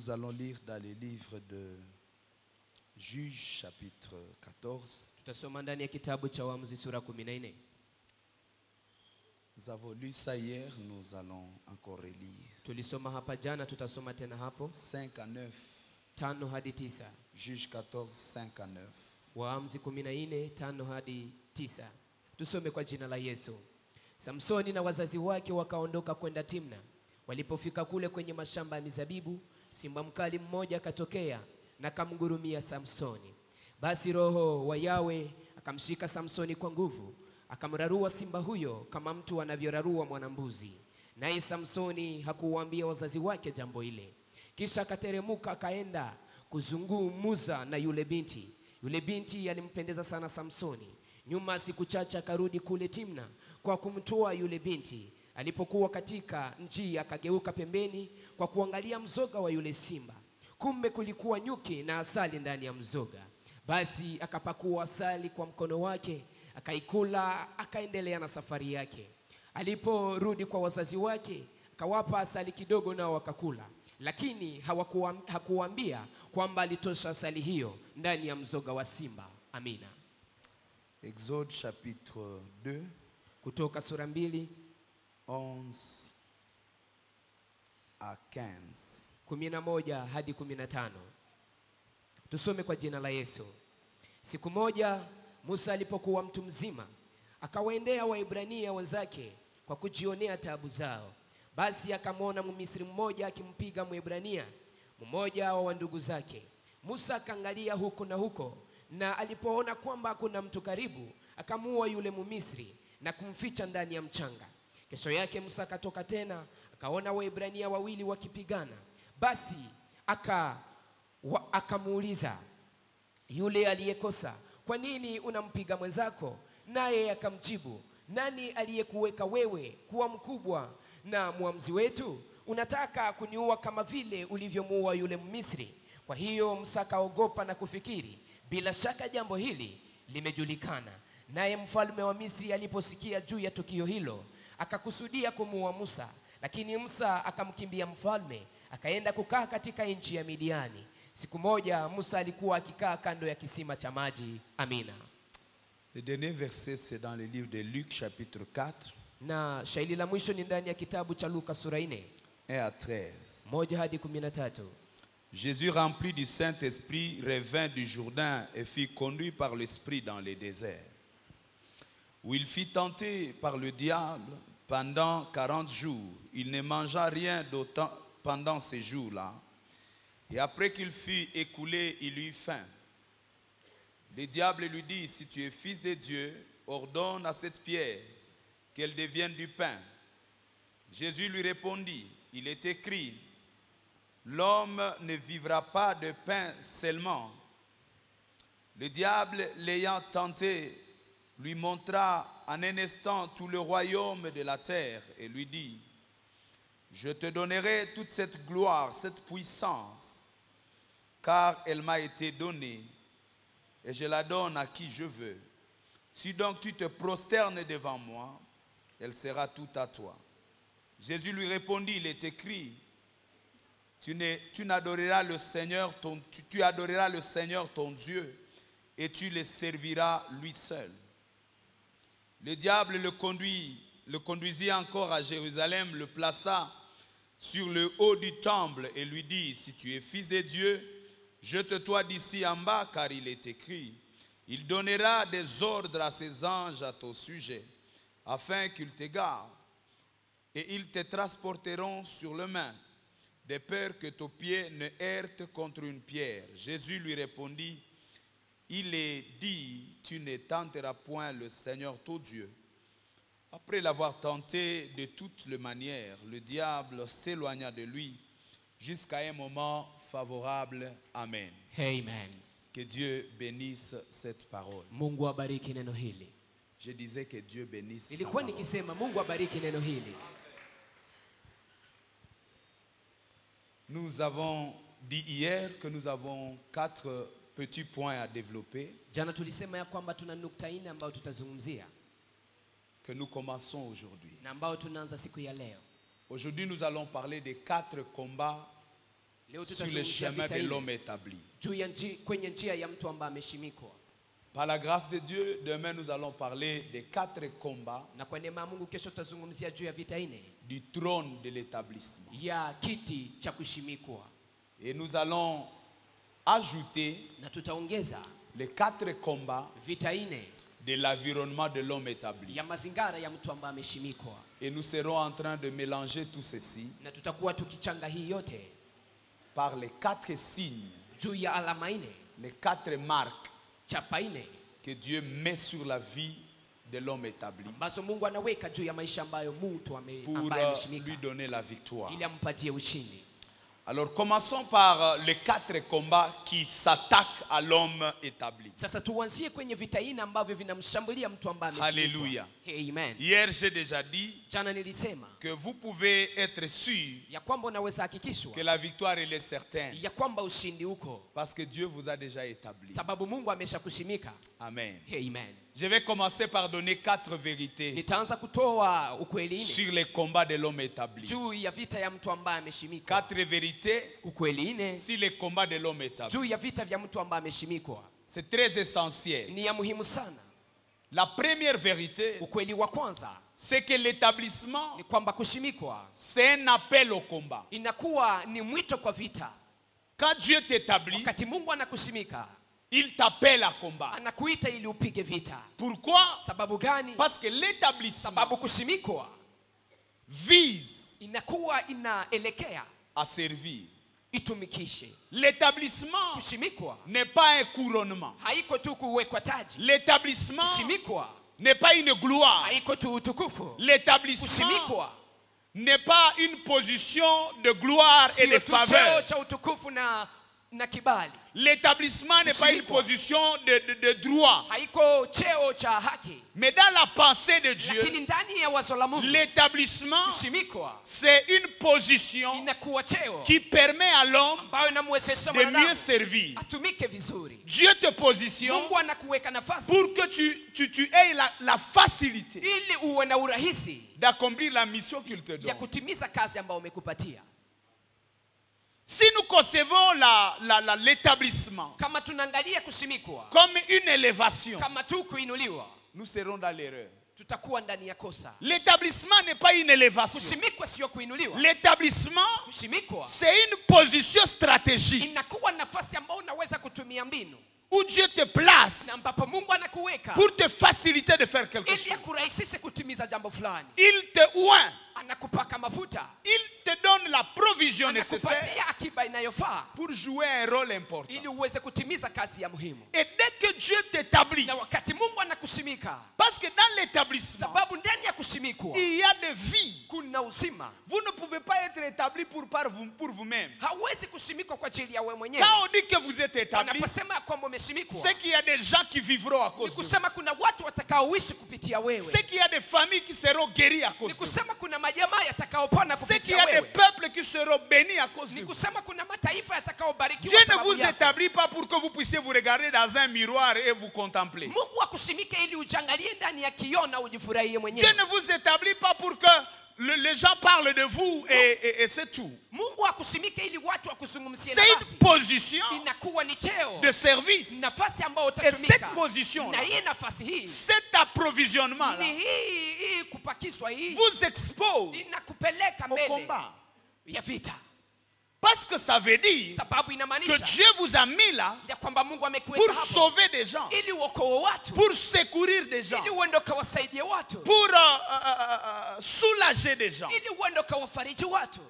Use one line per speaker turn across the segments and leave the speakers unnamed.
Nous allons lire dans les livres de Juges chapitre 14.
Tutasoma ndani ya kitabu cha Waamuzi sura 14.
Nous avons lu ça hier, nous allons encore relire.
Tulisoma hapa jana, tutasoma tena hapo.
5 à 9.
5 hadi 9.
Juges 14, 5 à 9.
Waamuzi 14, 5 hadi 9. Tusome kwa jina la Yesu. Samsoni na wazazi wake wakaondoka kwenda Timna. Walipofika kule kwenye mashamba ya mizabibu, simba mkali mmoja akatokea na kamgurumia Samsoni. Basi roho wa Yawe akamshika Samsoni kwa nguvu, akamrarua simba huyo kama mtu anavyorarua mwanambuzi. Naye Samsoni hakuwaambia wazazi wake jambo ile. Kisha akateremuka akaenda kuzungumza na yule binti. Yule binti alimpendeza sana Samsoni. Nyuma siku chache akarudi kule Timna kwa kumtoa yule binti. Alipokuwa katika njia akageuka pembeni kwa kuangalia mzoga wa yule simba. Kumbe kulikuwa nyuki na asali ndani ya mzoga. Basi akapakua asali kwa mkono wake, akaikula, akaendelea na safari yake. Aliporudi kwa wazazi wake, akawapa asali kidogo nao wakakula. Lakini hakuwaambia kwamba alitosha asali hiyo ndani ya mzoga wa simba. Amina.
Exode chapitre 2.
Kutoka sura 2,
11 à 15.
11 hadi 15. Tusome kwa jina la Yesu. Siku moja Musa alipokuwa mtu mzima, akawaendea Waebrania wenzake kwa kujionea taabu zao. Basi akamwona Mmisri mmoja akimpiga Mwebrania mmoja wa ndugu zake. Musa akaangalia huko na huko, na alipoona kwamba kuna mtu karibu, akamuua yule Mmisri na kumficha ndani ya mchanga. Kesho yake Musa akatoka tena, akaona Waebrania wawili wakipigana. Basi akamuuliza yule aliyekosa, kwa nini unampiga mwenzako? Naye akamjibu, nani aliyekuweka wewe kuwa mkubwa na muamzi wetu? Unataka kuniua kama vile ulivyomuua yule Mmisri? Kwa hiyo Musa akaogopa na kufikiri, bila shaka jambo hili limejulikana. Naye mfalme wa Misri aliposikia juu ya tukio hilo, akakusudia kumuua Musa. Lakini Musa akamkimbia mfalme, akaenda kukaa katika nchi ya Midiani. Siku moja Musa alikuwa akikaa kando ya kisima cha maji. Amina.
Le dernier verset c'est dans le livre de Luc chapitre 4.
Na shairi la mwisho ni ndani ya kitabu cha Luka sura 4,
1 à 13.
1 hadi 13.
Jésus, rempli du Saint-Esprit, revint du Jourdain et fut conduit par l'Esprit dans le désert, où il fut tenté par le diable pendant 40 jours. Il ne mangea rien d'autant pendant ces jours-là. Et après qu'il fut écoulé, il eut faim. Le diable lui dit, si tu es fils de Dieu, ordonne à cette pierre qu'elle devienne du pain. Jésus lui répondit, il est écrit, l'homme ne vivra pas de pain seulement. Le diable, l'ayant tenté, lui montra en un instant tout le royaume de la terre et lui dit, je te donnerai toute cette gloire, cette puissance, car elle m'a été donnée et je la donne à qui je veux. Si donc tu te prosternes devant moi, elle sera toute à toi. Jésus lui répondit, il est écrit, tu adoreras le Seigneur ton Dieu et tu le serviras lui seul. Le diable le conduisit encore à Jérusalem, le plaça sur le haut du temple et lui dit, si tu es fils de Dieu, jette-toi d'ici en bas, car il est écrit, il donnera des ordres à ses anges à ton sujet, afin qu'ils te gardent, et ils te transporteront sur les mains, de peur que ton pied ne heurte contre une pierre. Jésus lui répondit, il est dit, tu ne tenteras point le Seigneur ton Dieu. Après l'avoir tenté de toutes les manières, le diable s'éloigna de lui jusqu'à un moment favorable. Amen.
Amen.
Que Dieu bénisse cette parole.
Mungu abariki neno hili.
Je disais que Dieu bénisse.
Nilikuwa nikisema Mungu abariki neno hili.
Nous avons dit hier que nous avons 4 petits points à développer.
Jana tulisema ya kwamba tuna nukta 4 ambayo tutazungumzia.
Que nous commençons aujourd'hui.
Na ambayo tunaanza siku ya leo.
Aujourd'hui nous allons parler des 4 combats
Leo
sur le
tutazungumzia
chemin
vita
de
hili
l'homme établi.
juu ya kwenye njia ya mtu ambaye ameshimikwa.
Par la grâce de Dieu, demain nous allons parler des 4 combats
Na kwa neema ya Mungu kesho tutazungumzia juu ya vita 4
du trône de l'établissement.
ya kiti cha kushimikwa.
Et nous allons ajouter
Na tutaongeza
les 4 combats
vita 4
de l'environnement de l'homme établi.
ya mazingara ya mtu ambaye ameshimikwa.
Et nous serons en train de mélanger tout ceci
Na tutakuwa tukichanga hii yote
par les 4 signes,
juu ya alama 4,
les 4 marques
chapa 4
que Dieu met sur la vie de l'homme établi
ambazo Mungu anaweka juu ya maisha ambayo mtu
pour
ambaye ameshimika
lui donner la victoire.
ili ampatie ushindi.
Alors commençons par les 4 combats qui s'attaquent à l'homme établi.
Sasa tuanzie kwenye vita 4 ambavyo vinamshambulia mtu ambaye ameshimikwa.
Alléluia.
Amen.
Hier, j'ai déjà dit
Jana nilisema
que vous pouvez être sûr
ya kwamba unaweza hakikishwa
que la victoire elle est certaine
ya kwamba ushindi uko
parce que Dieu vous a déjà établi.
sababu Mungu ameshakushimika.
Amen.
Amen.
Je vais commencer par donner 4 vérités
Nitaanza kutoa ukweli 4
sur les combats de l'homme établi.
juu ya vita ya mtu ambaye ameshimikwa.
4 vérités
Ukweli 4
sur les combats de l'homme établi.
juu ya vita vya mtu ambaye ameshimikwa.
C'est très essentiel.
Ni ya muhimu sana.
La première vérité,
Ukweli wa kwanza
c'est que l'établissement,
ni kwamba kushimikwa
c'est un appel au combat.
inakuwa ni mwito kwa vita.
Quand Dieu t'établit,
Wakati Mungu anakushimika,
il t'appelle à combat.
anakuita ili upige vita.
Pourquoi?
Sababu gani?
Parce que l'établissement
Sababu kushimikwa
vise
inakuwa inaelekea
à servir.
itumikishe.
L'établissement
Kushimikwa
n'est pas un couronnement.
haiko tu kuwekwa taji.
L'établissement
Kushimikwa
n'est pas une gloire.
haiko tu utukufu.
L'établissement
Kushimikwa
n'est pas une position de gloire et de
sio tu cheo
faveur.
cha utukufu na kibali.
L'établissement n'est pas une
Kushimikwa
position de droit.
haiko cheo cha haki.
Mais dans la pensée de Dieu,
Lakini ndani ya wazo la Mungu
l'établissement,
kushimikwa
c'est une position
inakuwa cheo
qui permet à l'homme
ambayo inamwezesha
de mieux
mwanadamu
servir.
atumike vizuri.
Dieu te positionne
Mungu anakuweka nafasi
pour que tu aies la facilité
ili uwe na urahisi
d'accomplir la mission qu'il te
ya
donne.
kutimiza kazi ambayo umekupatia.
Si nous concevons l'établissement
Kama tunaangalia kushimikwa
comme une élévation,
kama tu kuinuliwa,
nous serons dans l'erreur.
tutakuwa ndani ya kosa.
L'établissement n'est pas une élévation.
Kushimikwa sio kuinuliwa.
L'établissement,
Kushimikwa
c'est une position stratégique
inakuwa nafasi ambayo unaweza kutumia mbinu
où Dieu te place
na ambapo Mungu anakuweka
pour te faciliter de faire quelque
ili
chose.
akurahisishe kutimiza jambo fulani.
Il te oint,
Anakupaka mafuta,
il te donne la provision nécessaire
anakupatia akiba inayofaa
pour jouer un rôle important.
ili uweze kutimiza kazi ya muhimu.
Et dès que Dieu t'établit,
Na wakati Mungu anakushimika,
parce que dans l'établissement,
sababu ndani ya kushimikwa
il y a des vies.
kuna uzima.
Vous ne pouvez pas être établi pour vous-même.
Hauwezi kushimikwa kwa ajili ya wewe mwenyewe.
Quand on dit que vous êtes établi,
Wanaposema ya kwamba umeshimikwa,
c'est qu'il y a des gens qui vivront à
ni
cause de vous.
kusema kuna watu watakaoishi kupitia wewe.
C'est qu'il y a des familles qui seront guéries à
Ni
cause de vous.
kusema kuna majamaa yatakaopona
C'est qu'il y
kupitia
a des
wewe.
peuples qui seront bénis à cause de
Ni
vous.
kusema kuna mataifa yatakaobarikiwa
Dieu ne
sababu
vous
yako.
établit pas pour que vous puissiez vous regarder dans un miroir et vous contempler.
Mungu akushimike ili ujangalie ndani ya kioo na ujifurahie
Dieu
mwenyewe.
ne vous établit pas pour que les gens parlent de vous et c'est tout.
Mungu akushimike ili watu wakuzungumzie
C'est
nafasi.
une position
Inakuwa ni cheo,
de service.
nafasi ambayo
Et cette
utatumika.
position,
Na hii nafasi hii,
cet approvisionnement
ni hii kupakiswa hii,
vous expose
inakupeleka
au
mbele
combat.
ya vita.
Parce que ça veut dire
Sababu
que
inamaanisha
Dieu vous a mis là
ya kwamba Mungu amekuweka
pour
hapo
sauver des gens,
ili uokoe watu,
pour secourir des gens,
ili uende ukawasaidie watu,
pour soulager des gens.
ili uende ukawafariji watu.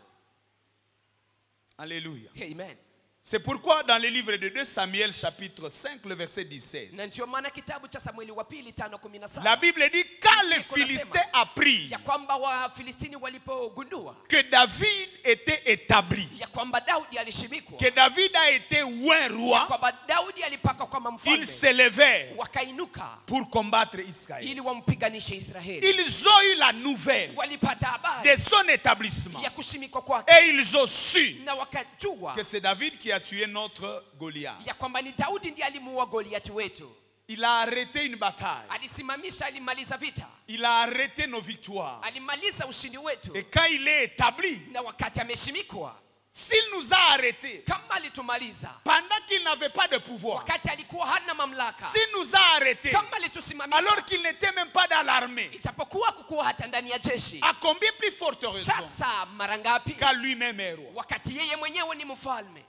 Alléluia.
Amen.
C'est pourquoi dans le livre de 2 Samuel chapitre 5 le verset 17,
Na ndio maana kitabu cha Samueli wa pili 5:17
la Bible dit quand les Philistins apprirent
ya kwamba Wafilistini walipogundua
que David était établi,
ya kwamba Daudi alishimikwa,
que David a été oint
ya
roi,
kwamba Daudi alipaka kama
ils
mfalme,
s'élevèrent
wakainuka
pour combattre Israël.
ili wampiganishe Israeli.
Ils ont eu la nouvelle
Walipata habari
de son établissement
ya kushimikwa kwake
et ils ont su
na wakajua
que c'est David qui a tué notre Goliath.
ya kwamba ni Daudi ndiye alimuua Goliati wetu.
Il a arrêté une bataille.
Alisimamisha, alimaliza vita,
Il a arrêté nos victoires.
alimaliza ushindi wetu.
Et quand il est établi,
Na wakati ameshimikwa,
s'il nous a arrêtés
kama alitumaliza
pendant qu'il n'avait pas de pouvoir,
wakati alikuwa hana mamlaka,
s'il nous a arrêtés
kama alitusimamisha
alors qu'il n'était même pas dans l'armée,
ijapokuwa kukuwa hata ndani ya jeshi,
à combien plus forte raison
sasa mara ngapi
qu'à lui-même est roi.
wakati yeye mwenyewe ni mfalme.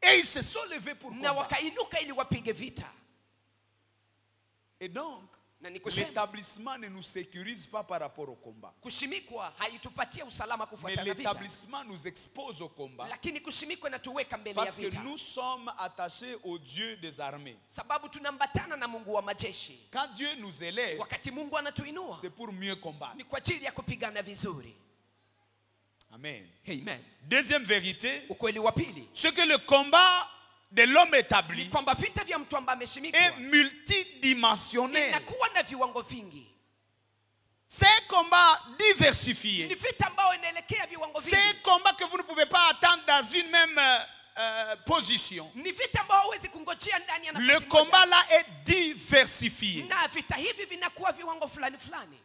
Et ils se sont levés pour
Na
combattre.
wakainuka ili wapige vita.
Et donc,
Na ni kusema
l'établissement ne nous sécurise pas par rapport au combat.
kushimikwa haitupatia usalama
Mais
kufuatana vita,
l'établissement nous expose au combat
lakini kushimikwa inatuweka mbele ya
parce que
vita,
nous sommes attachés au Dieu des armées.
sababu tunambatana na Mungu wa majeshi.
Quand Dieu nous élève,
Wakati Mungu anatuinua
c'est pour mieux combattre.
ni kwa ajili ya kupigana vizuri.
Amen.
Amen.
Deuxième vérité,
Ukweli wa pili
c'est que le combat de l'homme
ni
établi
kwamba vita vya mtu ambaye
est
ameshimikwa
multidimensionnel.
inakuwa na viwango vingi.
C'est un combat
Ni
diversifié.
vita ambayo inaelekea viwango
C'est un
vingi.
combat que vous ne pouvez pas attendre dans une même position.
Ni vita ambayo huwezi kungojea ndani ya
Le
nafasi
combat
moja.
là est diversifié.
Na vita hivi vinakuwa viwango fulani fulani.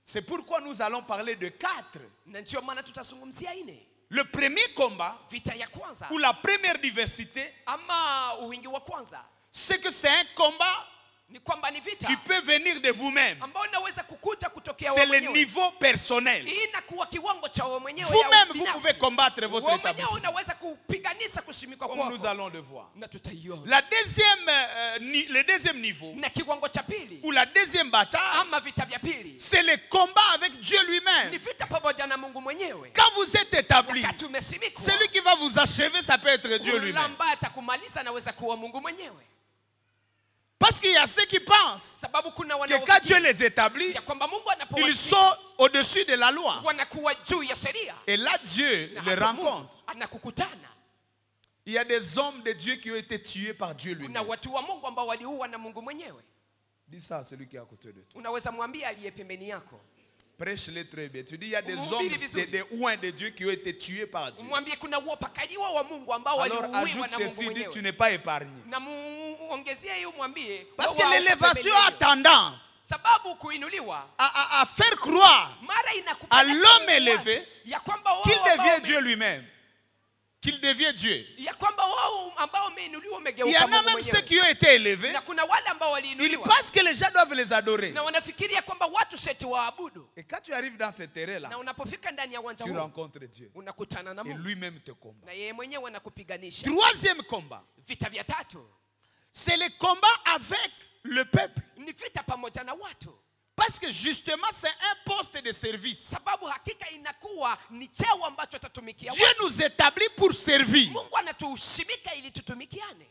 C'est pourquoi nous allons parler de 4.
Na ndio maana tutazungumzia ine.
Le premier combat,
Vita ya kwanza
ou la première diversité,
ama uwingi wa kwanza
c'est que c'est un combat
ni kwamba ni vita
qui peut venir de vous-même.
ambao unaweza kukuta kutokea
C'est
wewe
le
mwenyewe.
niveau personnel.
Hii inakuwa kiwango cha wewe mwenyewe.
Vous-même,
ya
vous
binafsi.
pouvez combattre votre
Wewe mwenyewe
établissement,
unaweza kupiganisha kushimikwa
comme nous
kwako.
allons le voir.
Na tutaiona.
La deuxième, le deuxième niveau,
Na kiwango cha pili
ou la deuxième bataille,
ama vita vya pili
c'est le combat avec Dieu
ni
lui-même.
vita pamoja na Mungu mwenyewe.
Quand vous êtes établi,
Wakati umesimikwa,
celui qui va vous achever, ça peut être Dieu
yule
lui-même.
ambaye atakumaliza anaweza kuwa Mungu mwenyewe.
Parce qu'il y a ceux qui pensent
Sababu kuna
que quand Dieu
wanaofikiri
les établit,
ya kwamba Mungu
ils
anapowasimika
sont au-dessus de la loi.
wanakuwa juu ya sheria.
Et là, Dieu
Na
les
hapo Mungu
rencontre.
anakukutana.
Il y a des hommes de Dieu qui ont été tués par Dieu
Kuna
lui-même.
watu wa Mungu ambao waliuwa na Mungu mwenyewe.
Dis ça à celui qui est à côté de toi.
Unaweza mwambia aliye pembeni yako.
Prêche-les très bien. Tu dis, il y a des
Mhubiri
hommes,
vizuri.
des ouins de Dieu qui ont été tués par Dieu.
Mwambie kuna wapakaliwa wa Mungu ambao
Alors
waliuiwa
ajoute
na Mungu
ceci, dit, tu
mwenyewe.
n'es pas épargné.
Na muongezie hiyo mwambie
Parce que
wao
l'élévation
pembeni
a
yao.
tendance
Sababu kuinuliwa
à faire croire
mara
à
inakupeleka
l'homme
wazi
élevé
ya kwamba wao
qu'il
ambao
devient
wame-
Dieu lui-même. Qu'il devient Dieu.
ya kwamba wao ambao wameinuliwa
Il y
wamegeuka
en a
Mungu
même ceux
mwenyewe.
qui ont été élevés.
Na kuna wale ambao
Ils
waliinuliwa
pensent que les gens doivent les adorer.
na wanafikiria kwamba watu seti waabudu.
Et quand tu arrives dans ce terrain-là,
Na unapofika ndani ya uwanja
tu
huu
rencontres Dieu.
unakutana na
Et
Mungu
lui-même te combat.
na yeye mwenyewe anakupiganisha.
Troisième combat,
Vita vya tatu
c'est le combat avec le peuple.
ni vita pamoja na watu,
Parce que justement, c'est un poste de service.
sababu hakika inakuwa ni cheo ambacho tutatumikia
Dieu
watu.
nous établit pour servir.
Mungu anatushimika ili tutumikiane,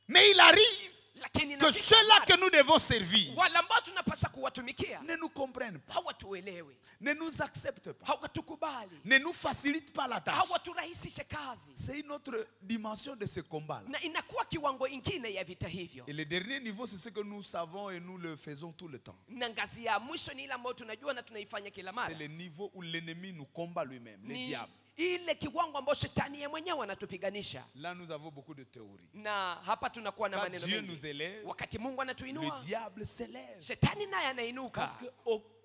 Mais il arrive
lakini
que
inafika
ceux-là
mahali,
que nous devons servir
wale ambao tunapaswa kuwatumikia
ne nous comprennent pas,
hawatuelewi,
ne nous acceptent pas,
hawatukubali,
ne nous facilitent pas la tâche.
hawaturahisishe kazi,
C'est une autre dimension de ce combat-là.
na inakuwa kiwango ingine ya vita hivyo.
Et le dernier niveau, c'est ce que nous savons et nous le faisons tout le temps.
Na ngazi ya mwisho ni ile ambayo tunajua na tunaifanya kila mara,
C'est le niveau où l'ennemi nous combat lui-même, le
ni
diable.
ile kiwango ambayo shetani yeye mwenyewe anatupiganisha.
Là, nous avons beaucoup de théories.
Na hapa tunakuwa na
Quand
maneno
Dieu
mengi.
nous élève,
Wakati Mungu
le
anatuinua,
diable s'élève.
shetani naye anainuka,
Parce que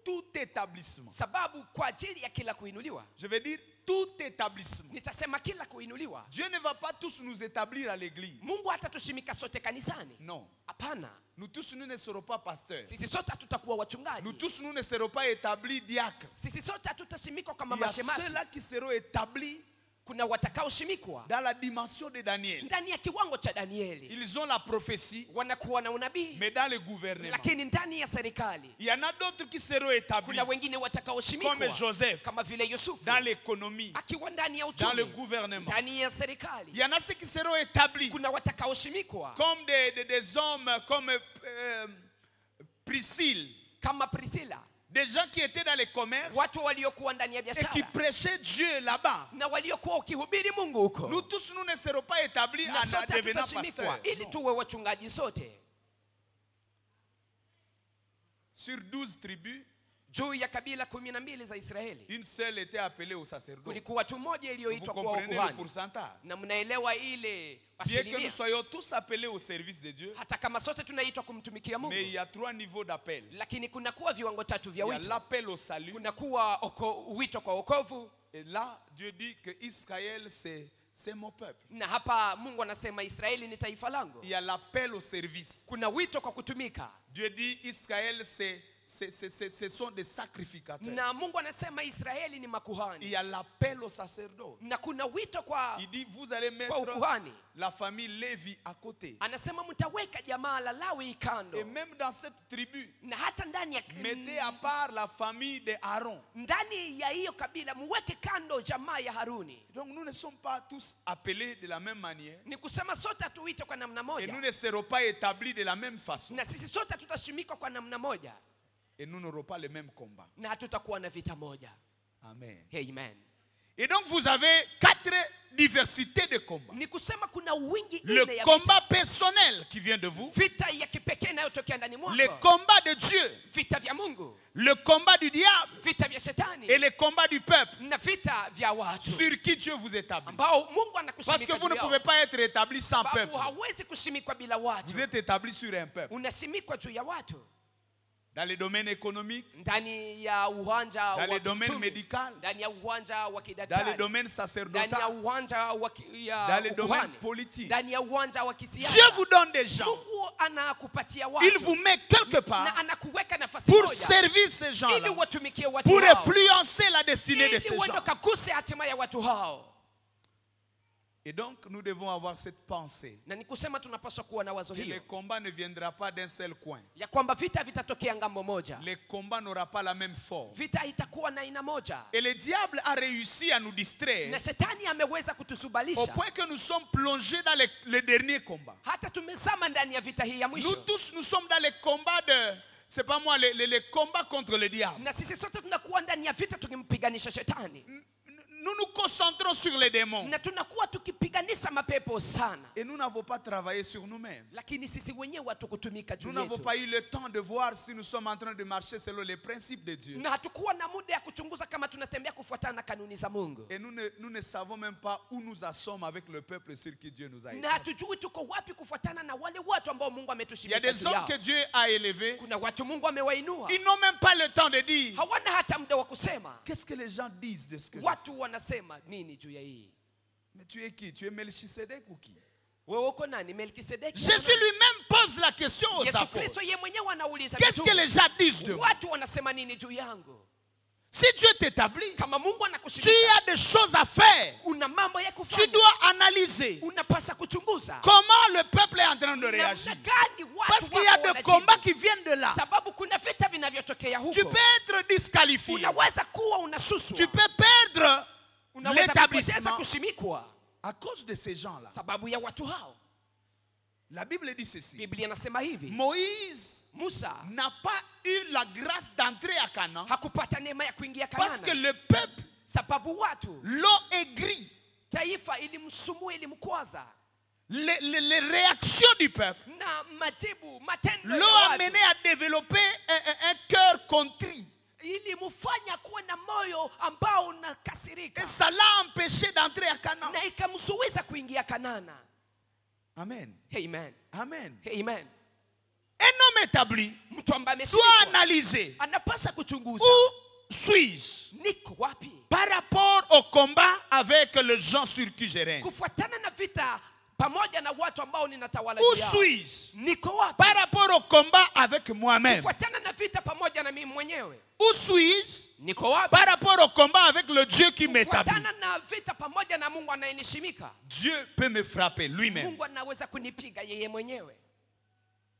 tout établissement,
sababu kwa ajili ya kila kuinuliwa,
je veux dire tout établissement,
nitasema kila kuinuliwa,
Dieu ne va pas tous nous établir à l'église.
Mungu hatatushimika sote kanisani.
Non.
Hapana,
Nous tous, nous ne serons pas pasteurs.
sisi sote hatutakuwa
Nous
wachungaji,
tous, nous ne serons pas établis diacres.
sisi sote hatutashimikwa kama
Il y a
mashemasi.
ceux-là qui seront établis
Kuna watakaoshimikwa
dans la dimension de Daniel.
ndani ya kiwango cha Danieli,
Ils ont la prophétie,
wanakuwa na unabii,
mais dans le gouvernement.
lakini ndani ya serikali
Il y en a d'autres qui seront établis,
kuna wengine
comme
watakaoshimikwa
Joseph,
kama vile Yusufu
dans l'économie,
akiwa ndani ya
dans le
uchumi,
gouvernement.
ndani ya serikali.
Il y en a ceux qui seront établis
Kuna watakaoshimikwa
comme des hommes comme Priscille,
kama Priscilla,
des gens qui étaient dans les commerces
watu waliokuwa ndani ya
et qui
biashara
prêchaient Dieu là-bas.
na waliokuwa ukihubiri Mungu huko.
Nous tous, nous ne serons pas établis
Na
en
sote
devenant
hatutashimikwa
pasteurs.
ili
Non.
tuwe wachungaji sote.
Sur 12 tribus,
juu ya kabila 12 za Israeli.
Une seule était appelée au sacerdoce.
Kulikuwa tu moja
Vous
iliyoitwa kwa
comprenez le
ukuhani.
pourcentage?
Na mnaelewa ile
Bien que nous
asilimia.
soyons tous appelés au service de Dieu,
Hata kama sote tunaitwa kumtumikia Mungu,
mais il y a 3 niveaux d'appel.
lakini kuna kuwa viwango 3 vya
Il y a
wito.
l'appel au salut.
Kuna kuwa wito kwa wokovu.
Et là, Dieu dit que Israël, c'est mon peuple.
Na hapa Mungu anasema Israeli ni taifa langu.
Il y a l'appel au service.
Kuna wito kwa kutumika.
Dieu dit Israël, ce sont des sacrificateurs.
Na Mungu anasema Israeli ni
Il
makuhani.
y a l'appel au sacerdoce.
Na kuna wito kwa
Il dit vous allez
kwa
mettre
ukuhani.
la famille Lévi à côté.
Anasema mtaweka jamaa la Lawi kando.
Et même dans cette tribu,
Na hata ndani ya
mettez à part la famille de Aaron.
ndani ya hiyo kabila muweke kando jamaa ya Haruni.
Donc nous ne sommes pas tous appelés de la même manière.
Ni kusema sote tuitwe kwa namna
Et
moja.
nous ne serons pas établis de la même façon.
Na sisi sote tutashimikwa kwa namna moja.
Et nous n'aurons pas le même combat.
Na hatutakuwa na vita moja.
Amen.
Amen.
Et donc vous avez 4 diversités de combats.
Ni kusema kuna wingi
Le
ine ya
combat personnel qui vient de vous.
vita ya kipekee inayotokea ndani
Le
mwako.
combat de Dieu.
Vita vya Mungu,
Le combat du diable.
vita vya shetani
Et le combat du peuple.
na vita vya watu
Sur qui Dieu vous établit.
ambao Mungu
Parce que
anakushimika
vous ne
juu
pouvez
yao.
pas être établi sans peuple.
Sababu hauwezi kushimikwa bila watu.
Vous êtes établi sur un peuple.
Unasimikwa juu ya watu.
Dans le domaine économique,
Ndani ya uwanja
dans
wa
le domaine
kiuchumi,
médical,
ndani ya uwanja wa
dans le
kidaktari,
domaine
ndani ya
sacerdotal,
uwanja wa
dans le domaine
ukuhani,
politique.
ndani ya uwanja wa
Dieu
kisiasa.
vous donne des gens.
Mungu anakupatia
Il
watu
vous met quelque
na
part
anakuweka nafasi
pour
moja
servir ces
ili
gens-là.
watumikie watu
Pour
hao,
influencer la destinée de
ili
ces
uende
gens.
ukaguse hatima ya watu hao.
Et donc, nous devons avoir cette pensée.
Na ni kusema tunapaswa kuwa na wazo
Que le
hiyo
combat ne viendra pas d'un seul coin.
ya kwamba vita vitatokea ngambo moja,
Le combat n'aura pas la même forme.
vita itakuwa na aina moja.
Et le diable a réussi à nous distraire
Na shetani ameweza
au
kutusubalisha
point que nous sommes plongés dans le dernier combat.
hata tumezama ndani ya vita hii ya
Nous
mwisho.
tous, nous sommes dans le combat de... C'est pas moi, le combat contre le diable.
Na sisi sote tunakuwa ndani ya vita tukimpiganisha shetani,
Nous nous concentrons sur les démons.
na tunakuwa tukipiganisha mapepo sana,
Et nous n'avons pas travaillé sur nous-mêmes.
lakini sisi wenyewe hatukutumika juu
Nous n'avons
yetu,
pas eu le temps de voir si nous sommes en train de marcher selon les principes de Dieu.
na hatukuwa na muda ya kuchunguza kama tunatembea kufuatana na kanuni za Mungu,
Et nous ne savons même pas où nous en sommes avec le peuple sur qui Dieu nous a
na
établis.
hatujui tuko wapi kufuatana na wale watu ambao Mungu
Il y a
ametushimika
des
juu
hommes
yao.
que Dieu a élevés.
Kuna watu Mungu amewainua,
Ils n'ont même pas le temps de dire
hawana hata muda wa kusema.
qu'est-ce que les gens disent de ce que je
Watu wanasema nini juu ya hii?
Mais tu es qui? Tu es Melchisedec ou qui?
Wewe uko nani? Melkisedeki?
Jésus lui-même pose la question aux
Yesu
apôtres.
Kristo yeye mwenyewe anauliza
Qu'est-ce que
mitume,
les gens disent de vous?
watu wanasema nini juu yangu?
Si Dieu t'établit,
Kama Mungu
tu
anakushimika,
as des choses à faire.
una mambo ya
Tu
kufanya,
dois analyser
unapasa kuchunguza
comment le peuple est en train de réagir.
namna gani
Parce
watu
qu'il y a
wako
des
wanajibu.
combats qui viennent de là.
Sababu kuna vita vinavyotokea
Tu
huko.
peux être disqualifié.
Unaweza kuwa unasuswa,
Tu peux perdre
unaweza kupoteza
l'établissement
kushimikwa
à cause de ces gens-là.
sababu ya watu hao.
La Bible dit ceci.
Biblia inasema hivi,
Moïse
Musa
n'a pas eu la grâce d'entrer à Canaan
hakupata neema ya kuingia
parce que
Kanaani
le peuple
sababu watu,
l'ont aigri.
taifa ilimsumua, ilimkwaza,
Les réactions du peuple
na majibu, matendo ya
l'ont
watu
amené à développer un cœur contrit.
ilimfanya kuwa na moyo ambao
Et
unakasirika,
ça l'a empêché d'entrer à Canaan.
na ikamzuiza kuingia Kanana.
Amen.
Amen.
Amen.
Amen.
Un homme établi
Mtu ambaye
doit
ameshindwa
analyser
anapaswa kuchunguza,
où suis-je
niko wapi
par rapport au combat avec les gens sur qui je règne.
kufuatana na vita pamoja na watu ambao ninatawala
Où
juu yao.
suis-je
Niko wapi
par rapport au combat avec moi-même.
kufuatana na vita pamoja na mimi mwenyewe.
Où suis-je
Niko wapi
par rapport au combat avec le Dieu qui m'établit.
kufuatana na vita pamoja na Mungu anayenishimika.
Dieu peut me frapper lui-même.
Mungu anaweza kunipiga yeye mwenyewe.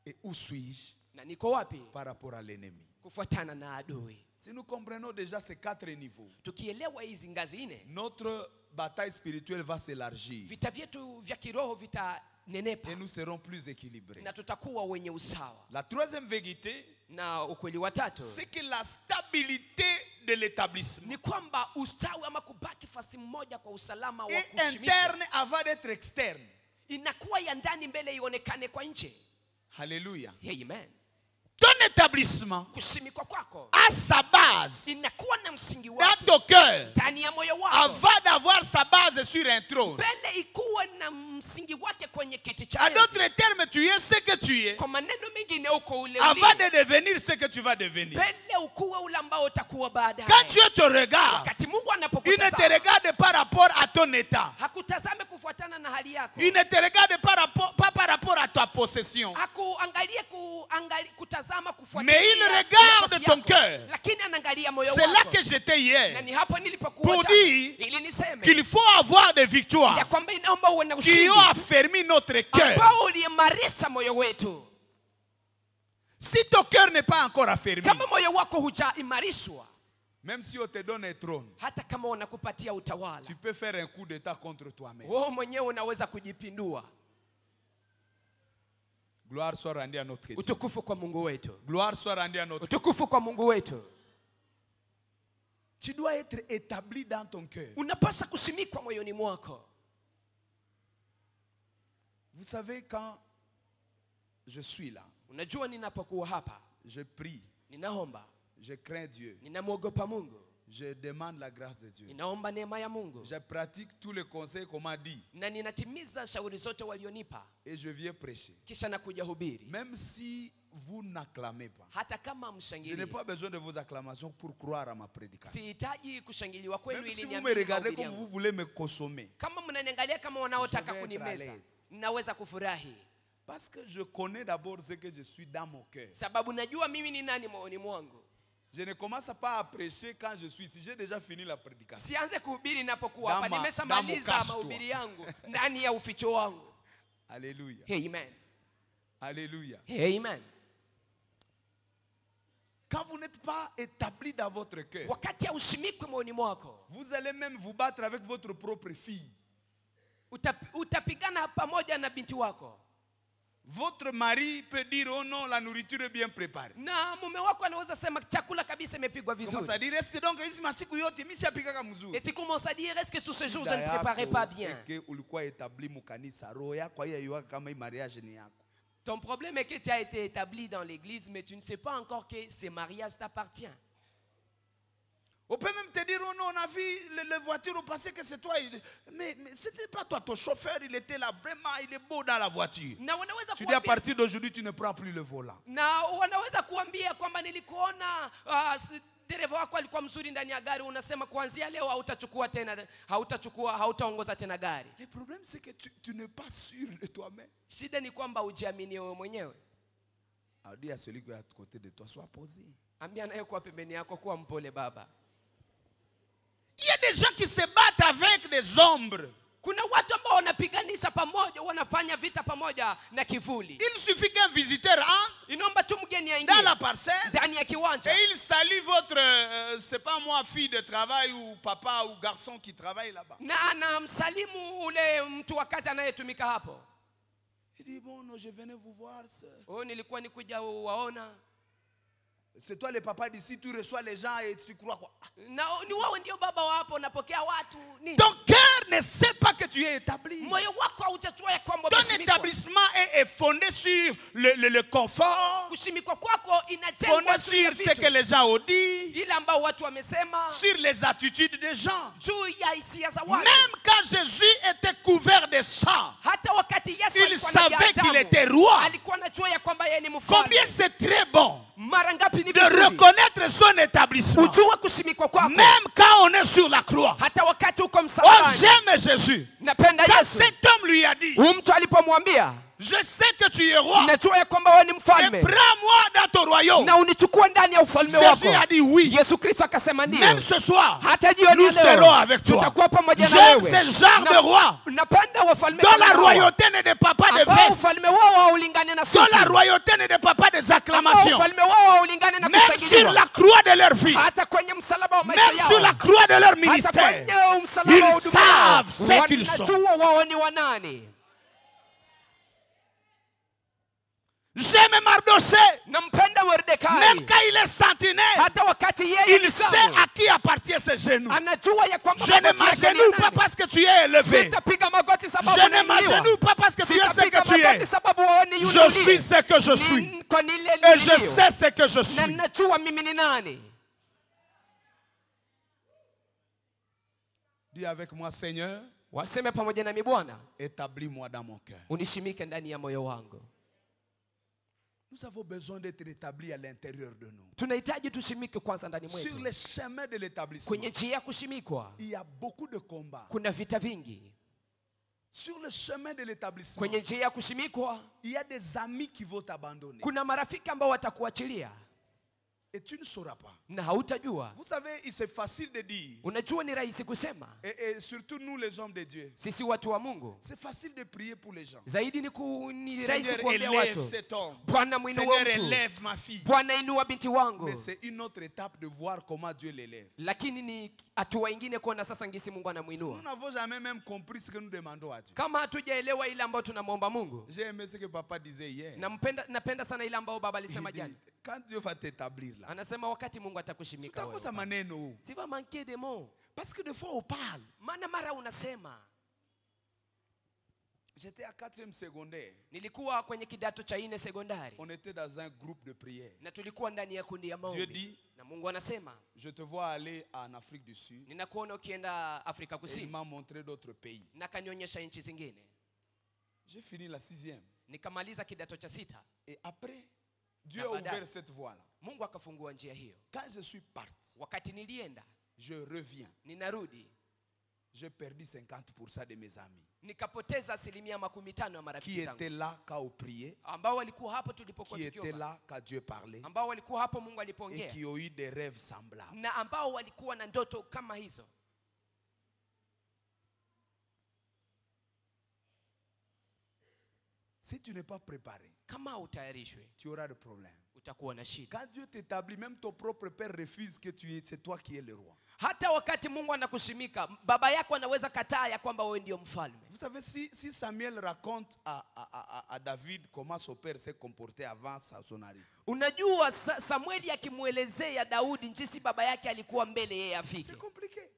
Et où suis-je
Na niko wapi
par rapport à l'ennemi.
kufuatana na adui.
Si nous comprenons déjà ces 4 niveaux,
Tukielewa hizi ngazi nne,
notre bataille spirituelle va s'élargir
vita vyetu vya kiroho vitanenepa
et nous serons plus équilibrés.
na tutakuwa wenye usawa.
La troisième vérité,
Na ukweli wa tatu
c'est que la stabilité de l'établissement
ni kwamba ustawi ama kubaki fasi moja kwa usalama wa
est
kushimika
interne avant d'être externe.
inakuwa ya ndani mbele ionekane kwa nje.
Alléluia.
Amen.
ton établissement
kusimikwa kwako
a sa base
inakuwa na msingi
dans
wake
ton cœur
ndani ya moyo wako,
avant d'avoir sa base sur un trône.
mbele ikuwe na msingi wake kwenye kiti cha
En
enzi.
d'autres termes, tu es ce que tu es
Kwa maneno mengine uko ule
avant
ule,
de devenir ce que tu vas devenir.
mbele ukuwe ule ambao utakuwa baadaye.
Quand Dieu te regarde,
Wakati Mungu
il ne te
anapokutazama
regarde par rapport à ton état.
hakutazame kufuatana na hali yako,
Il ne te regarde pas par rapport à ta possession.
hakuangalie kutazama kufuatilia
Mais il
nafasi
regarde ton
yako,
cœur.
lakini anaangalia moyo
C'est là
wako.
que j'étais
Na
hier.
ni hapo nilipokuwa
Pour
jana,
dire
ili niseme
qu'il faut avoir des victoires
ya kwamba inaomba uwe na
qui
ushindi
ont affermi notre cœur.
ambao uliimarisha moyo wetu.
Si ton cœur n'est pas encore affermi,
Kama moyo wako hujaimarishwa,
même si on te donne un trône,
hata kama wanakupatia utawala,
tu peux faire un coup d'état contre toi-même.
wewe mwenyewe unaweza kujipindua.
Gloire soit rendue à notre Dieu.
Utukufu kwa Mungu wetu,
Gloire soit rendue à notre Dieu.
utukufu kwa Mungu wetu.
Tu dois être établi dans ton cœur.
Unapaswa kusimikwa moyoni mwako.
Vous savez, quand je suis là,
Unajua ninapokuwa hapa,
je prie,
ninaomba,
je crains Dieu,
ninamwogopa Mungu,
je demande la grâce de Dieu.
ninaomba neema ya Mungu,
Je pratique tous les conseils qu'on m'a dit
na ninatimiza shauri zote walionipa,
et je viens prêcher.
kisha nakuja hubiri.
Même si vous n'acclamez pas,
Hata kama
je n'ai
mshangili,
pas besoin de vos acclamations pour croire à ma prédication.
sihitaji kushangiliwa kwenu
Même
ili
si vous me
niamini
regardez
mahubiri
comme
yangu.
vous voulez me consommer,
Kama mnaniangalia kama wanaotaka
Je vais être à
kunimeza,
l'aise.
ninaweza kufurahi,
parce que je connais d'abord ce que je suis dans mon cœur.
sababu najua mimi ni nani moyoni mwangu.
Je ne commence pas à prêcher quand je suis ici. J'ai déjà fini la prédication.
Sianze kuhubiri ninapokuwa hapa,
Dama-
nimeshamaliza
damu
mahubiri yangu ndani ya uficho wangu.
Alléluia.
Amen.
Alléluia.
Amen.
Quand vous n'êtes pas établi dans votre cœur,
Wakati hausimikwi moyoni mwako,
vous allez même vous battre avec votre propre fille.
utapigana pamoja na binti wako,
Votre mari peut dire, oh non, la nourriture est bien préparée.
na mume wako anaweza sema chakula kabisa imepigwa
Comment
vizuri.
ça dit? Est-ce que donc hizi masiku yote mimi siapika mzuri?
Et tu commences à dire, est-ce que tous ces jours je
Shida
ne préparais
yako
pas bien?
eke ulikuwa établi mukanisa, roho yako haiwa kama hii mariage ni yako.
Ton problème est que tu as été établi dans l'église, mais tu ne sais pas encore que ce mariage t'appartient.
On peut même te dire, oh non, on a vu les voitures, on pensait que c'est toi. Mais ce n'était pas toi, ton chauffeur, il était là, vraiment, il est beau dans la voiture.
Na wanaweza
Tu dis à
kuambia,
partir d'aujourd'hui, tu ne prends plus le volant.
na wanaweza kuambia kwamba nilikuona dereva wako alikuwa mzuri ndani ya gari, unasema kuanzia leo hautaongoza tena gari.
Le problème, c'est que tu n'es pas sûr de toi-même.
Shida ni kwamba hujiamini wewe mwenyewe.
Alors dis à celui qui est à côté de toi, sois posé.
Ambia naye kuwa pembeni yako, kuwa mpole baba.
Il y a des gens qui se battent avec des ombres.
Kuna watu ambao wanapiganisha pamoja, wanafanya vita pamoja na kivuli.
Il suffit qu'un visiteur entre
Inaomba tu mgeni
dans la
aingie
parcelle
ndani ya kiwanja
et il salue votre, c'est pas moi, fille de travail ou papa ou garçon qui travaille là-bas.
na anamsalimu ule mtu wa kazi anayetumika hapo.
Il dit, bon, non, je venais vous voir, sœur.
Oh, nilikuwa nikuja waona.
C'est toi le papa d'ici, tu reçois les gens et tu crois quoi?
Na ni wewe ndio baba wa hapo, unapokea watu nini?
Ton cœur ne sait pas que tu es établi.
Moyo wako haujajua ya kwamba
Ton
umesimikwa.
établissement est fondé sur le confort,
Kusimikwa kwako inajengwa
fondé
juu ya
sur ce que
vitu
les gens ont dit,
ile ambao watu wamesema,
sur les attitudes des gens.
juu ya hisia za watu.
Même quand Jésus était couvert de sang,
Hata wakati Yesu
il
alikuwa na
savait qu'il
damu,
était roi.
alikuwa anajua ya kwamba yeye ni mfalme.
Combien c'est très bon
Mara ngapi ni
de
vizuri
reconnaître son établissement.
ujue kusimikwa kwako,
Même quand on est sur la croix.
hata wakati uko
Oh,
msalabani.
j'aime Jésus.
Napenda
Quand
Yesu.
cet homme lui a dit,
Huyu mtu alipomwambia,
je sais que tu es roi,
najua ya kwamba wewe ni
et
mfalme
prends-moi dans ton royaume.
na unichukue ndani ya ufalme
Jésus
wako.
a dit oui.
Yesu Kristo akasema ndio.
Même ce soir,
Hata jioni
nous
ya
serons
leo
avec toi.
tutakuwa pamoja na
J'aime
wewe.
ce genre de roi
Napenda wafalme
dont la
kama hawa,
royauté ne dépend pas des
ambao
vestes,
ufalme wao haulingani na
dont la
suti,
royauté ne dépend pas des
ambao
acclamations.
ufalme wao haulingani na
Même sur
kusajiliwa,
la croix de leur vie,
hata kwenye msalaba wa maisha
même sur la
yao,
croix de leur
hata
ministère,
kwenye msalaba wa
ils
huduma yao,
savent ce qu'ils sont.
wanajua wao ni wanani.
J'aime Mardoché.
nampenda Mordekai.
Même quand il est centenaire,
Hata wakati yeye
il
ni
sait
Samu,
à qui appartient ses genoux.
anajua ya kwamba
Je ne
magoti yake ni
m'agenouille pas
nani.
parce que tu es élevé.
Sitapiga magoti sababu
Je ne
unainuliwa.
m'agenouille pas parce que tu es ce
Sitapiga
que tu
magoti
es.
sababu wewe ni
Je
yule
suis
uliye.
ce que je suis.
Niko nile
Et je
nilio.
sais ce que je
Na
suis.
najua mimi ni nani.
Dis avec moi, Seigneur,
Waseme pamoja nami Bwana,
établis-moi dans mon cœur.
unishimike ndani ya moyo wangu.
Nous avons besoin d'être établis à l'intérieur de nous.
Tunahitaji tushimike kwanza ndani
Sur
mwetu.
les chemins de l'établissement,
Kwenye njia ya kushimikwa
il y a beaucoup de combats.
kuna vita vingi.
Sur le chemin de l'établissement,
Kwenye njia ya kushimikwa
il y a des amis qui vont t'abandonner.
kuna marafiki ambao watakuachilia
Et tu ne sauras pas.
na hautajua.
Vous savez, c'est facile de dire.
Unajua ni rahisi kusema,
Et surtout nous les hommes de Dieu.
sisi watu wa Mungu,
C'est facile de prier pour les gens.
zaidi ni rahisi
Seigneur,
kuambia
élève
watu,
cet homme.
Bwana mwinue
Seigneur,
mtu,
élève ma fille.
Bwana inua binti wangu.
Mais c'est une autre étape de voir comment Dieu l'élève.
Lakini ni hatua ingine kuona sasa ngisi Mungu
Nous
anamuinua.
n'avons jamais même compris ce que nous demandons à Dieu.
Kama hatujaelewa ile ambayo tunamwomba Mungu.
J'ai aimé ce que papa disait hier.
Napenda sana ile ambayo baba
Il
alisema
dit,
jana.
quand Dieu va t'établir là,
Anasema wakati Mungu atakushimika
c'est quoi ça
wewe.
maneno?
Tu vas manquer des mots.
Parce que des fois on parle.
Maana mara unasema.
J'étais à 4e secondaire.
Nilikuwa kwenye kidato cha 4 sekondari.
On était dans un groupe de prière.
Na tulikuwa ndani ya kundi ya
Dieu
maombi.
dit,
Na Mungu anasema,
je te vois aller en Afrique du Sud.
ninakuona ukienda Afrika
Et il
Kusini.
m'a montré d'autres pays.
Na kanionyesha nchi zingine.
J'ai fini la 6e.
Nikamaliza kidato cha 6.
Et après, Dieu
Na
a
baadaye,
ouvert cette voie-là.
Mungu akafungua njia hiyo.
Quand je suis parti,
Wakati nilienda,
je reviens.
ninarudi,
J'ai perdu 50% de mes amis
nikapoteza 50% ya
qui
marafiki
étaient
zangu
là quand on priait,
ambao walikuwa hapo tulipokuwa
qui étaient
tukiomba,
là quand Dieu parlait
ambao walikuwa hapo Mungu
et
alipoongea,
qui ont eu des rêves semblables.
na ambao walikuwa na ndoto kama hizo.
Si tu n'es pas préparé,
Kama utayarishwe,
tu auras des problèmes.
utakuwa na shida.
Quand Dieu t'établit, même ton propre père refuse que c'est toi qui es le roi.
Hata wakati Mungu anakushimika, baba yako anaweza kataa ya kwamba wewe ndio mfalme.
Vous savez, si Samuel raconte à David comment son père s'est comporté avant son arrivée,
Unajua Samueli akimuelezea Daudi jinsi baba yake alikuwa mbele yeye
c'est
afike.
compliqué.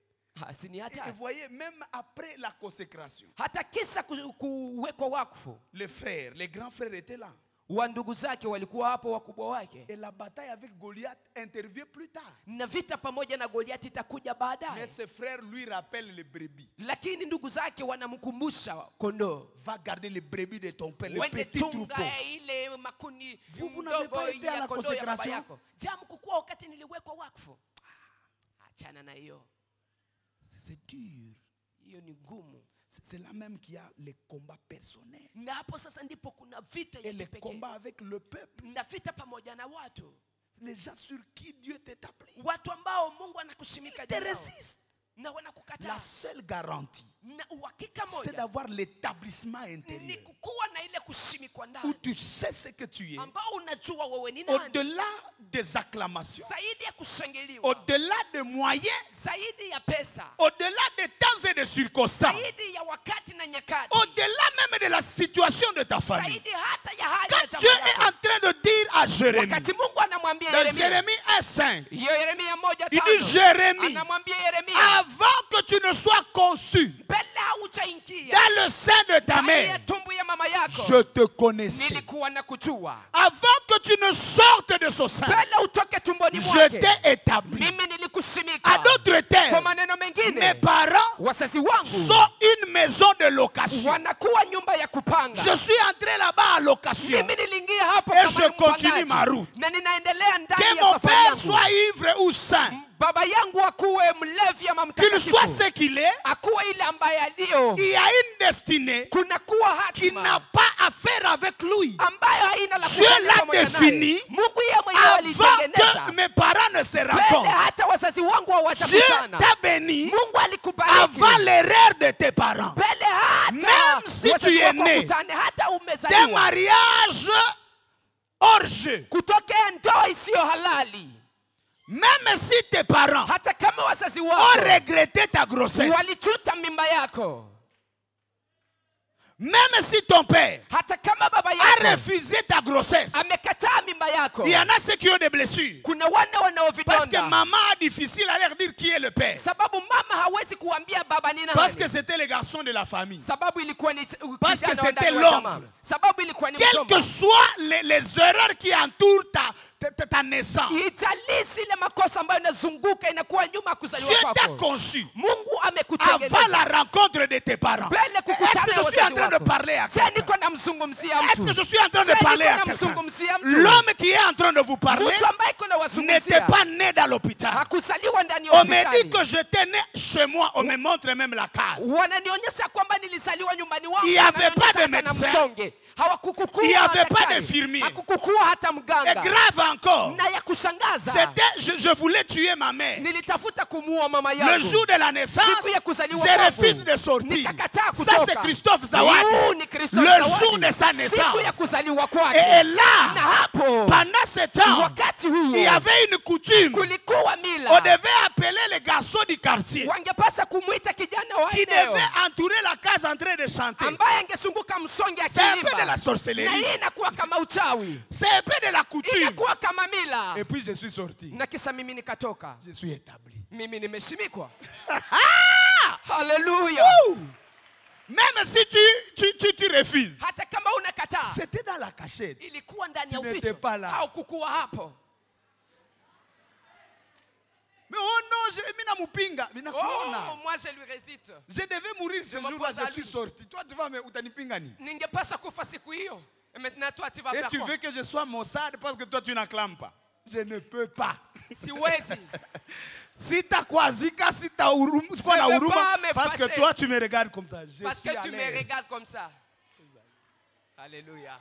Si ni
Et
hata.
vous voyez, même après la consécration,
Hata kisha kuwekwa wakfu,
les frères, les grands frères étaient là.
wa ndugu zake walikuwa hapo, wakubwa wake.
Et la bataille avec Goliath intervient plus tard.
Na vita pamoja na Goliati itakuja
Mais
baadaye.
ses frères lui rappellent les brebis.
Lakini ndugu zake wanamkumbusha kondoo.
Va garder les brebis de ton père, le
Wende
petit troupeau.
tunga ile makuni
Vous n'avez
ndogo
pas été à
ya
la
kondoo ya baba
consécration?
yako. Jamu kukua wakati niliwekwa wakfu. Achana na hiyo.
C'est dur.
Hiyo ni ngumu.
C'est là même qu'il y a les combats personnels.
Na hapo sasa ndipo kuna vita ya
Et les
kipekee.
combats avec le peuple.
Na vita pamoja na watu.
Les gens sur qui Dieu t'établit.
Watu ambao Mungu anakushimika
Ils te
juu yao.
résistent.
Na
La
wanakukataa.
seule garantie,
Na uhakika
c'est
moja
d'avoir l'établissement
ni
intérieur.
kukuwa na ile kushimikwa
Où
ndani.
tu sais ce que tu es.
Ambao unajua wewe ni nani.
Au-delà des acclamations.
Zaidi ya kushangiliwa.
Au-delà des moyens.
Zaidi ya pesa.
Au-delà des temps et des circonstances.
Zaidi ya wakati na nyakati.
Au-delà même de la situation de ta famille.
Zaidi hata ya hali ya
Quand Dieu
jamaa
est
yako.
en train de dire à Jérémie,
Wakati Mungu anamwambia
dans
Yeremia.
Jérémie 1:5,
Hiyo Yeremia 1:5.
il dit Jérémie,
Anamwambia Yeremia.
avant que tu ne sois conçu
Mbele haujaingia.
dans le sein de ta
Ndani ya
mère,
tumbo ya mama yako.
je te connaissais.
Nilikuwa nakujua.
Avant que tu ne sortes de son sein,
Mbele utoke tumboni
je
mwake.
t'ai établi.
Mimi nilikusimika.
À d'autres
Kwa
termes,
maneno
mes
mengine,
parents
wazazi wangu
sont une maison de location.
wanakuwa nyumba ya kupanga.
Je suis entré là-bas à location.
Mimi niliingia hapo
Et
kama
je continue
mpangaji.
ma route.
Na ninaendelea ndani
Que
ya
mon
safari
père
yangu.
soit ivre ou saint,
Baba yangu akuwe mlevi ama
qu'il soit
mtakatifu.
ce qu'il est,
Akuwe ile ambaye aliyo.
il y a une destinée
Kuna kuwa
qui n'a
hatima
pas à faire avec lui.
ambayo haina la
Dieu
kufanya
l'a
pamoja naye.
défini
Mungu yeye mwenyewe
avant
alitengeneza.
que mes parents ne se
Mbele
rencontrent.
hata wazazi wangu
Dieu
hawatakutana.
t'a béni
Mungu alikubariki.
avant l'erreur de tes parents.
Mbele hata
Même si
wazazi
tu es
wako
né
wakutane, hata
Des
umezaliwa
mariages hors jeu.
kutokea ndoa isiyo halali.
Même si tes parents
Hata kama wazazi
ont
wako
regretté ta grossesse.
walichuta mimba yako.
Même si ton père
hata kama baba
a
yako
refusé ta grossesse,
amekataa mimba yako,
il y en a ceux qui ont des blessures.
kuna wane wanao
Parce que
vidonda,
maman a difficile à leur dire qui est le père.
sababu mama hawezi kuambia baba ni
Parce que
nani,
c'était le garçon de la famille.
sababu ilikuwa ni
Parce que
kijana wa
c'était
ndani wa jamaa,
l'oncle.
sababu ilikuwa ni
Quelles
mjomba.
que soient les erreurs qui entourent ta naissance,
Italisi ile makosa ambayo inazunguka inakuwa nyuma ya kuzaliwa
Dieu t'a
kwako.
conçu
Mungu
avant
amekutengeneza
la rencontre de tes parents.
mbele
Est-ce
kukutana
que
na
je suis en
wazazi
train de
wako.
parler à
Je
quelqu'un?
niko namzungumzia
Est-ce
mtu.
que je suis en train de
Je
parler
niko
à quelqu'un?
namzungumzia mtu.
L'homme qui est en train de vous parler
Mtu ambaye iko
n'était
nawazungumzia
pas né dans l'hôpital.
hakuzaliwa ndani ya
On me dit
hospitali.
que j'étais né chez moi. On me montre même la case.
Wananionyesha kwamba nilizaliwa nyumbani wangu.
Il y avait pas de
Wananionyesha hata na
médecin.
msonge. Hawakukukua
Il y avait
hata
pas
daktari.
d'infirmier.
Hakukukua hata
Et
mganga.
grave encore,
Na ya kushangaza,
je voulais tuer ma mère.
nilitafuta kumuua mama
Le
yangu.
jour de la naissance,
Siku ya kuzaliwa
je
kwangu,
refuse de sortir.
nikakataa
Ça,
kutoka.
c'est Christophe Zawadi.
Huu ni Christophe
Le
Zawadi.
jour de sa
Siku ya
naissance.
kuzaliwa kwake.
Et
Na
là,
hapo
pendant ce temps,
wakati huo
il y avait une coutume.
kulikuwa
On
mila.
devait appeler les garçons du quartier
Wangepasa kumwita kijana wa
qui
eneo
devaient entourer la case en train de chanter.
ambaye angesunguka msonge
C'est un peu
akiimba.
de la sorcellerie.
Na hii inakuwa kama uchawi,
C'est un peu de la coutume.
inakuwa kama mila.
Et puis je suis sorti.
Na kisa mimi nikatoka,
Je suis établi.
mimi nimeshimikwa. Haleluya!
Même si tu refuses.
Hata kama unakataa,
C'était dans la cachette.
ilikuwa ndani ya
Tu n'étais
uficho,
pas là.
haukukuwa hapo.
Mais oh non, mina mupinga. Mina
Oh,
kuona.
moi je lui résiste.
Je devais mourir ce jour-là,
m'oppose à
je suis
lui.
sorti. Toi, tu vas me utanipinga nini?
Ningepasha kufa siku hiyo. Et maintenant toi tu vas
Et
faire
tu
quoi?
veux que je sois Mossad parce que toi tu n'acclames pas. Je ne peux pas.
Siwezi.
Si t'as kwazika, si t'as huruma,
Je veux pas me
parce que
fâcher.
toi tu me regardes comme ça. Je
Parce
suis
que
à
tu me
l'aise.
regardes comme ça. Alléluia.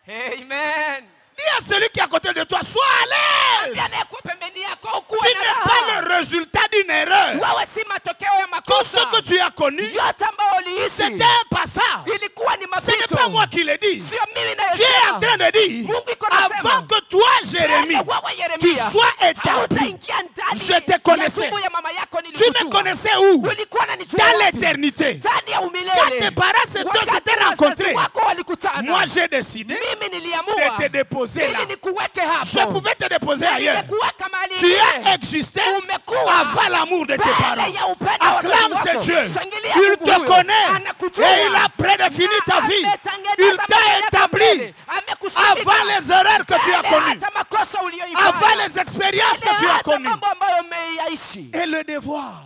Amen.
Dis à celui qui est à côté de toi, sois à l'aise.
Anayekuwa pembeni yako ukuwe
Tu
na
n'es
raha.
pas le résultat d'une erreur.
Wewe si matokeo ya
Tout ce
makosa.
que tu as connu,
Yote ambayo uliishi
c'était un passage.
ilikuwa ni
Ce n'est
mapito.
pas moi qui le dis.
Sio mimi
Dieu est en train
nayosema.
de dire,
Mungu iko nasema,
avant que toi, Jérémie,
wewe
tu
Yeremia,
sois établi,
hautaingia ndani
je te
ya
connaissais.
tumbo ya mama yako
Tu me
nilikujua.
connaissais où?
Ulikuwa unanijua
Dans
wapi?
l'éternité.
Ndani ya
Quand
umilele.
tes parents s'étaient
Wakati
rencontrés,
wazazi wako walikutana.
moi j'ai décidé
Mimi
de
niliamua
te déposer là.
ili nikuweke hapo.
Je pouvais te déposer ailleurs.
Ningekuweka mahali
Tu as
ingine.
existé
Umekuwa
avant l'amour de tes
mbele
parents.
ya upendo wa wazazi
Acclame
wako.
ce Dieu.
Shangilia
Il
Mungu
te
huyo.
connaît
Anakujua.
et il a prédéfini ta
Na
vie.
ametengeneza
Il
maisha
t'a
yako
établi
mbele. Amekusimika.
avant les erreurs que tu as
Mbele
connues,
hata makosa uliyoifanya.
avant les expériences que tu as
hata
connues.
mambo ambayo umeyaishi.
Et le devoir,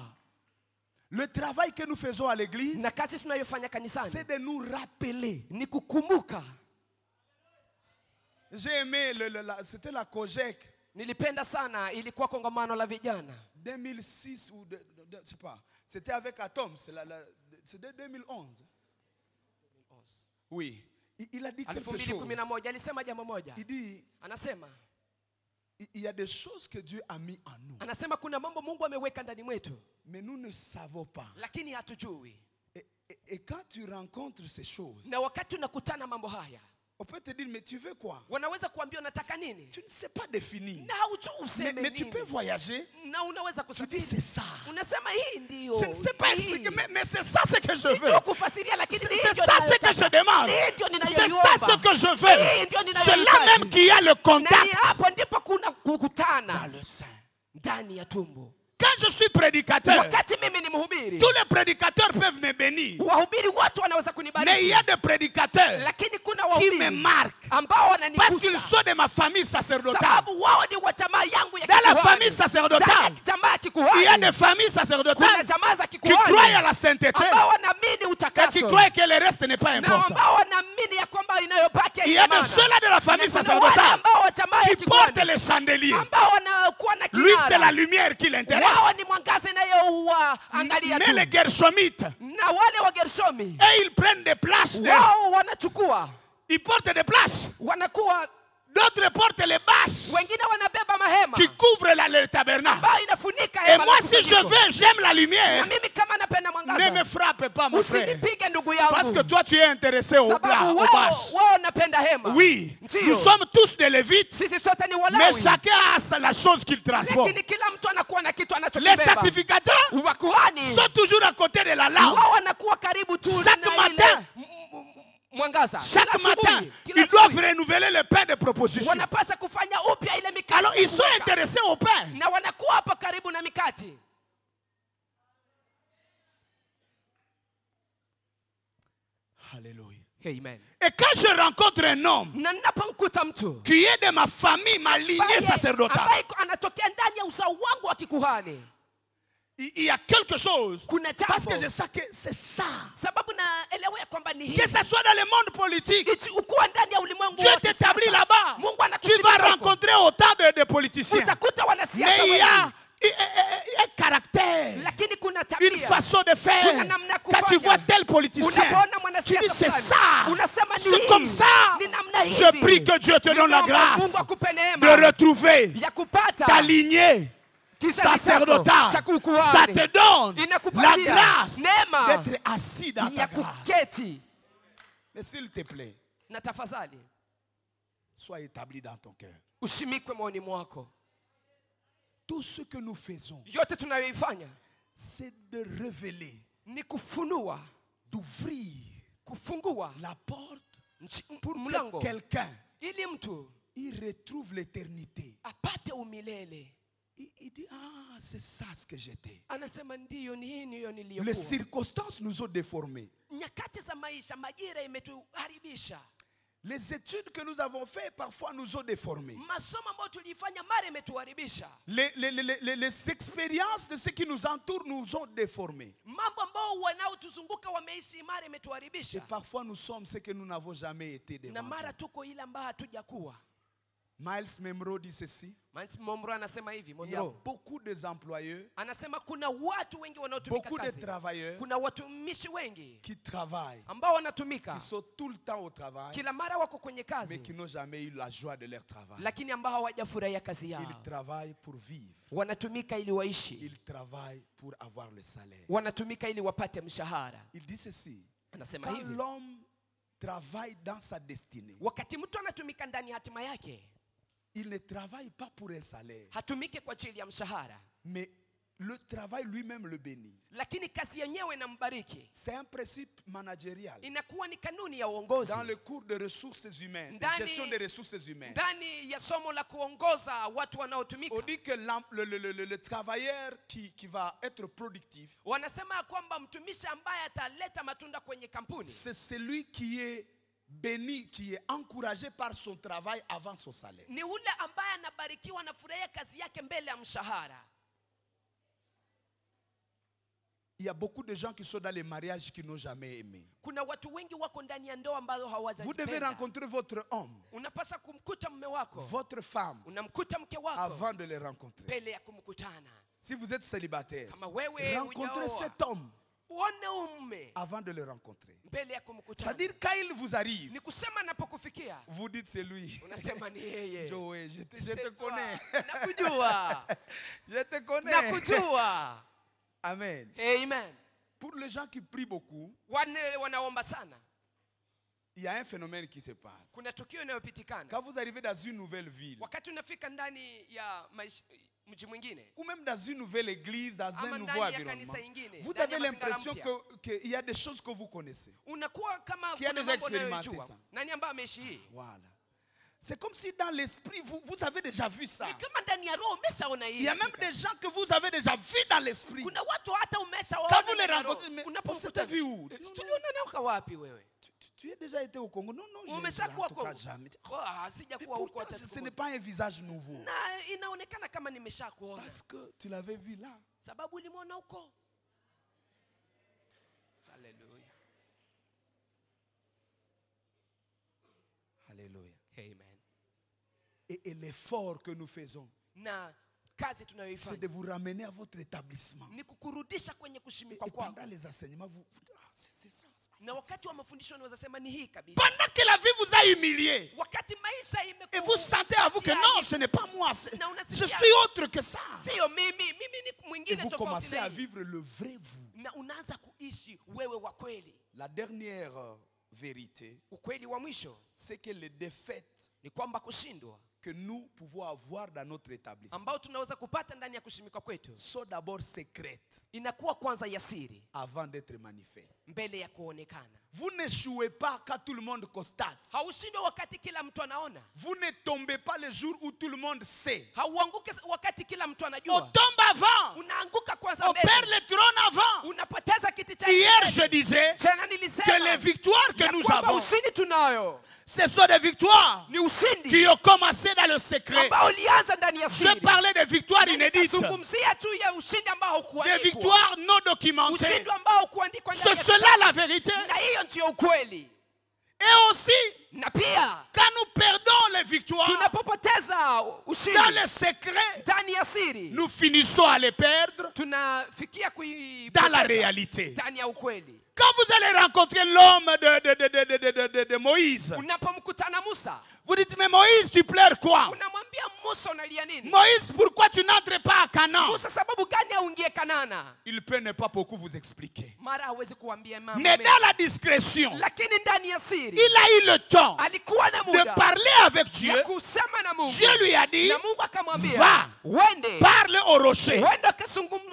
le travail que nous faisons à l'église,
Na kazi tunayofanya kanisani
c'est de nous rappeler.
ni kukumbuka.
J'ai aimé, c'était la COGEC,
Nilipenda sana, ilikuwa kongamano la vijana
2006 ou je sais pas. C'était avec Atom, c'était 2011. Oui. Il a dit quelque chose.
2011 alisema jambo moja.
Il dit,
Anasema
il y a des choses que Dieu a mis en nous,
anasema kuna mambo Mungu ameweka ndani mwetu
mais nous ne savons pas.
lakini hatujui.
Et quand tu rencontres ces choses,
Na wakati unakutana mambo haya,
on peut te dire, mais tu veux quoi?
wanaweza kuambia unataka nini?
Tu ne sais pas définir.
Na haujui useme
Mais tu
nini.
peux voyager.
Na unaweza
Tu dis, c'est
kusafiri.
ça.
Unasema hii ndio.
Je ne sais pas
hii.
expliquer, mais c'est ça ce que je
Sijui
veux.
kufasiria lakini hii
C'est
ndio
ça ce que je demande.
Hii ndio
C'est
ninayoiomba.
ça ce que je
Hii
veux.
ndio
C'est là
ninayohitaji.
même qu'il y a le
Na ni
contact
hapo ndipo kuna
dans
kukutana
le sein.
ndani ya tumbo.
Quand je suis prédicateur,
Wakati mimi ni mhubiri,
tous les prédicateurs peuvent me bénir.
wahubiri wote wanaweza
Mais il
kunibariki.
y a des prédicateurs
Lakini kuna
qui me
wahubiri
marquent
ambao
parce qu'ils
wananigusa.
sont de ma famille sacerdotale.
Sababu wao ni wa jamaa yangu ya
Dans la
kikuhani.
famille
Ndani ya
sacerdotale,
jamaa ya
il y a
kikuhani.
des familles
Kuna
sacerdotales
jamaa za
qui croient à
kikuhani
la sainteté
ambao wanaamini
et qui
utakaso.
croient que le reste n'est pas
Na
important.
ambao wanaamini ya kwamba inayobaki
Il y a de
haina
ceux-là de la famille
maana. Na kuna wale
sacerdotale
ambao wa jamaa ya
qui portent
kikuhani
les chandeliers.
ambao wanakuwa na
Lui, c'est la
kinara.
lumière qui l'intéresse.
Wao ni mwangaza inayowaangalia
Mais les
tu.
Gershomites,
Na wale wa Gershomi
et ils prennent des places.
wao wanachukua,
Ils portent des places.
wanakuwa
D'autres portent les bâches
wengine wanabeba mahema
qui couvrent le tabernacle.
ambayo inafunika
Et
hema
moi,
la
si je
kusanyiko.
veux, j'aime la
Na
lumière.
mimi kama napenda
Ne me
mwangaza,
frappe pas, mon frère.
usinipige ndugu
Parce
yangu.
que toi, tu es intéressé aux
Sababu
bâches.
wao napenda hema.
Oui,
Ndio.
nous sommes tous des Lévites,
Sisi sote ni
mais
Walawi.
chacun a la chose qu'il transporte.
Lakini kila mtu anakuwa na kitu
Les
anachokibeba.
sacrificateurs
Wakuhani
sont toujours à côté de la lampe.
wao wanakuwa karibu tu
Chaque
na
matin,
kutangaza.
Chaque
Kila
matin,
asubuhi, kila
ils doivent
asubuhi,
renouveler le pain de proposition.
wanapaswa kufanya upya ile mikate.
Alors,
ya
ils sont
kuweka.
intéressés au pain.
Na wanakuwa hapa karibu na mikate.
Alléluia.
Amen.
Et quand je rencontre un homme
Na ninapomkuta mtu
qui est de ma famille, ma lignée sacerdotale,
ambaye anatokea ndani ya uzao wangu wa kikuhani,
il y a quelque chose.
kuna
Parce que
jambo.
je sais que c'est ça.
Sababu naelewea kwamba ni
Que
hivi.
ce soit dans le monde politique,
Ukuwa ndani ya ulimwengu
Dieu
wa
t'établit
kisiasa.
là-bas.
Mungu
Tu
anakushika
vas
huko.
rencontrer autant de politiciens.
Utakuta wanasiasa
Mais il y a
wengi.
un caractère,
Lakini kuna
une
tabia.
façon de faire.
Kuna namna
Quand tu
kufanya.
vois tel politicien,
Unapoona
tu
mwanasiasa
dis c'est
fulani,
ça.
unasema ni
C'est
hii.
comme ça.
Ni namna hivi.
Je prie que Dieu te donne la
Ninaomba
grâce
Mungu akupe neema
de retrouver
ya kupata
ta lignée
kizazi chako
sacerdotale.
cha kukuhani.
Ça te donne la
Inakupatia
grâce
neema
d'être assis dans ta
ya
grâce.
kuketi.
Mais s'il te plaît,
Na tafadhali
sois établi dans ton cœur.
ushimikwe moyoni mwako.
Tout ce que nous faisons,
Yote tunayoifanya
c'est de révéler,
ni kufunua,
d'ouvrir
kufungua
la porte
pour
que
mlango
quelqu'un
ili mtu
il retrouve l'éternité.
apate umilele.
Il dit, ah, c'est ça ce que j'étais.
Anasema ndiyo, ni hii ndiyo
Les
niliyokuwa.
circonstances nous ont déformés.
Nyakati za maisha, majira imetuharibisha.
Les études que nous avons faites parfois nous ont déformés.
Masomo ambayo tulifanya mara imetuharibisha.
Les expériences de ceux qui nous entourent nous ont déformés.
Mambo ambao wanaotuzunguka wameishi mara
Et
imetuharibisha.
parfois nous sommes ce que nous n'avons jamais été
Na
devant
mara
Dieu.
tuko ile ambayo hatujakuwa.
Miles Monroe dit ceci.
Miles Monroe anasema hivi,
Il y a
Monroe
beaucoup d'employeurs,
anasema kuna watu wengi wanaotumika
beaucoup de
kazi.
travailleurs
Kuna watumishi wengi
qui travaillent,
ambao wanatumika
qui sont tout le temps au travail,
kila mara wako kwenye
mais
kazi,
qui n'ont jamais eu la joie de leur travail.
lakini ambao hawajafurahia kazi yao.
Ils travaillent pour vivre.
Wanatumika ili waishi,
Ils travaillent pour avoir le salaire.
wanatumika ili wapate mshahara.
Il dit ceci.
Anasema
Quand
hivi,
l'homme travaille dans sa destinée,
wakati mtu anatumika ndani ya hatima yake,
il ne travaille pas pour un salaire,
hatumike kwa ajili ya mshahara,
mais le travail lui-même le bénit.
lakini kazi yenyewe inambariki.
C'est un principe managérial.
Inakuwa ni kanuni ya uongozi.
Dans le cours de ressources humaines, de
Ndani-
gestion des ressources humaines,
Ndani ya somo la kuongoza watu wanaotumika,
on dit que le travailleur qui va être productif,
wanasema kwamba mtumishi ambaye ataleta matunda kwenye kampuni
c'est celui qui est béni, qui est encouragé par son travail avant son salaire.
ni ule ambaye anabarikiwa na furahia kazi yake mbele ya mshahara.
Il y a beaucoup de gens qui sont dans les mariages qui n'ont jamais aimé.
Kuna watu wengi wako ndani ya ndoa ambazo
Vous devez
hawajazipenda.
rencontrer votre homme,
Unapaswa kumkuta mume wako,
votre femme,
unamkuta mke wako
avant de les rencontrer.
mbele ya kumkutana.
Si vous êtes célibataire,
Kama wewe
rencontrez
hujaoa,
cet homme
uone mume
avant de le rencontrer.
mbele ya kumkutana.
C'est-à-dire, quand il vous arrive,
Ni kusema anapokufikia
vous dites c'est lui.
unasema ni yeye.
Joey, je te
C'est toi.
connais.
Nakujua.
Je te connais.
Nakujua.
Amen.
Amen.
Pour les gens qui prient beaucoup,
Wanaomba sana.
il y a un phénomène qui se passe.
Kuna tukio inayopitikana.
Quand vous arrivez dans une nouvelle ville,
Wakati unafika ndani ya mji mwingine,
ou même dans une nouvelle église, dans
ama
un nouveau
ndani ya
environnement,
kanisa ingine,
vous
ndani
avez
ya mazingira
l'impression
mpya,
qu'il y a des choses que vous connaissez.
unakuwa kama
Qui a
kuna
déjà
mambo
expérimenté
unayojua.
ça?
Nani ambaye ameishi hii?
Voilà. C'est comme si dans l'esprit, vous avez déjà vu ça.
Ni kama ndani ya roho umeshaona hii.
Il y a même des gens que vous avez déjà vus dans l'esprit.
Kuna watu hata umeshaona.
Quand vous les
ndani ya roho.
rencontrez, mais on
Unapomkuta
s'était vu où?
tuliona nao kwa wapi wewe?
Tu as déjà été au Congo? Non, non, je
Umeshakuwa
en tout cas
kwa
jamais.
Ah,
Mais
sijakuwa huko
pourtant,
hata
ce
siku
n'est
moja.
pas un visage nouveau.
Na inaonekana kama nimeshakuona
Parce que tu l'avais vu là.
sababu ulimwona huko. Haleluya.
Alléluia.
Amen.
Et l'effort que nous faisons,
Na kazi
c'est
tunayoifanya
de vous ramener à votre établissement.
ni kukurudisha kwenye
Et
kushimikwa kwako.
pendant les enseignements, c'est ça.
Na wakati wa mafundisho unaweza sema ni hii kabisa.
Pendant que la vie vous a humilié,
Wakati maisha
et vous sentez à vous que non, ce n'est pas moi, je suis autre que ça.
sio mimi ni
Et
mwingine
vous
tofauti
commencez
na
à
hii.
vivre le vrai vous.
Na unaanza kuishi wewe wa kweli.
La dernière vérité,
Ukweli wa mwisho
c'est que les défaites
ni kwamba kushindwa
que nous pouvons avoir dans notre établissement
ambao tunaweza kupata ndani ya kushimika kwetu
sont d'abord secrètes
inakuwa kwanza ya siri
avant d'être manifestes.
mbele ya kuonekana.
Vous n'échouez pas quand tout le monde constate.
Haushindwe wakati kila mtu anaona.
Vous ne tombez pas le jour où tout le monde sait.
Hauanguke wakati kila mtu
On
anajua.
tombe avant.
Unaanguka kwanza
On
mbele.
perd le trône avant.
Unapoteza kiti cha
Hier,
enzi.
je disais
Jana nilisema
que les victoires que
ya
nous
kwamba
avons,
ushindi tunayo
ce sont des victoires
ni ushindi
qui ont commencé dans le secret.
ambao ulianza ndani ya
Je
siri.
parlais de victoires inédites,
Zungumzia tu ya ushindi ambao
des
haukuandikwa.
victoires non documentées.
Ushindi ambao haukuandikwa ndani
C'est
ya
cela la vérité.
na hiyo ndio ukweli.
Et aussi,
Na pia
quand nous perdons les victoires
tunapopoteza
dans
ushindi
le secret,
ndani ya siri,
nous finissons à les perdre
tunafikia
dans la
kuipoteza
réalité.
ndani ya ukweli.
Quand vous allez rencontrer l'homme de Moïse,
Unapomkutana Musa,
vous dites, mais Moïse, tu pleures quoi?
unamwambia Musa unalia nini?
Moïse, pourquoi tu n'entres pas à Canaan?
Musa, sababu gani auingie Kanana?
Il peut ne pas beaucoup vous expliquer.
Mara hawezi kuambia mambo
Mais
mengi.
dans la discrétion,
Lakini ndani ya siri
il a eu le temps
alikuwa na
de
muda
parler avec Dieu.
ya kusema na Mungu.
Dieu lui a dit,
Na Mungu akamwambia,
va,
wende
parle au rocher.
wende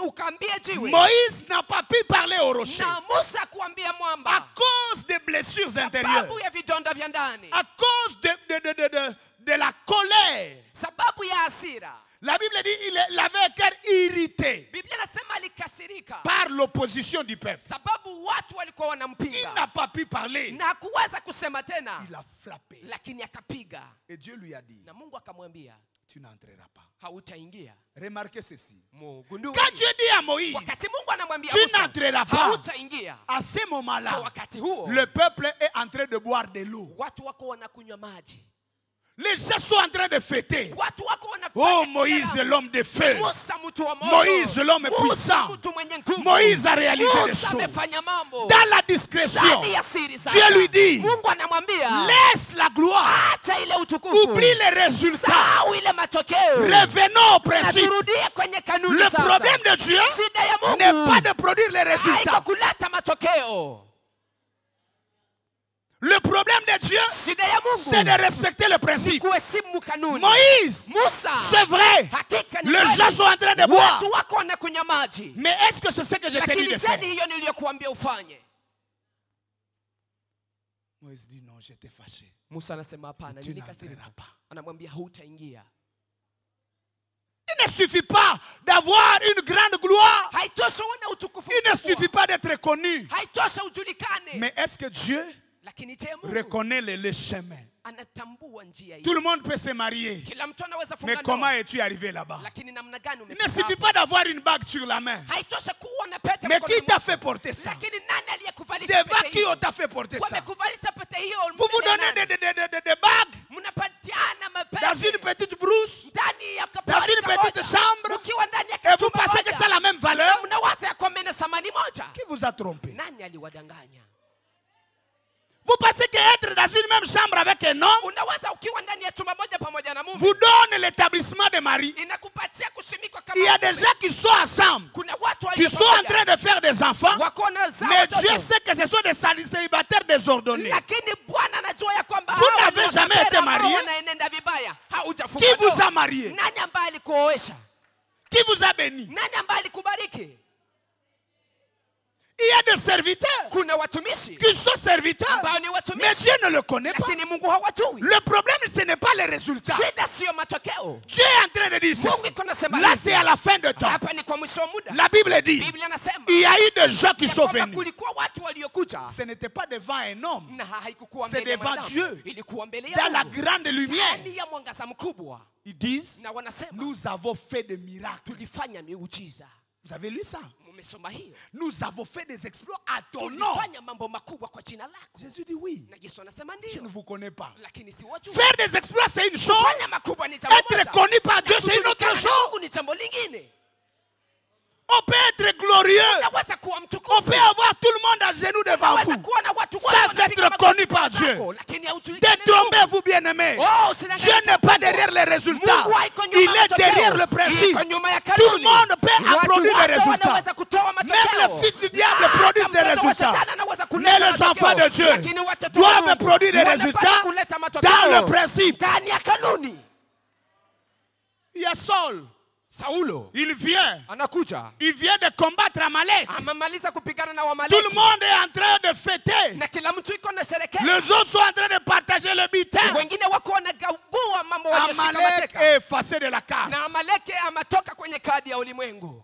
ukaambie jiwe.
Moïse n'a pas pu parler au rocher
Na Musa kuambia
à
mwamba
cause des blessures intérieures,
sababu ya vidonda vya ndani,
à cause de la colère.
sababu ya hasira.
La Bible dit il avait un cœur irrité
Biblia nasema alikasirika
par l'opposition du peuple.
sababu watu walikuwa
Il
wanampinga
n'a pas pu parler.
na hakuweza kusema tena,
Il a frappé.
lakini akapiga.
Et Dieu lui a dit,
Na Mungu akamwambia,
tu n'entreras pas.
hautaingia.
Remarquez ceci.
Mugundue
Quand Dieu dit à Moïse,
wakati Mungu anamwambia
tu
Musa,
n'entreras pas,
hautaingia,
à ce
kwa
moment-là,
wakati huo
le peuple est en train de boire de l'eau.
watu wako wanakunywa maji,
Les gens sont en train de fêter.
watu wako wanafanya
Oh, Moïse,
karamu.
l'homme de feu.
Musa mtu wa moto,
Moïse, l'homme
Musa
puissant.
mtu mwenye nguvu,
Moïse a réalisé des
Musa
choses.
amefanya mambo
Dans la discrétion,
ndani ya siri sana.
Dieu lui dit,
Mungu anamwambia
laisse la gloire.
acha ile utukufu,
Oublie les résultats.
sahau ile matokeo,
Revenons au
na
principe.
turudie kwenye kanuni
Le
sasa.
problème de Dieu
Shida ya Mungu
n'est pas de produire les
haiko
résultats.
kuleta matokeo.
Le problème de Dieu,
Shida ya
c'est de
Mungu
respecter le
ni
principe.
kuheshimu kanuni.
Moïse,
Musa,
c'est vrai.
hakika ni
Les
kweli.
gens sont en train de boire.
Watu wako wanakunywa maji,
Mais est-ce que c'est ce que je t'ai dit
lakini
de
je
faire?
ni hiyo niliyokuambia ufanye?
Moïse dit non, j'étais fâché.
Musa anasema hapana,
Tu
nilikasirika.
n'entreras pas.
Anamwambia hautaingia.
Il ne suffit pas d'avoir une grande gloire.
Haitoshi uwe na utukufu
Il ne
mkubwa.
suffit pas d'être connu.
Haitoshi ujulikane.
Mais est-ce que Dieu
Lakini je, Mungu
reconnaît les chemins?
anatambua njia
Tout
hii?
le monde peut se marier.
Kila mtu anaweza
Mais
funga
comment
ndoa,
es-tu arrivé là-bas?
lakini namna gani
Il ne
umefika
suffit
hapo?
pas d'avoir une bague sur la main.
Haitoshi kuwa na pete
Mais
mkononi
qui t'a
mwako.
fait porter ça?
Lakini nani aliyekuvalisha
Devant
pete
qui
hiyo?
on t'a fait porter ça?
Wamekuvalisha pete hiyo
Vous vous
mbele ya
donnez
nani?
des bagues
Mnapatiana
dans
mapete
une petite brousse
ndani ya
dans
kapari
une
kamoja.
petite chambre
Ukiwa ndani ya
et vous
kachumba
pensez que
moja.
ça a la même valeur?
Mnawaza ya kwamba ina thamani moja.
Qui vous a trompé?
Nani aliwadanganya?
Vous pensez qu'être dans une même chambre avec un homme
Unawaza ukiwa ndani ya chumba moja pamoja na mume
vous donne l'établissement de mari?
inakupatia kusimikwa kama
Il y a des
mume.
gens qui sont ensemble,
Kuna watu
qui
walio
sont en
pamoja,
train de faire des enfants,
wako wanazaa
mais
watoto.
Dieu sait que ce sont des célibataires désordonnés.
Lakini Bwana anajua ya kwamba
Vous
hawa
n'avez
ni
jamais
wakapera
été
ambao
marié?
wanaenenda vibaya. Haujafunga
Qui vous
ndoa.
a marié?
Nani ambaye alikuoesha?
Qui vous a béni?
Nani ambaye alikubariki?
Il y a des serviteurs
Kuna watumishi
qui sont serviteurs,
ambao ni
mais
watumishi,
Dieu ne le connaît pas.
lakini Mungu hawajui.
Le problème, ce n'est pas les résultats.
Shida sio matokeo.
Dieu est en train de dire
Mungu
ceci.
iko nasema
Là,
hivi.
c'est à la fin de temps.
Hapa ni kwa mwisho wa muda.
La Bible dit,
Biblia inasema
il y a eu des gens qui
ya
sont
kwamba
venus.
kulikuwa watu waliokuja
Ce n'était pas devant un homme,
na haikukuwa
c'est
mbele ya
devant
mwanadamu.
Dieu.
Ilikuwa mbele ya
dans la
Mungu.
grande lumière.
Ndani ya mwangaza mkubwa.
Ils disent,
Na wanasema
nous avons fait des miracles.
tulifanya miujiza.
Vous avez lu ça?
Mumesoma hiyo?
Nous avons fait des exploits à ton nom.
Tulifanya mambo makubwa kwa jina lako.
Jésus dit oui.
Na Yesu anasema
Je ne
ndio.
vous connais pas.
Lakini si wajua.
Faire des exploits, c'est une chose.
Kufanya makubwa ni jambo moja.
Être connu par Dieu, c'est une autre
Kujulikana na
chose.
Mungu ni jambo lingine.
On peut être glorieux.
Unaweza kuwa
On
mtukufu.
peut avoir tout le monde à genoux devant
Unaweza
vous.
kuwa na watu wote
Sans
wanapiga
être
magoti
connu par
zako,
Dieu.
lakini haujulikani na Mungu.
Détrompez-vous, bien-aimés.
Oh, usidanganyike
Dieu n'est pas
Mungu.
derrière les résultats.
Mungu haiko nyuma
Il
ya
est
matokeo.
derrière le principe.
Iko nyuma ya
Tout le
kanuni.
monde peut
Watu
applaudir
wote
les résultats.
wanaweza kutoa matokeo.
Même le fils du diable produit des
Hata mtoto wa
résultats.
shetani anaweza kuleta
Mais les
matokeo.
enfants de Dieu
Lakini watoto wa
doivent
Mungu
produire des
wanapaswa
résultats
kuleta matokeo
dans le principe.
ndani ya kanuni.
Il y a Saul.
Saulo
Il vient.
anakuja,
Il vient de combattre Amalek.
amemaliza kupigana na
Tout
Wamaleki
le monde est en train de fêter.
na kila mtu iko na sherekea.
Les autres sont en train de partager le butin.
Wengine wako wanagabua mambo walioshika
Amalek
mateka.
est effacé de la carte.
Na Amaleki ametoka kwenye kadi ya ulimwengu.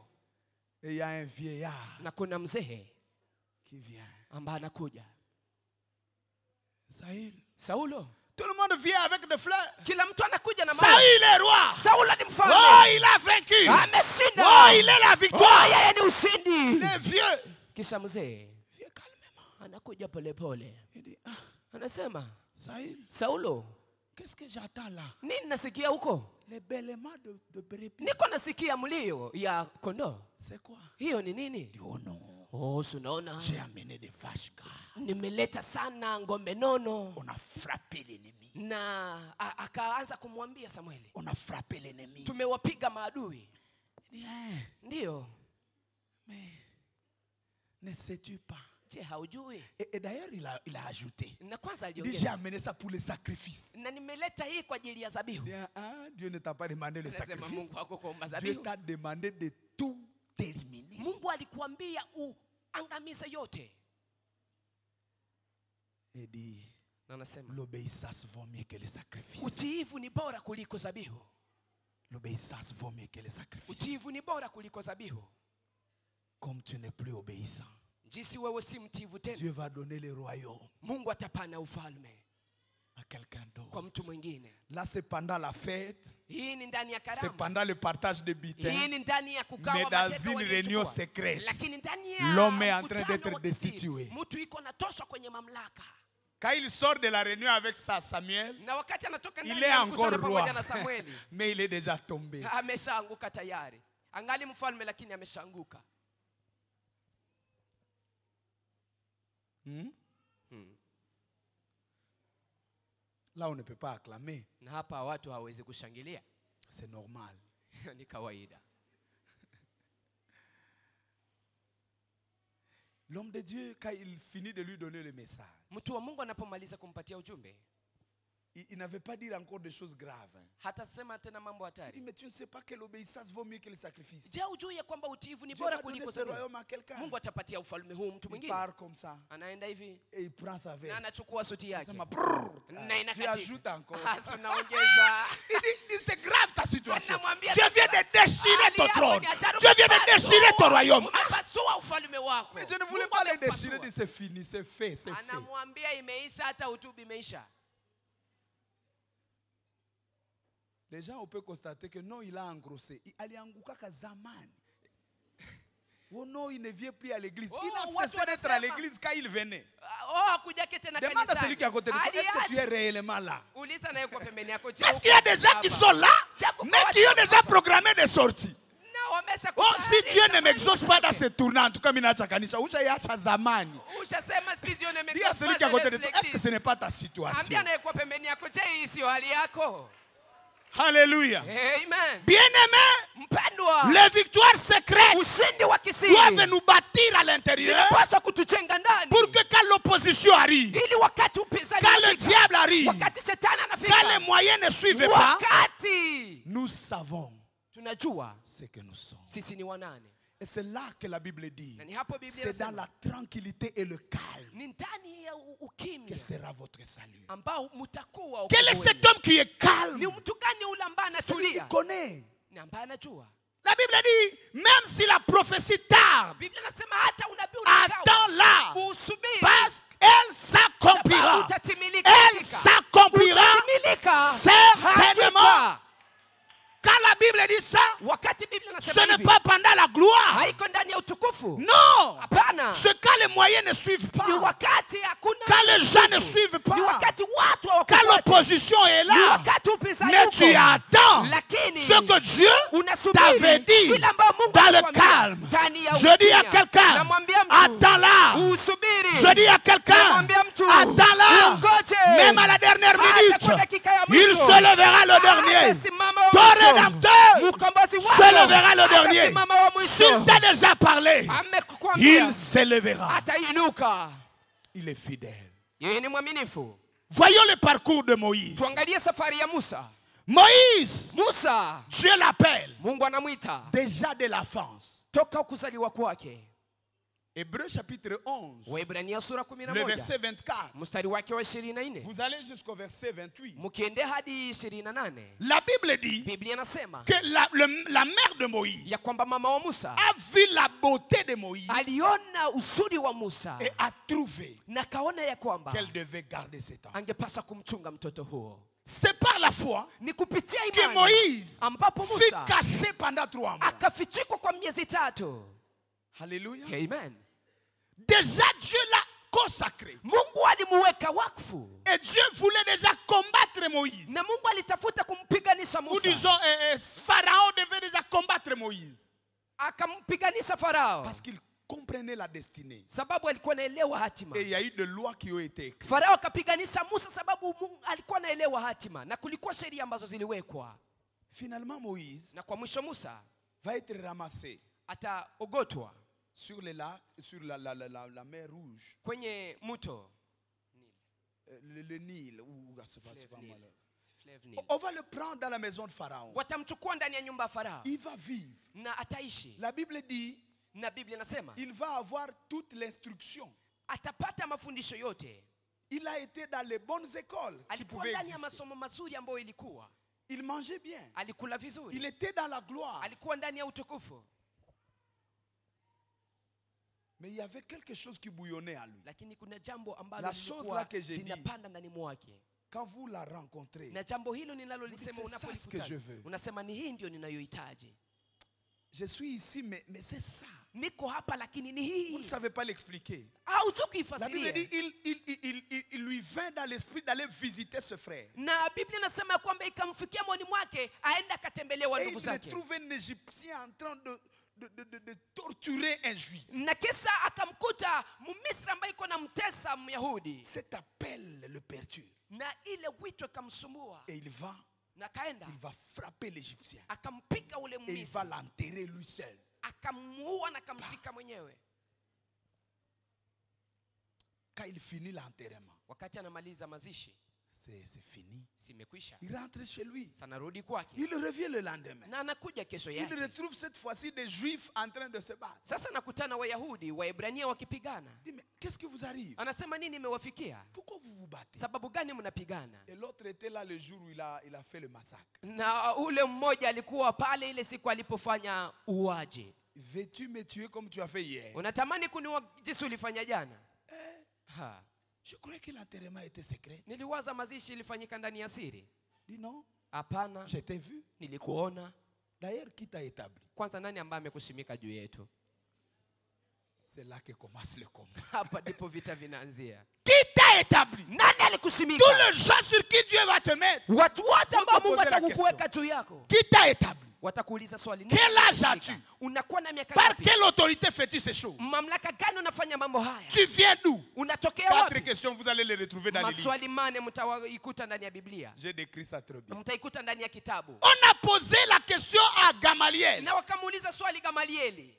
Et il y a un vieillard
Na kuna mzee
qui vient.
ambaye anakuja. Saulo.
Tout le monde vient avec des fleurs.
Kila mtu anakuja na maua.
Saül est roi.
Saulo ni mfalme.
Oh, il a vaincu.
Ameshinda.
Oh, il est la victoire.
Yeye ni ushindi.
Les vieux.
Kisha mzee
Vieux calmement.
anakuja polepole.
Il dit,
Anasema,
Saül,
Saulo,
qu'est-ce que j'entends là?
nini nasikia huko?
Les bêlements de brebis.
Niko nasikia mlio ya kondoo.
C'est quoi?
Hiyo ni nini?
Il dit, oh non.
Oh, unaona?
J'ai amené des vaches gras.
Nimeleta sana ngombe nono.
On a frappé l'ennemi.
Na akaanza kumwambia Samueli,
On a frappé l'ennemi.
tumewapiga maadui.
Il dit, hein,
Ndio.
mais ne sais-tu pas?
Je, haujui?
Et d'ailleurs, il a ajouté.
Na kwanza
Il dit, j'ai
aliongeza,
amené ça pour le sacrifice.
na nimeleta hii kwa ajili ya
Il
dhabihu.
dit, ah, Dieu ne t'a pas demandé le
Anasema
sacrifice.
Mungu hakukuomba
Dieu
dhabihu.
t'a demandé de tout éliminer.
Mungu alikuambia uangamize yote.
Il dit,
Na anasema
l'obéissance vaut mieux que le sacrifice.
utiivu ni bora kuliko dhabihu.
L'obéissance vaut mieux que le sacrifice.
Utiivu ni bora kuliko dhabihu.
Comme tu n'es plus obéissant,
Jinsi wewe si mtiivu tena,
Dieu va donner le royaume
Mungu atapana ufalme
à quelqu'un
kwa
d'autre.
mtu mwingine.
Là, c'est pendant la fête,
Hii ni ndani ya
c'est
karamu.
pendant le partage des
Hii
butins.
ni ndani ya
Mais
kugawa
dans
mateka
une réunion
waliochukua.
secrète,
Lakini ndani ya
l'homme est en train
mkutano
d'être
wa kisiri,
destitué.
mtu iko natoshwa kwenye mamlaka.
Quand il sort de la réunion avec ça, Samuel,
Na wakati anatoka
il
ndani
est
ya
encore
mkutano pamoja
roi.
na Samueli,
Mais il est déjà tombé.
ameshaanguka tayari. Angali mfalme lakini ameshaanguka.
Là, on ne peut pas acclamer.
Na hapa watu hawawezi kushangilia.
C'est normal.
Ni kawaida.
L'homme de Dieu, quand il finit de lui donner le message,
Mtu wa Mungu anapomaliza kumpatia ujumbe,
il n'avait pas dit encore des choses graves.
hatasema tena mambo
Il dit,
hatari.
mais tu ne sais pas que l'obéissance vaut mieux que le sacrifice.
Je, ujue ya kwamba utiivu ni
Dieu
bora
va donner
kuliko
ce
dhabihu?
royaume à quelqu'un.
Mungu atapatia ufalme huu mtu
Il
mwingine.
part comme ça
Anaenda hivi
et il prend sa
na
veste.
anachukua suti yake.
Ça m'a brrr.
Na
Tu
inakatika.
ajoutes encore.
Hasi unaongeza.
Il dit, c'est grave ta situation.
Anamwambia
Dieu vient de déchirer
hali
ton
yako
trône.
ni hatari,
Dieu vient de
umepasua.
déchirer ton royaume.
Umepasua ufalme wako.
Mais je ne voulais
Mungu
pas le
amepasua.
déchirer. Il dit, c'est fini, c'est fait, c'est fait.
Anamwambia imeisha, hata utubi imeisha.
Les gens, on peut constater que non, il a engrossé. Il alianguka ka zamani. Oh non, il ne vient plus à l'église.
Oh,
Il a
watu
cessé d'être à
wanasema.
l'église quand il venait.
Oh, hakujake tena
Demande à celui
kanisani.
qui est à côté de toi, est-ce que tu es
Aliacha.
réellement là?
Uliza naye kwa pembeni yako. Je,
Est-ce qu'il y a des gens qui sont là, mais qui ont déjà programmé des sorties?
Na wamesha
Oh, si Dieu ne
kutayarisha
m'exauce
mambo
pas dans
yake.
ce tournant, en tout cas, minacha kanisha, ushaiacha zamani.
Ushasema si Dieu ne
Dis à
m'exauce
celui
pas,
qui est à
je
côté de
laisse
toi, est-ce que
l'église.
ce n'est pas ta situation?
Ambia naye kwa pembeni yako, je, hii sio hali yako?
Alléluia.
Amen.
Bien-aimés,
Mpendwa,
les victoires secrètes
ushindi wa kisiri
doivent nous bâtir à l'intérieur
zinapaswa kutujenga ndani,
pour que quand l'opposition arrive,
ili wakati upinzani
quand le
unafika,
diable arrive,
wakati shetani
quand les
anafika,
moyens ne suivent pas,
wakati
nous savons
tunajua
ce que nous sommes.
sisi ni wanane.
Et c'est là que la Bible dit,
Na ni hapo Biblia
c'est dans
inasema,
la tranquillité et le calme
ni ndani ya
que
ukimya
sera votre salut.
ambao mtakuwa
Quel est
wokovu
cet
wenu.
homme qui est calme?
Ni mtu gani ule ambaye
Celui qui
anatulia
connaît.
na ambaye anajua?
La Bible dit, même si la prophétie tarde,
Biblia inasema hata unabii unakawa,
attends-la,
usubiri
parce qu'elle
sababu
s'accomplira.
utatimilika.
Elle
hakika.
s'accomplira
Utatimilika.
certainement.
Hakika.
Quand la Bible dit ça,
Wakati Biblia
ce
inasema
n'est
hivi,
pas pendant la gloire.
haiko ndani ya utukufu.
Non.
Hapana.
C'est quand les moyens ne suivent
Ni
pas.
wakati hakuna
Quand les gens ne
utukufu.
suivent
Ni
pas.
wakati watu
Quand
hawakufuata.
l'opposition est
Ni
là.
wakati upinzani
Mais
uko.
tu attends
Lakini
ce que Dieu
unasubiri
t'avait dit
kile ambayo Mungu
dans le
alikwambia.
calme.
Ndani ya
Je dis à
ukimya.
quelqu'un,
Namwambia mtu,
attends-là.
usubiri.
Je dis à quelqu'un,
Namwambia mtu,
attends-là.
ungoje.
Même à la dernière
Hata
minute,
kwa dakika ya
il
mwisho.
se lèvera le dernier.
Atasimama wa
Ton
mwisho.
rédempteur
Mkombozi wako
se lèvera le dernier.
atasimama wa mwisho.
S'il t'a déjà parlé,
Amekukwambia
il se lèvera.
atainuka.
Il est fidèle.
Yeye ni mwaminifu.
Voyons le parcours de Moïse.
Tuangalie safari ya Musa.
Moïse,
Musa,
Dieu l'appelle
Mungu anamwita
déjà de l'enfance.
toka kuzaliwa kwake.
Hébreux chapitre 11,
Waebrania sura
le
11
verset 24.
mstari wake wa 24
Vous allez jusqu'au verset 28.
mkiende hadi 28.
La Bible dit
Biblia inasema
que la mère de Moïse
ya kwamba mama wa Musa
a vu la beauté de Moïse
aliona uzuri wa Musa
et a trouvé
na kaona ya kwamba
qu'elle devait garder cet enfant.
angepasa kumchunga mtoto huo.
C'est par la foi
Ni kupitia
que
imani
Moïse
ambapo
fut
Musa
caché pendant 3 mois.
akafichikwa kwa miezi 3.
Alléluia.
Amen.
Déjà Dieu l'a consacré.
Mungu alimuweka wakfu
Et Dieu voulait déjà combattre Moïse.
na Mungu alitafuta kumpiganisha
Ou
Musa.
disons, Pharaon devait déjà combattre Moïse.
Akampiganisha Farao
Parce qu'il comprenait la destinée.
sababu alikuwa anaelewa hatima.
Et il y a eu des lois qui ont été écrites.
Farao akapiganisha Musa sababu Mungu alikuwa anaelewa hatima na kulikuwa sheria ambazo ziliwekwa.
Finalement, Moïse
Na kwa mwisho Musa
va être ramassé
ataogotwa
sur les lacs, sur la mer Rouge,
kwenye mto
le Nil. C'est pas mal.
Fleuve Nile.
On va le prendre dans la maison de Pharaon.
Watamchukua ndani ya nyumba ya Farao
Il va vivre.
na ataishi.
La Bible dit,
Na Biblia inasema
il va avoir toute l'instruction.
atapata mafundisho yote.
Il a été dans les bonnes écoles qui
Alikuwa
pouvaient
ndani ya
exister.
masomo mazuri ambayo ilikuwa.
Il mangeait bien.
Alikula vizuri.
Il était dans la gloire.
Alikuwa ndani ya utukufu.
Mais il y avait quelque chose qui bouillonnait en lui.
Lakini kuna jambo ambalo
La chose
lilikuwa
là que j'ai dit.
linapanda ndani mwake.
Quand vous la rencontrez,
Na jambo hilo ninalolisema
C'est ça ce que je
unapolikutana.
veux.
Unasema ni hii ndio ninayohitaji.
je suis ici, mais c'est ça.
Niko hapa lakini ni
Vous ne
hii.
savez pas l'expliquer.
Hautoki
La Bible dit,
ifasirie.
il lui vint dans l'esprit d'aller visiter ce frère.
Na Biblia inasema ya kwamba ikamfikia moyoni mwake aende akatembelewa
Et
ndugu
il
zake.
trouve un Égyptien en train de torturer un juif.
Na kisha akamkuta Mmisri ambaye iko na mtesa Myahudi.
Cet appel le perturbe.
Na ile wito ikamsumbua.
Et il
Na kaenda
va frapper l'Égyptien.
akampiga ule
Et il
Mmisri.
va l'enterrer lui seul.
Akamuua na akamsika mwenyewe.
Quand il finit l'enterrement,
Wakati anamaliza mazishi,
c'est fini.
simekwisha.
Il rentre chez lui.
Sanarudi kwake.
Il revient le lendemain.
Na anakuja kesho
Il
yake.
retrouve cette fois-ci des juifs en train de se battre.
Sasa nakutana Wayahudi, Waebrania wakipigana.
Il dit, mais qu'est-ce qui vous arrive?
Anasema nini imewafikia?
Pourquoi vous vous battez?
Sababu gani mnapigana?
Et l'autre était là le jour où il a fait le massacre.
Na ule mmoja alikuwa pale ile siku alipofanya uaji.
Veux-tu me tuer comme tu as fait hier?
Unatamani kuniua jinsi ulifanya jana? Ha.
Je croyais que l'enterrement était secret.
Niliwaza mazishi ilifanyika ndani ya siri.
Dis non,
Hapana,
je t'ai vu.
nilikuona.
D'ailleurs, qui t'a établi?
Kwanza nani ambaye amekushimika juu yetu?
C'est là que commence le combat.
Hapa ndipo vita vinaanzia.
Qui t'a établi?
Nani
Tous
alikushimika?
les gens sur qui Dieu va te mettre.
Watu wote ambao
Faut
Mungu
te poser la
atakuweka juu yako.
Qui t'a établi?
Watakuuliza swali.
Quel
nani
âge
alikushimika?
as-tu?
Unakuwa na miaka
Par
ngapi?
quelle autorité fais-tu ces choses?
Mamlaka gani unafanya mambo haya?
Tu viens d'où?
Unatokea
4
wapi?
questions, vous allez les retrouver dans les livres.
Maswali mane mtaikuta ndani ya Biblia.
J'ai décrit ça très bien.
Mtaikuta ndani ya kitabu.
On a posé la question à Gamaliel.
Na wakamuuliza swali Gamalieli.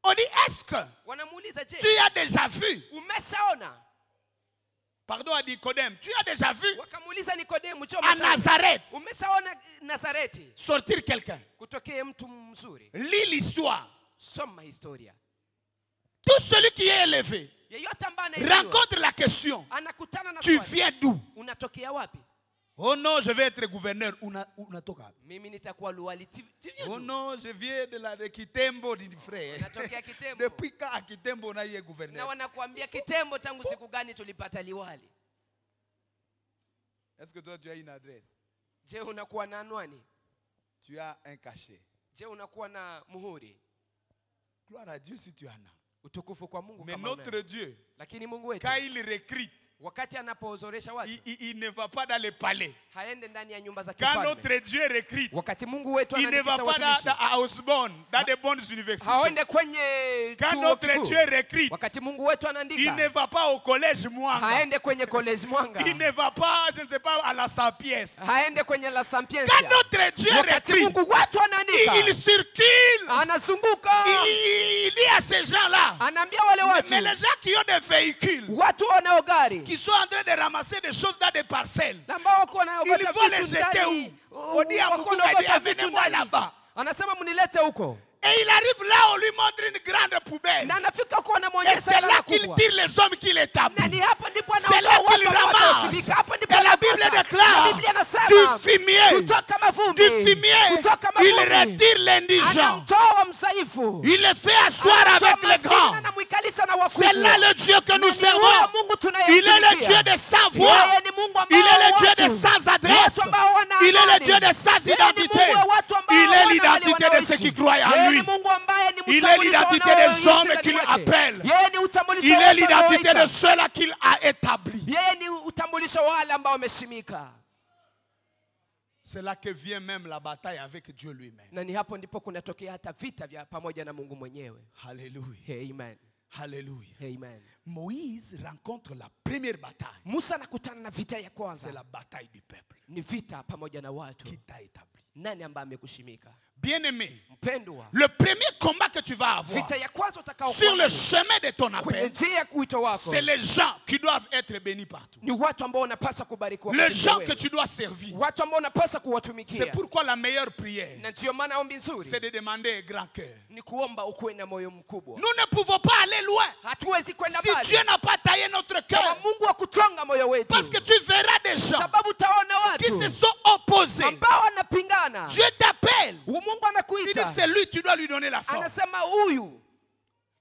On dit, est-ce que
Wanamuuliza
tu
je,
as déjà vu?
umeshaona?
Pardon à Nicodème, tu as déjà vu
Wakamuuliza Nikodemu, je,
à Nazareth
umeshaona Nazareti
sortir quelqu'un?
kutokea mtu mzuri?
Lis l'histoire.
Soma historia.
Tout celui qui est élevé
Yeyote ambaye anaitwa
rencontre la question,
anakutana na
tu
swali.
viens d'où?
Unatokea wapi?
Oh non, je vais être gouverneur. Unatoka.
Mimi nitakuwa luwali.
Oh non, je viens de Kitembo, dit frère.
Natokea Kitembo.
Depuis quand à Kitembo on a eu
Na
gouverneur?
wanakuambia Kitembo tangu siku gani tulipata liwali?
Est-ce que toi tu as une adresse?
Je, unakuwa na anwani?
Tu as un cachet.
Je, unakuwa na muhuri?
Gloire à Dieu si tu en as.
Utukufu kwa Mungu
Mais
kama
notre
unayo.
Dieu,
Lakini Mungu wetu
quand il recrute,
wakati anapozoresha watu
il ne va pas dans les palais.
haende ndani ya nyumba za
Quand
kifalme.
notre Dieu recrute,
Wakati Mungu wetu
il ne va
anaandikisha
pas
watumishi
à Osborne, dans des bonnes universités.
haende kwenye
Quand
chuo
notre
kikuu.
Dieu recrute,
Wakati Mungu wetu
il ne
anaandika
va pas au collège Mwanga.
haende kwenye college Mwanga.
Il ne va pas, je ne sais pas, à la Sapiès.
Haende kwenye la
Quand
Sapiensia.
notre Dieu
Wakati
recrute,
Mungu wetu
il
anaandika
circule.
anazunguka
Il dit à ces gens-là,
anaambia wale watu,
mais les gens qui ont des véhicules,
watu wanao gari,
qui sont en train de ramasser des choses dans des parcelles,
na ambao wako wanaogota
ils vont les
vitu
jeter
ndani,
où? On dit à
wako
Mungu,
wanaogota vitu
amenez-moi
ndani.
là-bas.
Anasema mnilete huko.
Et il arrive là, on lui montre une grande poubelle.
Na anafika huko
Et
anamwonyesha
c'est là qu'il
kubwa.
tire les hommes qu'il
Na
établit.
ni hapo ndipo
C'est là
anaondoa
qu'il
watu ambao
ramasse.
watashirika. Hapo ndipo
Et la Bible
anapata.
déclare,
Na Biblia inasema,
du fumier,
kutoka mavumbi,
du fumier,
kutoka
il
mavumbi,
retire l'indigent.
anamtoa msaifu,
Il le fait asseoir
anamtoa
avec les
maskini
grands.
na anamwikalisha na wakubwa.
C'est là le Dieu que nous
Na ni huyo
servons.
Mungu
Il
tunayemtumikia.
est le Dieu des sans voix.
Yeye ni Mungu ambao
Il est le Dieu
watu,
des sans adresse.
watu ambao wana
Il est le
amani.
Dieu des sans
Yeye ni
identité.
Mungu wa watu ambao
Il est
wana
l'identité
mahali
de
wanaoishi.
ceux qui croient en
Yeye
lui.
ni Mungu ambaye ni
Il est
mtambulisho
l'identité
wanaoishi
des hommes
ndani
qu'il
mwake.
appelle.
Yeye ni utambulisho
Il
wa
est
watu
l'identité de
anaoita.
ceux-là qu'il a établi.
Yeye ni utambulisho wa wale ambao wameshimika.
C'est là que vient même la bataille avec Dieu lui-même.
Na ni hapo ndipo kunatokea hata vita vya pamoja na Mungu mwenyewe.
Alléluia.
Amen.
Alléluia.
Amen.
Moïse rencontre la première bataille.
Musa anakutana na vita ya kwanza.
C'est la bataille du peuple.
Ni vita pamoja na watu.
Qui t'a établi.
Nani ambaye amekushimika?
Bien-aimé,
Mpendwa,
le premier combat que tu vas avoir
vita ya kwanza utakao
sur le chemin de ton
kwenye
appel,
njia ya kuitwa wako
c'est les gens qui doivent être bénis partout.
ni watu ambao wanapaswa kubarikiwa.
Les
kupitia
gens
wewe.
que tu dois servir.
Watu ambao wanapaswa
C'est
kuwatumikia.
pourquoi la meilleure prière,
Na ndio maana ombi nzuri
c'est de demander un grand cœur.
ni kuomba ukuwe na moyo mkubwa.
Nous ne pouvons pas aller loin
Hatuwezi kwenda
si
mbali
Dieu n'a pas taillé notre
kama
cœur.
Mungu akuchonga moyo wetu,
Parce que tu verras des gens
sababu utaona
qui
watu
se sont opposés.
ambao wanapingana.
Dieu t'appelle.
Mungu
Il dit
anakuita,
c'est lui, tu dois lui donner la force.
anasema huyu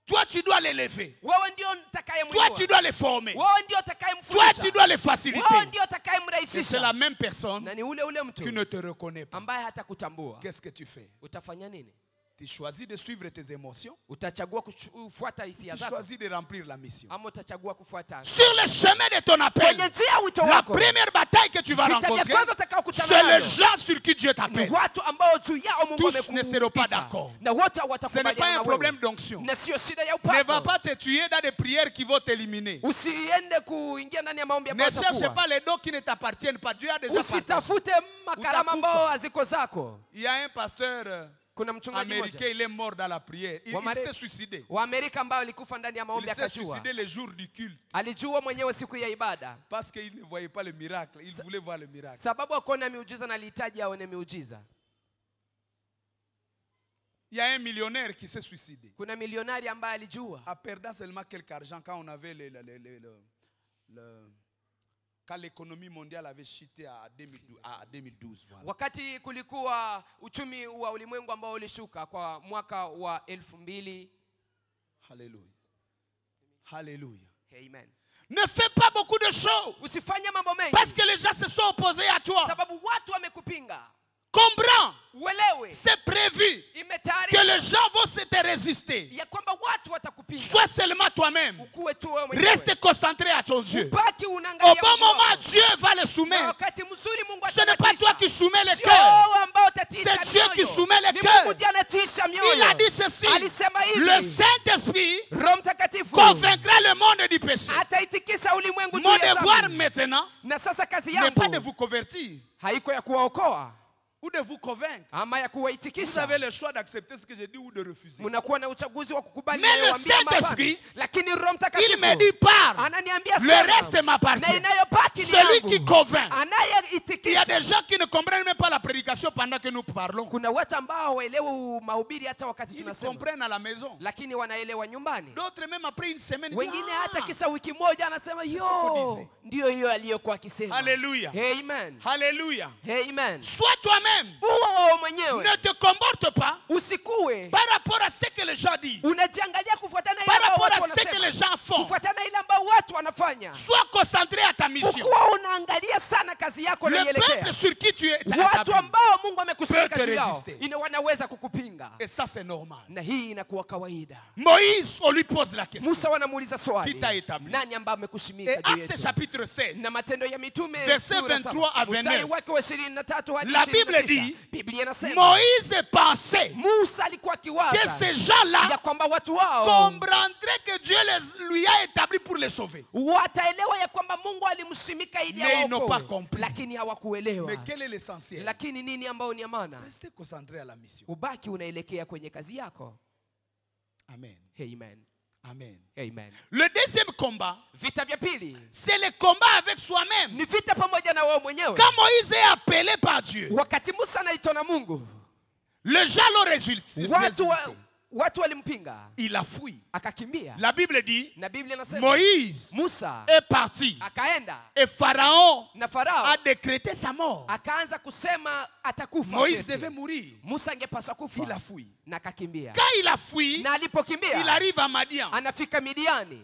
Toi, tu dois l'élever.
wewe ndio
Toi, tu
utakayemwinua,
dois les former.
wewe ndio
Toi,
utakayemfundisha,
tu dois les
wewe
faciliter.
ndio
Et c'est la
utakayemrahisisha.
même personne
Na ni ule ule
qui
mtu
ne te reconnaît pas.
ambaye hatakutambua.
Qu'est-ce que tu fais?
Utafanya nini?
Tu choisis de suivre tes émotions.
Utachagua kufuata hisia
Tu
zako
choisis de remplir la mission.
ama utachagua kufuata
Sur le chemin de ton appel,
kwenye njia ya wito
la
wako?
première bataille que tu vas
Vita vya
rencontrer,
kwanza utakaokutana
c'est les
nayo
gens sur qui Dieu
ni
t'appelle.
watu ambao juu yao Mungu
Tous ne seront pas
amekuita,
d'accord.
na wote
Ce n'est pas
watakubaliana
un
na
problème
wewe,
d'onction.
na sio shida ya
Ne va
upako.
pas te tuer dans des prières qui vont t'éliminer.
Usiende kuingia ndani ya maombi
Ne
ambayo
cherche
utakuwa.
pas les dons qui ne t'appartiennent pas. Dieu a déjà partagé.
Usitafute makarama ambao haziko zako.
Il y a un pasteur
Kuna mchungaji
américain,
mmoja
il est mort dans la prière. Il s'est suicidé.
wa Amerika ambao alikufa ndani ya
Il
maombi
s'est
akajua.
suicidé le jour du culte.
Alijua mwenyewe siku ya ibada,
Parce qu'il ne voyait pas le miracle. Il voulait voir le miracle.
sababu akuona miujiza na alihitaji aone miujiza.
Il y a un millionnaire qui s'est suicidé.
Kuna milionari ambaye alijua
En perdant seulement quelques argent quand on avait quand l'économie mondiale avait chuté à 2012. Voilà.
wakati kulikuwa uchumi wa ulimwengu ambao ulishuka kwa mwaka wa 2000.
Alléluia. Alléluia.
Amen.
Ne fais pas beaucoup de choses.
Usifanye mambo mengi
Parce que les gens se sont opposés à toi.
sababu watu wamekupinga.
Comprends.
Uelewe
C'est prévu que
imetayarishwa
les gens vont se te résister.
ya kwamba watu watakupinga.
Sois seulement toi-même.
Ukuwe tu wewe mwenyewe.
Reste concentré à ton Dieu.
Ubaki
Au
unaangalia
bon
Mungu
moment,
wako.
Dieu va les
Na
soumettre.
wakati mzuri Mungu
Ce n'est pas
atanatisha.
toi qui soumets le
Sio
cœur.
wewe ambao utatisha
C'est Dieu qui
mioyo.
soumet le
Ni
cœur.
Mungu ndiye anatisha mioyo.
Il a dit ceci.
Alisema hivi.
Le Saint-Esprit
Roho Mtakatifu
convaincra le monde du péché.
ataitikisa ulimwengu juu
Mon
ya
devoir
dhambi.
maintenant
Na sasa kazi
n'est pas de
yangu
vous convertir
haiko ya kuwaokoa
ou de vous convaincre.
ama ya
Vous
kuwaitikisha.
avez le choix d'accepter ce que je dis ou de refuser.
Mnakuwa na uchaguzi wa kukubali
Mais le
nayowaambia ama hapana.
Saint-Esprit,
Lakini Roho
Il
Mtakatifu
me dit parle.
ananiambia
Le
sana.
reste m'appartient.
Na inayobaki ni
Celui
yangu.
qui convainc. Il y a
Anayeitikisha.
des gens qui ne comprennent même pas la prédication pendant que nous parlons.
Kuna watu ambao hawaelewi mahubiri hata wakati
Ils
tunasema,
comprennent à la maison.
lakini wanaelewa nyumbani.
D'autres même après une semaine. Ils
Wengine
disent,
hata
ah,
kisha wiki moja anasema
qu'on
yo,
disait.
ndio hiyo aliyokuwa akisema.
Alléluia.
Amen.
Alléluia.
Amen.
Sois toi-même.
Uwe mwenyewe.
Ne te comporte pas
Usikue
par rapport à ce que les gens disent.
unajiangalia kufuatana ile
Par
ambao
rapport
watu
à ce que les
wanasema.
gens font.
Kufuatana ile ambao watu wanafanya.
Sois concentré à ta mission.
Ukuwa unaangalia sana kazi yako
Le
unaielekea.
peuple sur qui tu es
Watu
établi.
ambao Mungu
Peut
amekusimika
te
juu yao
résister.
wanaweza kukupinga.
Et ça, c'est normal.
Na hii inakuwa kawaida.
Moïse, on lui pose la question.
Musa wanamuuliza swali.
Qui t'a établi?
Nani ambaye
Et
amekushimika juu
Acte
yetu?
chapitre 7.
Na Matendo ya Mitume
Verset
sura
23 à
7,
29.
mstari wake wa 23 hadi
La Bible
29.
dit,
Biblia inasema
Moïse pensait
Musa alikuwa
que
akiwaza
ces gens-là
ya kwamba watu wao
comprendraient que Dieu lui a établi pour les sauver.
wataelewa ya kwamba Mungu alimshimika ili
Mais ils n'ont pas
awaokoe,
compris.
lakini hawakuelewa.
Mais quel est l'essentiel?
Lakini nini ambao ni amana?
Restez concentré à la mission.
Ubaki unaelekea kwenye kazi yako.
Amen.
Amen.
Amen.
Amen.
Le deuxième combat,
Vita vya pili
c'est le combat avec soi-même.
ni vita pamoja na wewe mwenyewe.
Quand Moïse est appelé par Dieu,
Wakati Musa anaitwa na Mungu,
le jalon résulte.
watu walimpinga,
Il a fui.
akakimbia.
La Bible dit,
Na Biblia inasema
Moïse
Musa
est parti.
akaenda
Et Pharaon
na Farao
a décrété sa mort.
akaanza kusema atakufa.
Moïse
sheti.
devait mourir.
Musa angepaswa kufa.
Il a fui.
Na akakimbia.
Quand il a fui,
Na alipokimbia
il arrive à Madian.
anafika Midiani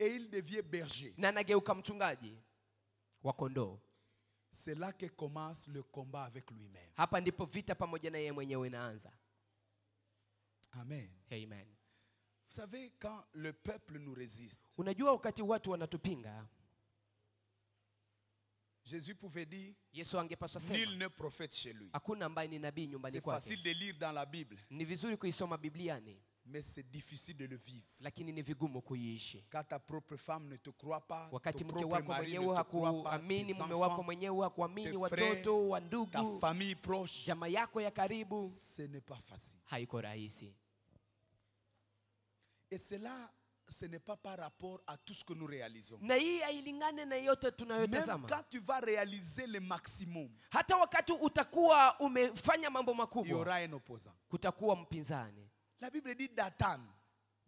Et il devient berger.
na anageuka mchungaji wa kondoo.
C'est là que commence le combat avec lui-même.
Hapa ndipo vita pamoja na yeye mwenyewe inaanza.
Amen.
Amen.
Vous savez, quand le peuple nous résiste,
Unajua wakati watu wanatupinga,
Jésus pouvait dire,
Yesu angepaswa
nul
sema
n'est prophète chez lui.
hakuna ambaye ni nabii nyumbani
C'est
kwake.
facile de lire dans la Bible,
Ni vizuri kuisoma Bibliani,
mais c'est difficile de le vivre.
lakini ni vigumu kuiishi.
Quand ta propre femme ne te croit pas,
Wakati
ton
mke
propre
wako
mari ne
mwenyewe
te croit pas,
hakuamini,
tes
mume wako
enfants,
mwenyewe hakuamini,
tes
watoto wa
ta
ndugu,
famille proche,
jamaa yako ya karibu,
ce n'est pas facile.
haiko rahisi.
Et cela, ce n'est pas par rapport à tout ce que nous réalisons.
Na hii hailingane na yote
Même
tunayotazama.
quand tu vas réaliser le maximum,
Hata wakati utakuwa umefanya mambo
il y
makubwa,
aura un opposant.
kutakuwa mpinzani.
La Bible dit Dathan,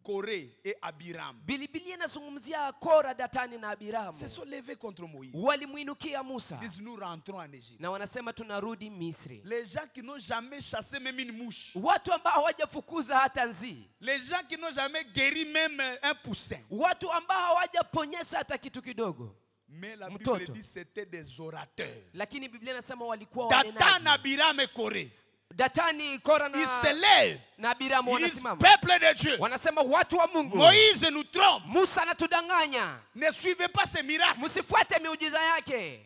Corée et Abiram
Biblia inazungumzia Kora, Datani na Abiramu.
se sont levés contre Moïse.
Walimwinukia Musa
Ils disent, nous rentrons en Égypte.
na wanasema tunarudi Misri.
Les gens qui n'ont jamais chassé même une mouche.
Watu ambao hawajafukuza hata nzi,
Les gens qui n'ont jamais guéri même un poussin.
watu ambao hawajaponyesha hata kitu kidogo.
Mais la Bible
Mtoto.
dit c'était des orateurs.
Lakini Biblia inasema walikuwa
Dathan,
wanenaji.
Abiram et Corée.
Datani, Kora
Ils se
na
lèvent.
Abiramu
Ils disent,
wanasimama,
peuple de Dieu,
wanasema watu wa Mungu,
Moïse nous trompe.
Musa anatudanganya,
Ne suivez pas ces miracles.
msifuate miujiza yake.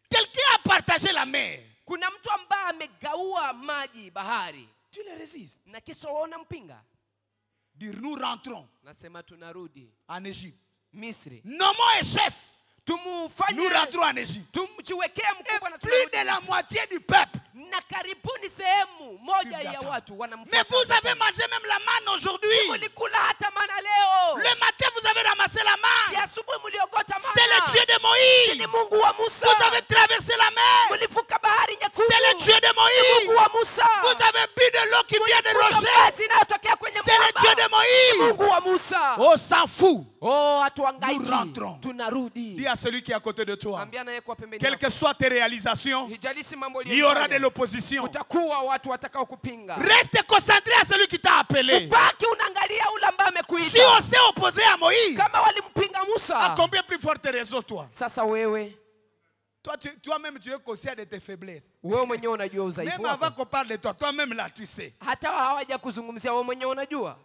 Quelqu'un a partagé la mer.
Kuna mtu ambaye amegaua maji bahari,
Tu les résistes.
na kisha waona mpinga,
Dire nous rentrons
nasema tunarudi
en Égypte.
Misri,
Nommons un chef. Nous
tumufanye,
rentrons en Égypte.
tumchiwekee
Et
mkubwa na
plus
tunarudi
de la
Misri.
moitié du peuple.
Na karibuni sehemu moja
Suivre
ya
Dathan.
watu
Mais
wanamfuata
vous avez
Datani.
mangé même la manne aujourd'hui.
Mlikula hata mana leo,
Le matin, vous avez ramassé la
si
manne.
asubuhi mliogota
C'est le
mana.
Dieu de
Ni
Moïse.
Mungu wa Musa.
Vous avez traversé la mer.
Mlivuka bahari nyekundu.
C'est le Dieu de
Mungu
Moïse.
wa Musa.
Vous avez bu de l'eau qui vient de
Kuna
rocher.
maji inayotokea kwenye
C'est le Dieu de
mwamba.
Moïse.
Mungu wa Musa.
On s'en fout.
Oh, hatuhangaiki.
Nous rentrons.
Tunarudi.
Dis à celui qui est à côté de toi,
Ambia naye kwa pembeni
quelles
yako.
que soient tes réalisations,
Hijalishi mambo
il y aura de
uliyofanya.
l'opposition.
Kutakuwa watu watakao kupinga.
Reste concentré à celui qui t'a appelé.
Baki unaangalia ule ambaye
Si
amekuita.
on s'est opposé à Moïse,
Kama walimpinga
à
Musa,
combien plus forte raison toi?
sasa wewe
Toi-même, tu es conscient de tes faiblesses.
wewe mwenyewe unajua udhaifu
Même avant
wako.
qu'on parle de toi, toi-même là, tu sais.
Hata hawaja kuzungumzia, wewe mwenyewe unajua.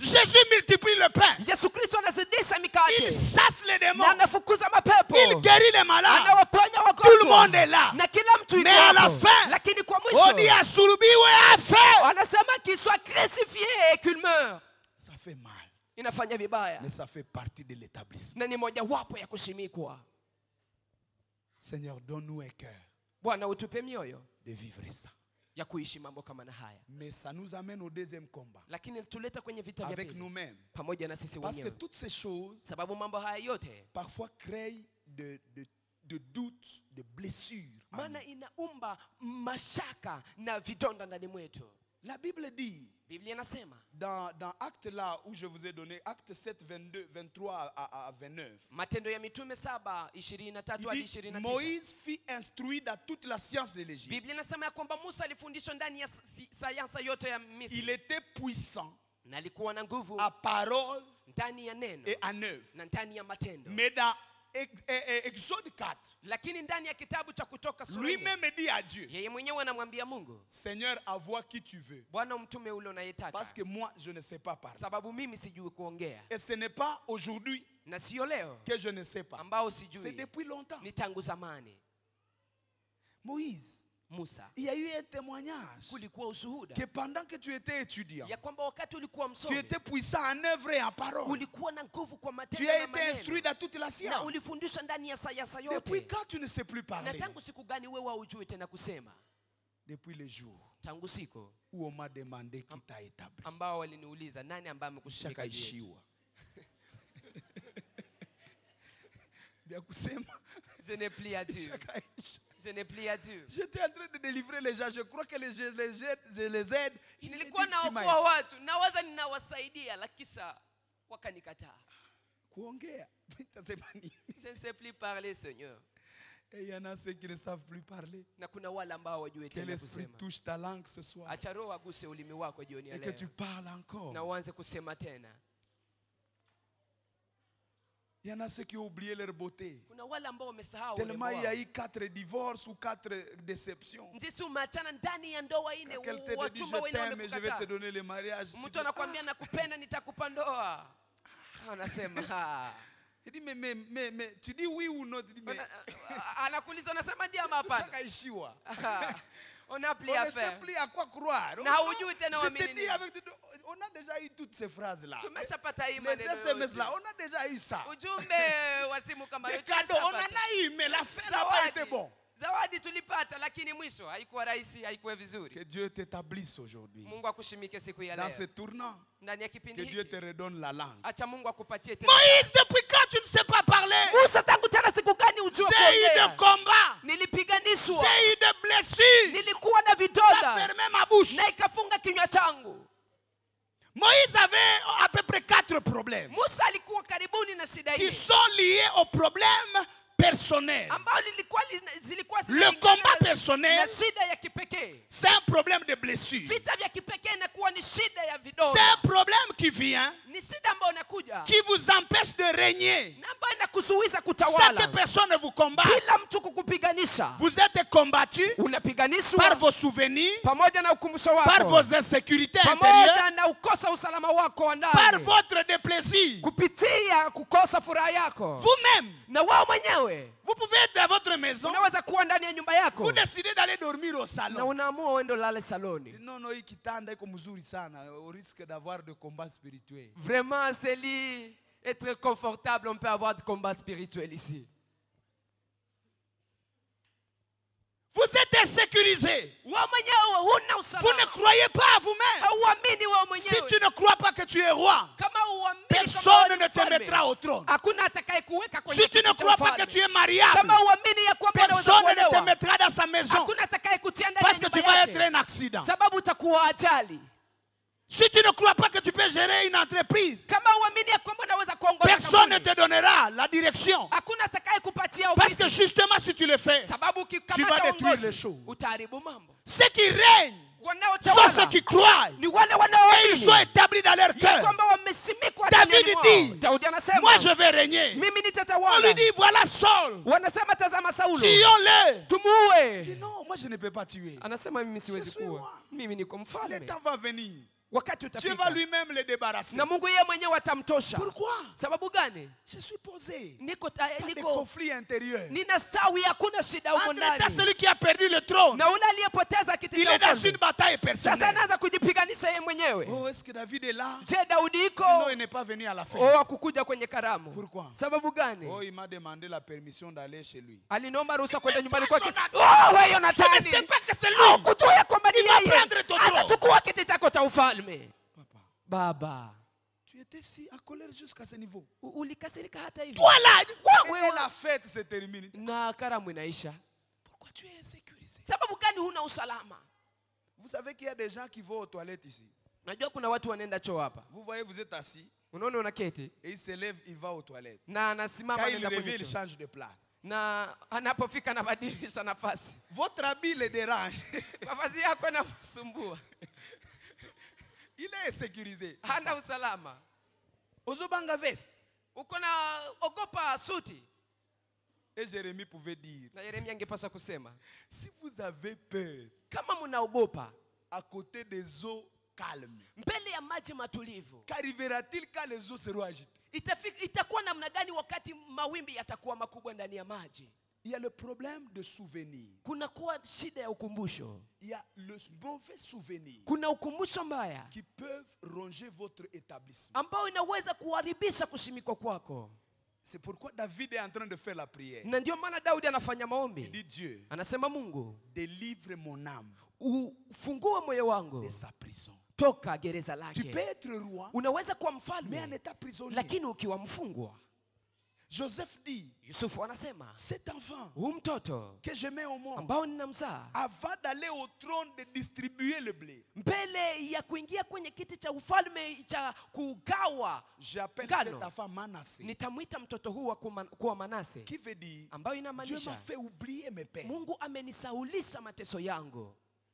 Jésus multiplie le pain.
Yesu Kristo anazidisha
Il
mikate
chasse les démons.
na anafukuza mapepo,
Il guérit les malades.
anawaponya
Tout le
wagonjwa,
monde est là.
na kila mtu yuko
Mais à la
hapo.
fin,
Lakini kwa
On dit
mwisho
à Surubiwe a fait.
anasema qu'il soit crucifié et qu'il meure.
Ça fait mal.
Inafanya vibaya
Mais ça fait partie de l'établissement.
na ni mojawapo ya kushimikwa.
Seigneur, donne-nous un cœur
Bwana, utupe mioyo
de vivre ça.
ya kuishi mambo kama na haya,
Mais ça nous amène au deuxième combat.
lakini tuleta kwenye vita vya
Avec
pili
nous-mêmes.
pamoja na sisi
Parce que
wenyewe,
toutes ces choses,
sababu mambo haya yote
parfois, créent de doutes, de blessures. en nous.
maana inaumba mashaka na vidonda ndani mwetu.
La Bible dit,
Biblia inasema
dans Acte là où je vous ai donné, Acte 7, 22, 23 à 29,
Matendo ya Mitume 7:23 hadi
il dit,
29.
Moïse fut instruit dans toute la science de l'Égypte.
Biblia inasema ya kwamba Musa alifundishwa ndani ya sayansi yote ya
Il
Misri,
était puissant
na alikuwa na nguvu
à parole
ndani ya neno
et en œuvre.
na ndani ya matendo.
Mais dans Exode 4,
Lakini ndani ya kitabu cha Kutoka sura 4,
lui-même dit à Dieu,
yeye mwenyewe anamwambia Mungu,
Seigneur, envoie qui tu veux.
Bwana, umtume ule unayetaka,
Parce que moi, je ne sais pas parler.
sababu mimi sijui kuongea.
Et ce n'est pas aujourd'hui
Na sio leo
que je ne sais pas.
ambao
C'est
sijui,
depuis longtemps.
ni tangu zamani.
Moïse,
Musa,
il y a eu un témoignage
kulikuwa ushuhuda
que pendant que tu étais étudiant,
ya kwamba wakati ulikuwa
tu
msomi
étais puissant en œuvre et en parole.
ulikuwa na nguvu kwa
Tu
matendo
as
na
été instruit
maneno,
dans toute la
na
science.
ulifundishwa ndani ya sayansi
Depuis
yote.
quand tu ne sais plus
Na
parler?
tangu siku gani wewe haujui tena kusema?
Depuis le jour
tangu siku
où on m'a demandé qui t'a établi.
ambao waliniuliza nani ambaye amekushimika juu yetu. Je n'ai plus à dire. Je n'ai plus à dire.
J'étais en train de délivrer les gens. Je crois que je les aide.
Nilikuwa naokoa watu. Nawaza ninawasaidia lakisha wakanikataa.
Kuongea.
Je ne sais plus parler, Seigneur.
Et il y en a ceux qui ne savent plus parler.
Na kuna wale ambao wajue
Que
tena
l'Esprit
kusema.
touche ta langue ce soir.
Acha Roho aguse ulimi wako jioni ya
Et que
leo.
tu parles encore.
Na uanze kusema tena.
Il y en a ceux qui ont oublié leur beauté.
Kuna wale ambao wamesahau
Tellement il y a eu 4 divorces ou 4 déceptions.
Njisi umeachana ndani ya ndoa ine,
Quelqu'un te dit
wachumba
je
wengine
t'aime et je vais te
wamekukataa.
donner le mariage.
Mtu anakuambia nakupenda nitakupa ndoa. Anasema
Il dit mais tu dis oui ou non? Tu dis mais
anakuuliza unasema ndio ama hapana. On n'a plus à
on ne
faire.
sait plus à quoi croire.
Na hujui tena
Je
waamini
te dis
nini.
on a déjà eu toutes ces phrases là.
Tumeshapata hii
Les
maneno
SMS là,
yote.
on a déjà eu ça.
Ujumbe wa simu kama
Les
yote
cadeaux, on en
tumeshapata.
a eu, mais la fin n'a pas été bon.
Zawadi tulipata lakini mwisho haikuwa rahisi, haikuwa vizuri.
Que Dieu t'établisse aujourd'hui.
Mungu akushimike siku ya
Dans
leo.
ce tournant,
Ndani ya
que
kipindi
Dieu
hiki
te redonne la langue.
acha Mungu akupatie tena.
Moïse, depuis quand tu ne sais pas parler?
Musa, tangu tena siku gani ujue
J'ai eu
kuongea?
des combats.
Nilipiganishwa.
J'ai eu des blessures.
Nilikuwa na
Ça
vidonda
fermait ma bouche.
na ikafunga kinywa changu.
Moïse avait à peu près 4 problèmes
Musa alikuwa karibuni na shida
qui
hii
sont liés aux problèmes personnels.
ambao zilikuwa
Le
zinaingana
combat
na
personnel,
shida ya kipekee.
c'est un problème de blessure.
Vita vya kipekee inakuwa ni shida ya
C'est
vidonda.
un problème qui vient,
Ni shida ambayo inakuja
qui vous empêche de régner.
na ambayo inakuzuiza
Chaque
kutawala.
personne ne vous combat.
Kila mtu kukupiganisha.
Vous êtes combattu par
Unapiganishwa
vos souvenirs,
pamoja na ukumbusho
par
wako,
vos insécurités intérieures,
pamoja na ukosa usalama wako wa
par
ndani,
votre déplaisir.
kupitia kukosa furaha yako.
Vous-même,
Na wewe mwenyewe
vous pouvez être dans votre maison,
unaweza kuwa ndani ya nyumba yako
vous décidez d'aller dormir au
na
salon.
unaamua uende ulale saloni.
Non, non, hii kitanda iko mzuri sana, au risque d'avoir des combats spirituels.
Vraiment, c'est lui être confortable, on peut avoir des combats spirituels ici.
Vous êtes insécurisé.
Wewe mwenyewe huna
Vous
usalama.
ne croyez pas à vous-même.
Hauamini wewe
Si
mwenyewe.
tu ne crois pas que tu es roi,
Kama huamini kama
personne
wewe
ne
ni
te
mfalme,
mettra au trône.
hakuna atakayekuweka kwenye
Si tu
kiti
ne
cha
crois pas que
ufalme.
tu es mariable,
Kama huamini ya kwamba unaweza
personne ne te
kuolewa,
mettra dans sa maison
hakuna atakayekutia ndani
parce
ya
que
nyumba
tu vas être
yake,
un accident.
sababu utakuwa ajali.
Si tu ne crois pas que tu peux gérer une entreprise,
Kama huamini ya kwamba unaweza kuongoza
personne ne
kampuni,
te donnera la direction.
hakuna atakayekupatia
Parce que
ofisi,
justement, si tu le fais,
sababu
tu vas
ukikamata
détruire les
uongozi
choses.
utaharibu mambo.
Ceux qui règnent sont
Wanaotawala
ceux qui croient.
ni wale
Et ils
wanaoamini
sont établis dans leur
ya
cœur.
kwamba wamesimikwa
David
ndani mwao.
dit,
Daudi anasema,
moi je vais régner.
mimi
On
nitatawala.
lui dit, voilà Saul.
Wanasema tazama Saulo,
Tuons-le. Il dit,
tumuue.
non, moi je ne peux pas tuer.
Anasema mimi siwezi
suis
kuwa,
roi.
mimi niko
Le
mfalme.
temps va venir.
Wakati
Dieu va
utafika
lui-même le débarrasser.
na Mungu yeye mwenyewe atamtosha.
Pourquoi?
Sababu gani?
Je suis posé.
Niko
Pas de
niko
conflit intérieur.
nina stawi, hakuna shida huko
Entre-temps,
ndani.
celui qui a perdu le trône,
Na ule aliyepoteza kiti
il
cha
est dans une
ufalme
bataille
sasa
personnelle.
anaanza kujipiganisha yeye mwenyewe.
Oh, est-ce que David est là?
Je, Daudi iko?
Non, il n'est pas venu à la fin.
Oh, akukuja kwenye karamu.
Pourquoi?
Sababu gani?
Oh, il m'a demandé la permission d'aller chez lui.
Aliniomba ruhusa kwenda nyumbani
toi,
kwake.
Jonathan,
Oh, wewe
Je ne
Yonathani,
sais pas que c'est
au
lui.
kutoa kwamba ni
Il va
yeye
prendre ton trône.
atachukua kiti chako cha ufalme.
Papa,
Baba,
tu étais si à colère jusqu'à ce niveau.
ulikasirika hata hivi?
Toi là,
Wewe-
et la fête se termine.
Na karamu inaisha.
Pourquoi tu es insécurisé?
Sababu gani huna usalama?
Vous savez qu'il y a des gens qui vont aux toilettes ici.
Najua kuna watu wanaenda choo hapa.
Vous voyez, vous êtes assis
Unaona unaketi
et il se lève, il va aux toilettes.
na anasimama
Quand il
anaenda
revient,
kwenye
il
choo.
change de place.
Na anapofika anabadilisha nafasi.
Votre habit le dérange.
Mavazi yako yanamsumbua.
Il est insécurisé.
Hana usalama.
Ozobanga veste.
Uko na ogopa suti.
Et Jérémie pouvait dire,
Na Yeremia angepaswa kusema,
si vous avez peur
kama mnaogopa
à côté des eaux calmes,
mbele ya maji matulivu,
qu'arrivera-t-il quand les eaux seront agitées?
itakuwa namna gani wakati mawimbi yatakuwa makubwa ndani ya maji?
Il y a le problème de souvenir.
Kuna kuwa shida ya ukumbusho.
Il y a le mauvais souvenir
Kuna ukumbusho mbaya
qui peuvent ronger votre établissement.
ambao inaweza kuharibisha kusimikwa kwako.
C'est pourquoi David est en train de faire la prière.
Na ndio maana Daudi anafanya
Il
maombi.
dit Dieu,
Anasema Mungu,
délivre mon âme
ufungue moyo wangu
de sa prison.
toka gereza
Tu peux
lake.
être roi,
Unaweza kuwa
mais en
mfalme
état prisonnier.
lakini ukiwa mfungwa.
Joseph dit,
Yusufu anasema,
cet enfant
huu mtoto
que je mets au monde,
ambao ninamzaa,
avant d'aller au trône de distribuer le blé,
mbele ya kuingia kwenye kiti cha ufalme cha kugawa
j'appelle
ngano,
cet enfant Manassé,
nitamwita mtoto huu wa kuwa Manase,
qui veut dire,
ambayo
Dieu m'a
inamaanisha
fait oublier mes peines.
Mungu amenisaulisha mateso yangu.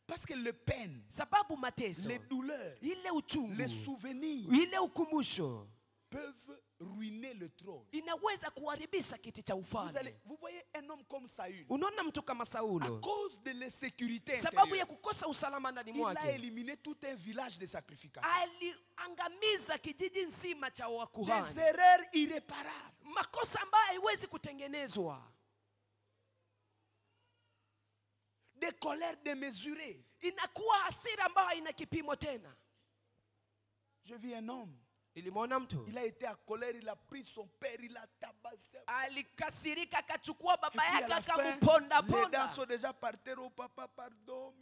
Parce que les peines,
Sababu mateso,
les douleurs,
ile uchungu,
les souvenirs
ile ukumbusho
peuvent ruiner le trône.
inaweza kuharibisha kiti cha ufalme.
Vous voyez un homme comme Saül,
Unaona mtu kama
à
Saulo,
cause de l'insécurité
sababu ya
intérieure,
kukosa usalama ndani
il a
mwake,
éliminé tout un village de sacrificateurs.
aliangamiza kijiji nzima cha
Des
wakuhani,
erreurs irréparables.
makosa ambayo haiwezi kutengenezwa,
Des colères démesurées.
inakuwa hasira ambayo haina kipimo tena.
Je vis un homme,
Nilimwona mtu
il a été à colère, il a pris son père, il a tabassé.
alikasirika, akachukua
Et
baba
puis à
yake
la fin,
akamponda
les dents
ponda,
sont déjà par terre. Oh papa, pardon.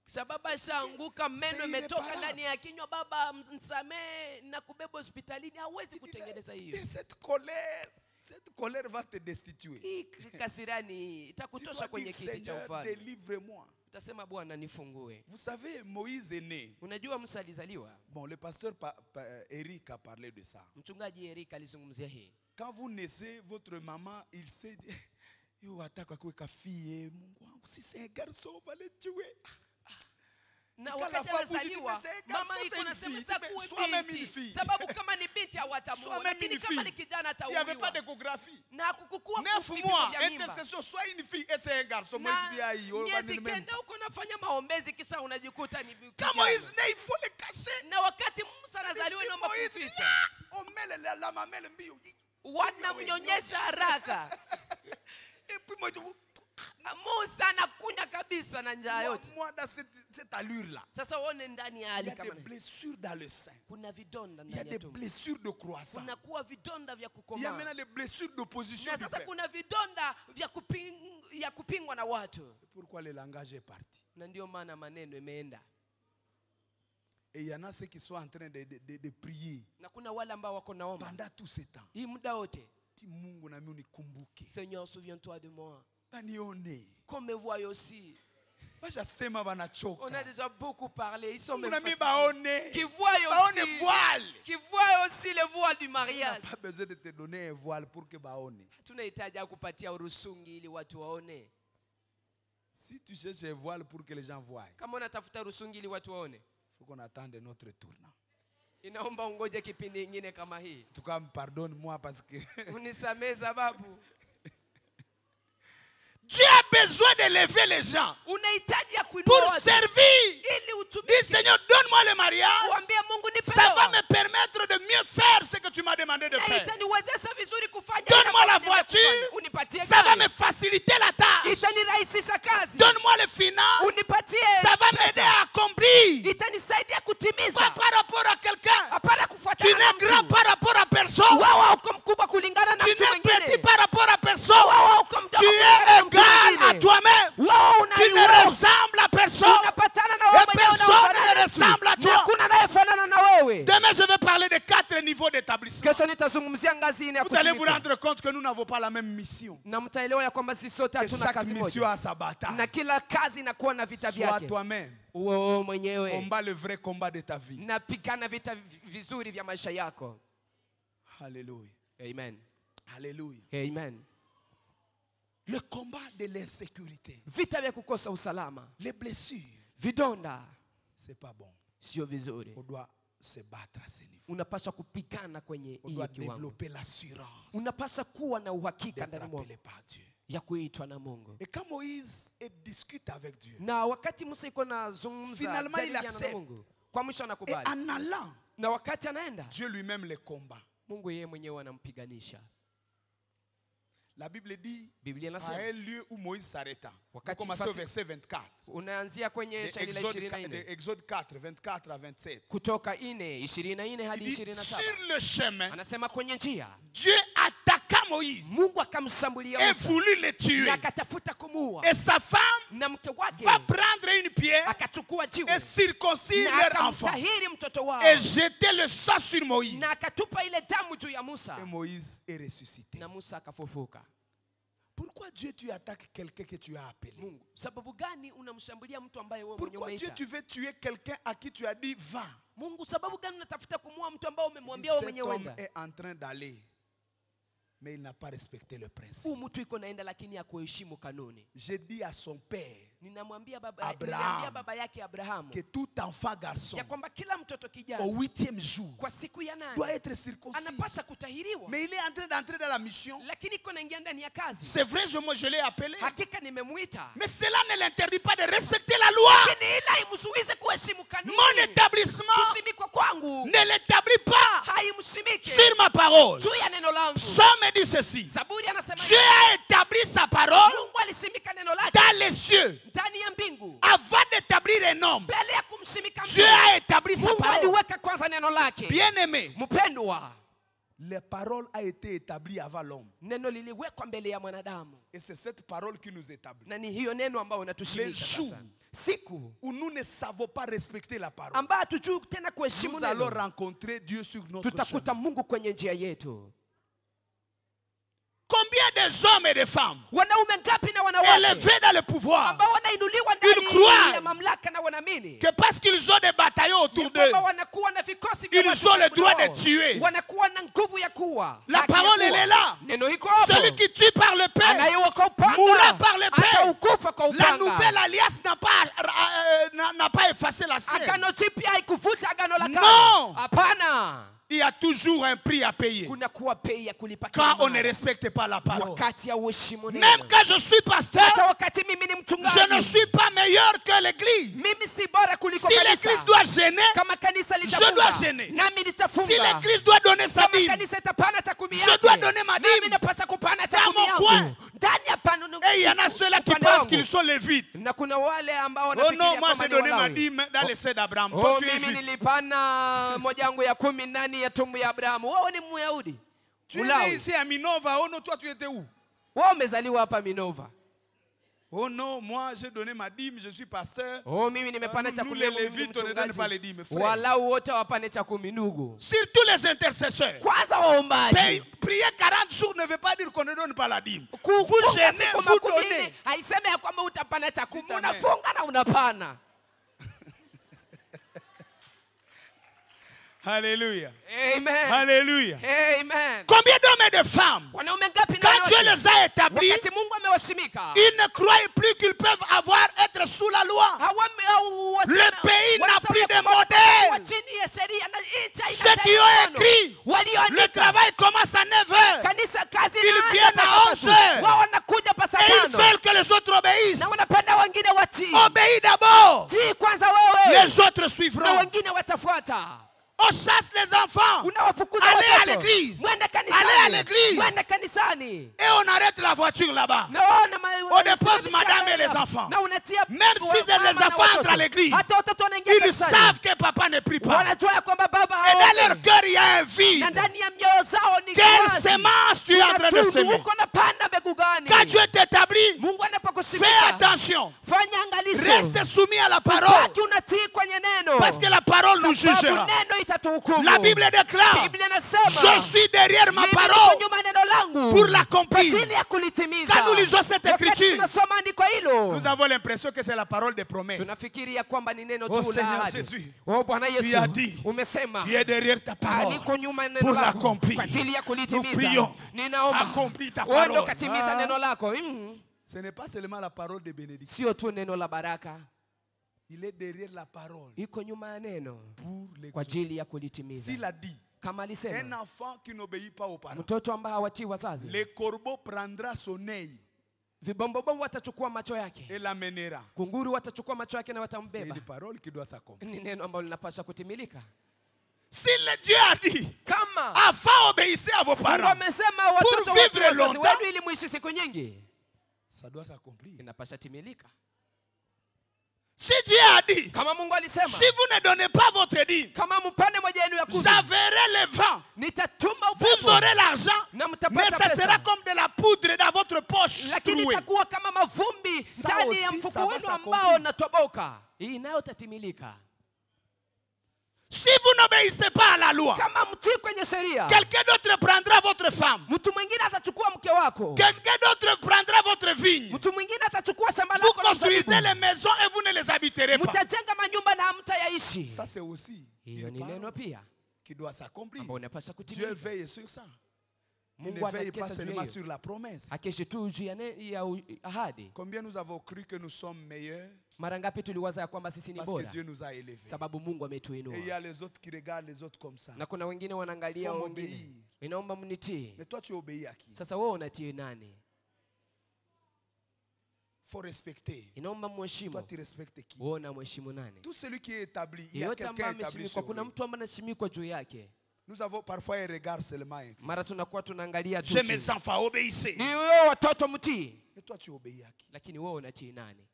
sababu ashaanguka, meno
C'est
imetoka
irréparable.
ndani ya kinywa. Baba, msamee na kubeba hospitalini. Hawezi kutengeneza hiyo.
Et cette colère va te destituer.
Hii kasirani
Tu
itakutosha
dois
kwenye
dire,
kiti cha
Seigneur,
ufalme.
délivre-moi.
Utasema Bwana nifungue.
Vous savez, Moïse est né.
Unajua Musa alizaliwa.
Bon, le pasteur Eric a parlé de ça.
Mchungaji Erika alizungumzia hii.
Quand vous naissez, votre maman, il sait dire, yo ataka kuweka fille, Mungu wangu, si c'est un garçon, on va le tuer.
Na
Kala
wakati
fabu
anazaliwa
jitime,
mama
garçon,
iko
c'est une
nasema
fille.
sasa
Mais
kuwe
sois même une
binti,
fille.
sababu kama ni binti hawatamuua,
Sois même
lakini
une
kama ni
fille.
kijana
Il n'y avait pas
atauliwa.
d'échographie.
Na kukukua
9
vipimo
mois,
vya mimba.
intercession, soit une fille et c'est un garçon. Moïse dit,
Na
aïe, on va
miezi
dire même.
kenda huko nafanya maombezi, kisha unajikuta ni
Quand Moïse
kijana.
naît, il faut le cacher.
Na wakati Musa anazaliwa
Si
inaomba
Moïse
kuficha,
dit, on met la mamelle mbio.
wanamnyonyesha haraka.
Et puis moi, je vous.
Musa anakunya kabisa na njaa yote.
Moi, dans cette allure-là,
Sasa uone ndani ya
il y
hali
a des
kama hii.
blessures dans le sein.
Kuna vidonda
Il y a
ndani ya
des
tumbo.
blessures de croissance.
Kunakuwa vidonda vya
Il y a
kukomaa.
maintenant les blessures d'opposition.
Na
du
sasa
peuple.
kuna vidonda vya kupingwa na watu.
C'est pourquoi le langage est parti.
Na ndio maana maneno imeenda.
Et il y en a ceux qui sont en train de prier
Na kuna wale ambao wako naomba
pendant tout ce temps.
hii muda wote,
Ti Mungu na mimi unikumbuke.
Seigneur, souviens-toi de moi.
Banione.
Comme me voient aussi.
Bashasema
On
banachoka.
a déjà beaucoup parlé. Ils sont
Mungu
même
na mimi
fatigués.
baone.
Qui voient
Baone
aussi,
voile.
qui voient aussi le voile du
On n'a
mariage.
pas besoin de te donner un voile pour que baone.
Tunahitaji kupatia urusungi ili watu waone.
Si tu cherches un voile pour que les gens voient,
Kama unatafuta rusungi ili watu waone,
il faut qu'on attende notre tournant.
inaomba ungoje kipindi kingine kama hii.
En tout cas, pardonne-moi parce que
Unisamee sababu
Dieu a besoin de lever les gens
unahitaji ya kuinua
pour
watu
servir.
ili
Dis
utumike.
Seigneur, donne-moi le mariage.
Uambie Mungu nipe
Ça va
ndoa.
me permettre de mieux faire ce que tu m'as demandé de
Na
faire.
itaniwezesha vizuri kufanya.
Donne-moi
ile
la
ambayo
voiture.
nimekufanya. Unipatie
Ça va
gari.
me faciliter la tâche.
Itanirahisisha kazi.
Donne-moi les finances.
Unipatie
Ça va
pesa.
m'aider à accomplir.
Itanisaidia
Pas
kutimiza.
par rapport à quelqu'un.
Hapana
Tu
kufuatana na
n'es grand
mtu.
par rapport à personne.
Wewe uko mkubwa kulingana na
Tu
mtu
n'es petit
mwingine.
par rapport à personne.
Wewe uko mdogo
Tu
kulingana
es
na mtu
égal à
mwingine.
toi-même.
Wewe
Tu ne
unaiweza.
ressembles à personne.
Unapatana na wewe
Et
mwenyewe
personne
unaofanana
ne
na mtu.
ressemble à
Na
toi.
hakuna anayefanana na wewe.
Demain, je vais parler de 4 niveaux d'établissement.
Kesho nitazungumzia ngazi nne ya
Vous allez vous
kushiriki.
rendre compte que nous n'avons pas la même mission.
Na mtaelewa ya kwamba sisi sote
Que
hatuna
chaque
kazi
mission
moja.
a sa bataille.
Na kila kazi inakuwa na vita
Sois
vyake.
toi-même.
Uwe wewe mwenyewe.
Combat le vrai combat de ta vie.
Na pigana vita vizuri vya maisha yako.
Alléluia.
Amen.
Alléluia.
Amen.
Le combat de l'insécurité.
Vita vya kukosa usalama.
Les blessures.
Vidonda
C'est pas bon.
sio vizuri.
On doit se battre à ce niveau.
Unapaswa kupigana kwenye
On
hiyo
doit
kiwango.
développer l'assurance
Unapaswa kuwa na uhakika
d'être
ndani mwako
appelé par Dieu.
ya kuitwa na Mungu.
Et quand Moïse discute avec Dieu,
Na wakati Musa iko nazungumza
Finalement, il
jadiliana na
accepte.
Mungu, kwa mwisho
et
anakubali.
en allant,
Na wakati anaenda,
Dieu lui-même les combat.
Mungu yeye mwenyewe anampiganisha.
La Bible dit,
Biblia
à
inasema,
un lieu où Moïse s'arrêta. Vous
Wakati
commencez au
fasi-
verset 24.
unaanzia kwenye shairi la 24.
De Exode 4, 24 à 27.
Kutoka 4:24 hadi
Il dit,
27.
sur le chemin,
Anasema kwenye njia
Dieu a Moïse
Mungu akamshambulia
et
Musa
voulut le tuer.
na akatafuta kumuua,
Et sa femme
na mke wake
va prendre une pierre
akachukua jiwe
et circoncire
na
leur enfant
akamtahiri mtoto wao
et jeter le sang sur Moïse.
na akatupa ile damu juu ya Musa
Et Moïse est ressuscité.
na Musa akafufuka.
Pourquoi Dieu tu attaques quelqu'un que tu as appelé?
Mungu, sababu gani unamshambulia mtu ambaye wewe mwenyewe
Pourquoi Dieu
umeita?
tu veux tuer quelqu'un à qui tu as dit va?
Mungu, sababu gani unatafuta kumuua mtu ambaye umemwambia wewe
Cet
mwenyewe
homme
wenda?
est en train d'aller, mais il n'a pas respecté le principe.
Huyu mtu iko naenda lakini hakuheshimu kanuni.
J'ai dit à son père
Ninamwambia
Abraham
baba yake Abrahamu
que tout enfant garçon
ya kwamba kila mtoto
au
kijana
8e jour
kwa siku ya
doit
8
être circoncis.
anapaswa kutahiriwa,
Mais il est en train d'entrer dans la mission.
lakini iko naingia ndani ya kazi.
C'est vrai, je l'ai appelé.
Hakika nimemuita,
Mais cela ne l'interdit pas de respecter la loi.
lakini ila imsuize kuheshimu kanuni.
Mon établissement
Kusimikwa kwangu
ne l'établit pas
haimsimiki
sur ma parole.
juu ya neno langu.
Somme dit ceci.
Zaburi anasema
Dieu a établi sa parole
Mungu alisimika neno lake
dans les cieux.
ndani ya mbingu.
Avant d'établir un homme,
Mbele ya kumsimika
Dieu
mtu,
a établi sa
Mungu
parole.
aliweka kwanza neno lake.
Bien-aimé,
Mpendwa,
les paroles a été établies avant l'homme.
neno liliwekwa mbele ya mwanadamu,
Et c'est cette parole qui nous établit.
na ni hiyo neno ambayo inatushimika
Les jours
sasa. Siku
où nous ne savons pas respecter la parole,
ambayo hatujui tena kuheshimu
nous allons
neno,
rencontrer Dieu sur notre
tutakuta
chemin.
Mungu kwenye njia yetu.
Combien des hommes et de femmes
Wanaume ngapi na wanawake
élevés dans le pouvoir
ambao wanainuliwa
Ils
ndani
croient
ya mamlaka na wanaamini
que parce qu'ils ont des bataillons autour
ya
d'eux,
kwamba wanakuwa na vikosi vya
ils
watu
ont le
karibu
droit
nao.
de tuer.
Wanakuwa na nguvu ya kuwa.
La
Haki ya
parole,
kuwa.
elle est là.
Neno iko hapo.
Celui qui tue par le pain
Anayeua kwa upanga
mourra par le pain.
ataukufa kwa
La
upanga.
nouvelle alliance n'a pas effacé la sienne.
Agano jipya haikufuta agano la
Non.
kale. Hapana.
Il y a toujours un prix à payer
Kuna kuwa bei ya kulipa
quand on ne
mara.
respecte pas la parole.
Wakati ya uheshimu neno.
Même quand je suis pasteur,
Hata wakati mimi ni mchungaji.
je ne suis pas meilleur que l'église.
Mimi si bora kuliko
Si
kanisa.
l'église doit gêner,
Kama kanisa
je
litafunga,
dois gêner.
nami nitafunga.
si l'église doit donner sa
Kama
dîme,
kanisa itapana takumi
je
yake,
dois donner ma
nami
dîme.
napasa kupana
Dans
takumi
mon
yangu.
coin.
Ndani ya pano
et il y en a ceux-là qui
upande
pensent
wangu.
qu'ils sont lévites.
Na kuna wale ambao
Oh
wanafikiria
non, moi
kama
j'ai
ni
donné ma
Walawi.
dîme dans les seins d'Abraham.
Oh,
Toi, tu es
mimi
juif.
nilipana moja yangu ya 10 ndani ya tumbo ya Abrahamu. Wewe ni Myahudi.
Tu es né
Mlawi.
ici à Minova. Oh non, toi tu étais où?
Wewe umezaliwa hapa Minova.
Oh non, moi j'ai donné ma dîme, je suis pasteur.
Oh, mimi nimepana cha
Nous
10
les
yangu, mimi ni
lévites, on ne donne pas les
mchungaji.
dîmes. Frère.
Walau wote wapane cha 10 ndugu.
Surtout les intercesseurs.
Kwanza waombaji.
Prier 40 jours ne veut pas dire qu'on ne donne pas la dîme.
Kufunga
gênez,
siku
vous
makumi
donnez.
nne haiseme ya kwamba utapana cha 10.
Dites amen.
Unafunga na unapana.
Alléluia.
Amen.
Alléluia.
Amen.
Combien d'hommes et de femmes,
Wanaume ngapi na
quand Dieu
wanawake?
les a établis,
Wakati Mungu amewasimika.
ils ne croient plus qu'ils peuvent être sous la loi. Le pays n'a plus de modèle. Ceux qui ont écrit, le travail commence à 9h. Ils viennent à 11h. Et ils veulent que les autres obéissent. Obéis d'abord. Les autres suivront. On chasse les enfants. Allez à l'église. Allez à l'église. Et on arrête la voiture là-bas. On dépose madame et les enfants. Même si les enfants entrent à l'église, ils savent que papa ne prie pas. Et dans leur cœur, il y a un vide. Quelle semence tu es en train de semer? Quand Dieu t'établit, fais attention. Reste soumis à la parole. Parce que la parole nous jugera. La Bible déclare, je suis derrière ma parole pour l'accomplir. Quand nous lisons cette écriture, nous avons l'impression que c'est la parole des promesses. Oh Seigneur Jésus, tu as dit, tu es derrière ta parole pour l'accomplir. Nous prions, accomplis ta parole. Ce n'est pas seulement la parole de bénédiction. Il est derrière la parole
iko nyuma ya neno
pour
kwa
l'exaucer.
ajili ya kulitimiza.
S'il a dit,
Kama
un
alisema
enfant qui n'obéit pas aux parents,
mtoto ambaye hawatii wazazi,
le corbeau prendra son œil
vibombobombo watachukua macho yake,
et l'amènera.
kunguru watachukua macho yake na
C'est
watambeba.
une parole qui doit s'accomplir.
Ni neno ambalo linapaswa kutimilika.
Si le Dieu a dit,
Kama
enfants, obéissez à vos
Mungu
parents,
amesema watoto
vivre
watii wazazi
longtemps,
wenu ili muishi siku nyingi,
ça doit s'accomplir.
inapaswa timilika.
Si Dieu a dit,
Kama Mungu alisema,
si vous ne donnez pas votre dîme,
kama mpane moja yenu ya kumi,
j'enverrai le vent.
nitatuma
Vous
upepo
aurez l'argent,
na
mais
mtapata
ça sera
pesa,
comme de la poudre dans votre poche.
lakini
trouée.
itakuwa kama mavumbi
Ça
ndani ya
aussi,
mfuko
ça va
wenu
s'accomplir.
ambao natoboka. Hii nayo tatimilika.
Si vous n'obéissez pas à la loi,
Kama mtii kwenye sheria,
quelqu'un d'autre prendra votre femme.
mtu mwingine atachukua mke wako,
Quelqu'un d'autre prendra votre vigne.
mtu mwingine atachukua shamba
Vous
lako la
construisez
mzabibu.
les maisons et vous ne les habiterez pas.
Mtajenga manyumba na hamtayaishi.
Ça c'est aussi
Hiyo
une
ni neno
parole
pia
qui doit s'accomplir.
ambao unapaswa
Dieu
kutimilika.
veille sur ça. Il
Mungu
ne veille pas
anakesha juu ya
seulement
hiyo,
sur la promesse.
akeshe tu juu ya ahadi.
Combien nous avons cru que nous sommes meilleurs
Mara ngapi tuliwaza ya kwamba sisi ni
parce que
bora
Dieu nous a élevés.
sababu Mungu
Et il y
ametuinua,
a les autres qui regardent les autres comme ça.
na kuna wengine wanaangalia
Faut
wengine,
m'obéir.
inaomba mnitii.
Mais toi tu obéis à qui?
Sasa wewe unatii nani?
Faut respecter.
Inaomba
Toi
mheshimu.
tu respectes qui?
Wewe unamheshimu nani?
Tout celui qui est établi, il y a
Yeyote ambaye
quelqu'un établi
ameshimikwa,
sur
kuna
lui.
mtu ambaye anashimikwa juu yake.
Nous avons parfois un regard seulement.
Mara tunakuwa tunaangalia tu
J'ai
chini.
mes enfants, obéissez.
Ni wewe watoto mtii,
Et toi tu obéis à qui?
lakini wewe unatii nani?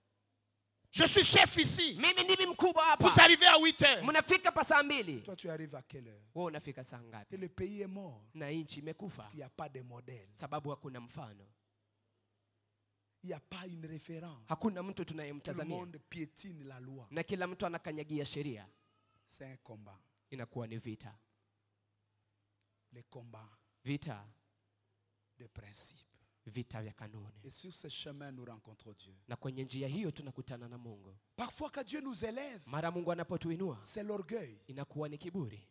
Je suis chef ici.
Mimi ndimi mkubwa
Vous
hapa.
arrivez à 8 heures.
Mnafika pa saa 2.
Toi tu arrives à quelle heure?
Wewe unafika saa
Et
ngapi?
le pays est mort.
Na nchi imekufa
Il n'y a pas de modèle.
sababu hakuna mfano,
Il n'y a pas une référence.
hakuna mtu
Tout le
tunayemtazamia,
monde piétine la loi.
na kila mtu anakanyagia sheria.
C'est un combat.
Inakuwa ni vita,
Les combats
vita,
de principe.
vita vya kanuni,
Et sur ce chemin, nous rencontrons Dieu.
na kwenye njia hiyo tunakutana na Mungu.
Parfois, quand Dieu nous élève,
Mara Mungu anapotuinua
c'est l'orgueil.
inakuwa ni kiburi,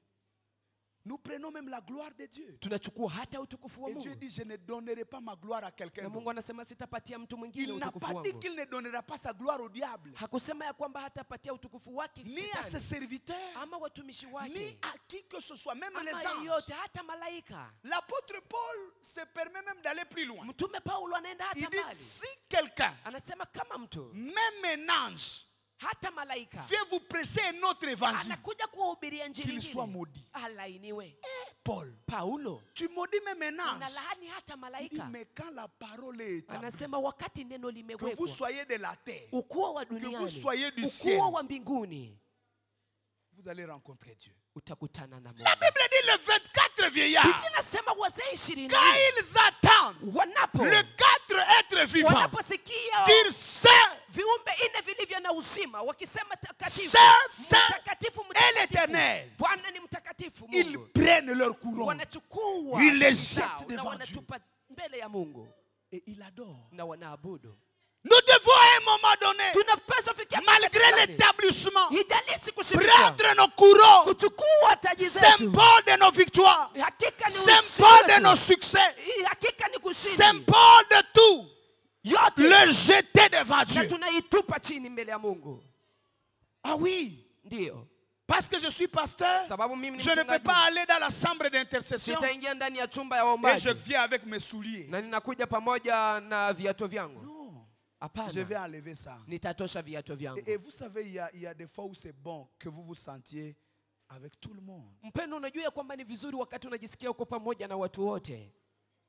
Nous prenons même la gloire de Dieu.
tunachukua hata utukufu wa
Et Dieu
Mungu,
dit, je ne donnerai pas ma gloire à quelqu'un
na
d'autre.
Mungu anasema sitapatia mtu mwingine
Il n'a
utukufu
pas dit
wangu.
qu'il ne donnera pas sa gloire au diable,
Hakusema ya kwamba hatapatia utukufu wake
ni à ses
shetani
serviteurs,
ama watumishi
ni
wake
à qui que ce soit, même les
ama
anges.
yeyote, hata malaika.
L'apôtre Paul se permet même d'aller plus loin.
Mtume Paulo anaenda
Il
hata
dit,
mbali,
si quelqu'un,
anasema kama mtu
même un ange,
hata malaika
vient vous prêcher un autre évangile,
anakuja kuwahubiria injili
qu'il soit
nyingine,
maudit.
alainiwe.
Paul,
Paulo
tu maudis même un ange.
unalaani hata
Il dit,
malaika.
mais quand la parole est établie,
Anasema wakati neno
que vous
limewekwa,
soyez de la terre,
ukuu wa
que vous
duniani,
soyez du ciel,
ukuu wa mbinguni,
vous allez rencontrer Dieu.
utakutana na Mungu.
La Bible dit les 24 vieillards,
Biblia inasema wazee 20
quand ils attendent
wanapo
le 4 êtres vivants,
wanaposikia
dire Saint,
viumbe 4 vilivyo na uzima wakisema takatifu,
Saint, Saint
mtakatifu,
et
mtakatifu.
l'Éternel,
Bwana ni mtakatifu.
ils
Mungu
prennent leur couronne
wanachukua
Ils les
taji
jettent
zao na
devant
wanatupa mbele ya Mungu
et ils adorent.
na wanaabudu.
Nous devons à un moment donné,
Tunapaswa fikia
malgré
wakati fulani,
l'établissement,
hijalishi kushirikwa,
prendre nos couronnes,
kuchukua taji zetu.
symbole de nos victoires,
Hakika ni
symbole de
ushindi
nos
wetu.
succès,
Hakika ni kushindi
symbole de tout,
yote,
le jeter devant
na
Dieu.
tunaitupa chini mbele ya Mungu.
Ah oui,
Ndio
parce que je suis pasteur,
sababu mimi ni
je ne peux
mchungaji,
pas aller dans la chambre d'intercession
sitaingia ndani ya chumba ya
et je
waombaji
viens avec mes souliers.
na ninakuja pamoja na viatu vyangu.
Non, je
Hapana,
vais enlever ça.
nitatosha viatu vyangu.
Et vous savez, il y a des fois où c'est bon que vous vous sentiez avec tout le monde.
Mpendo, unajua ya kwamba ni vizuri wakati unajisikia uko pamoja na watu wote.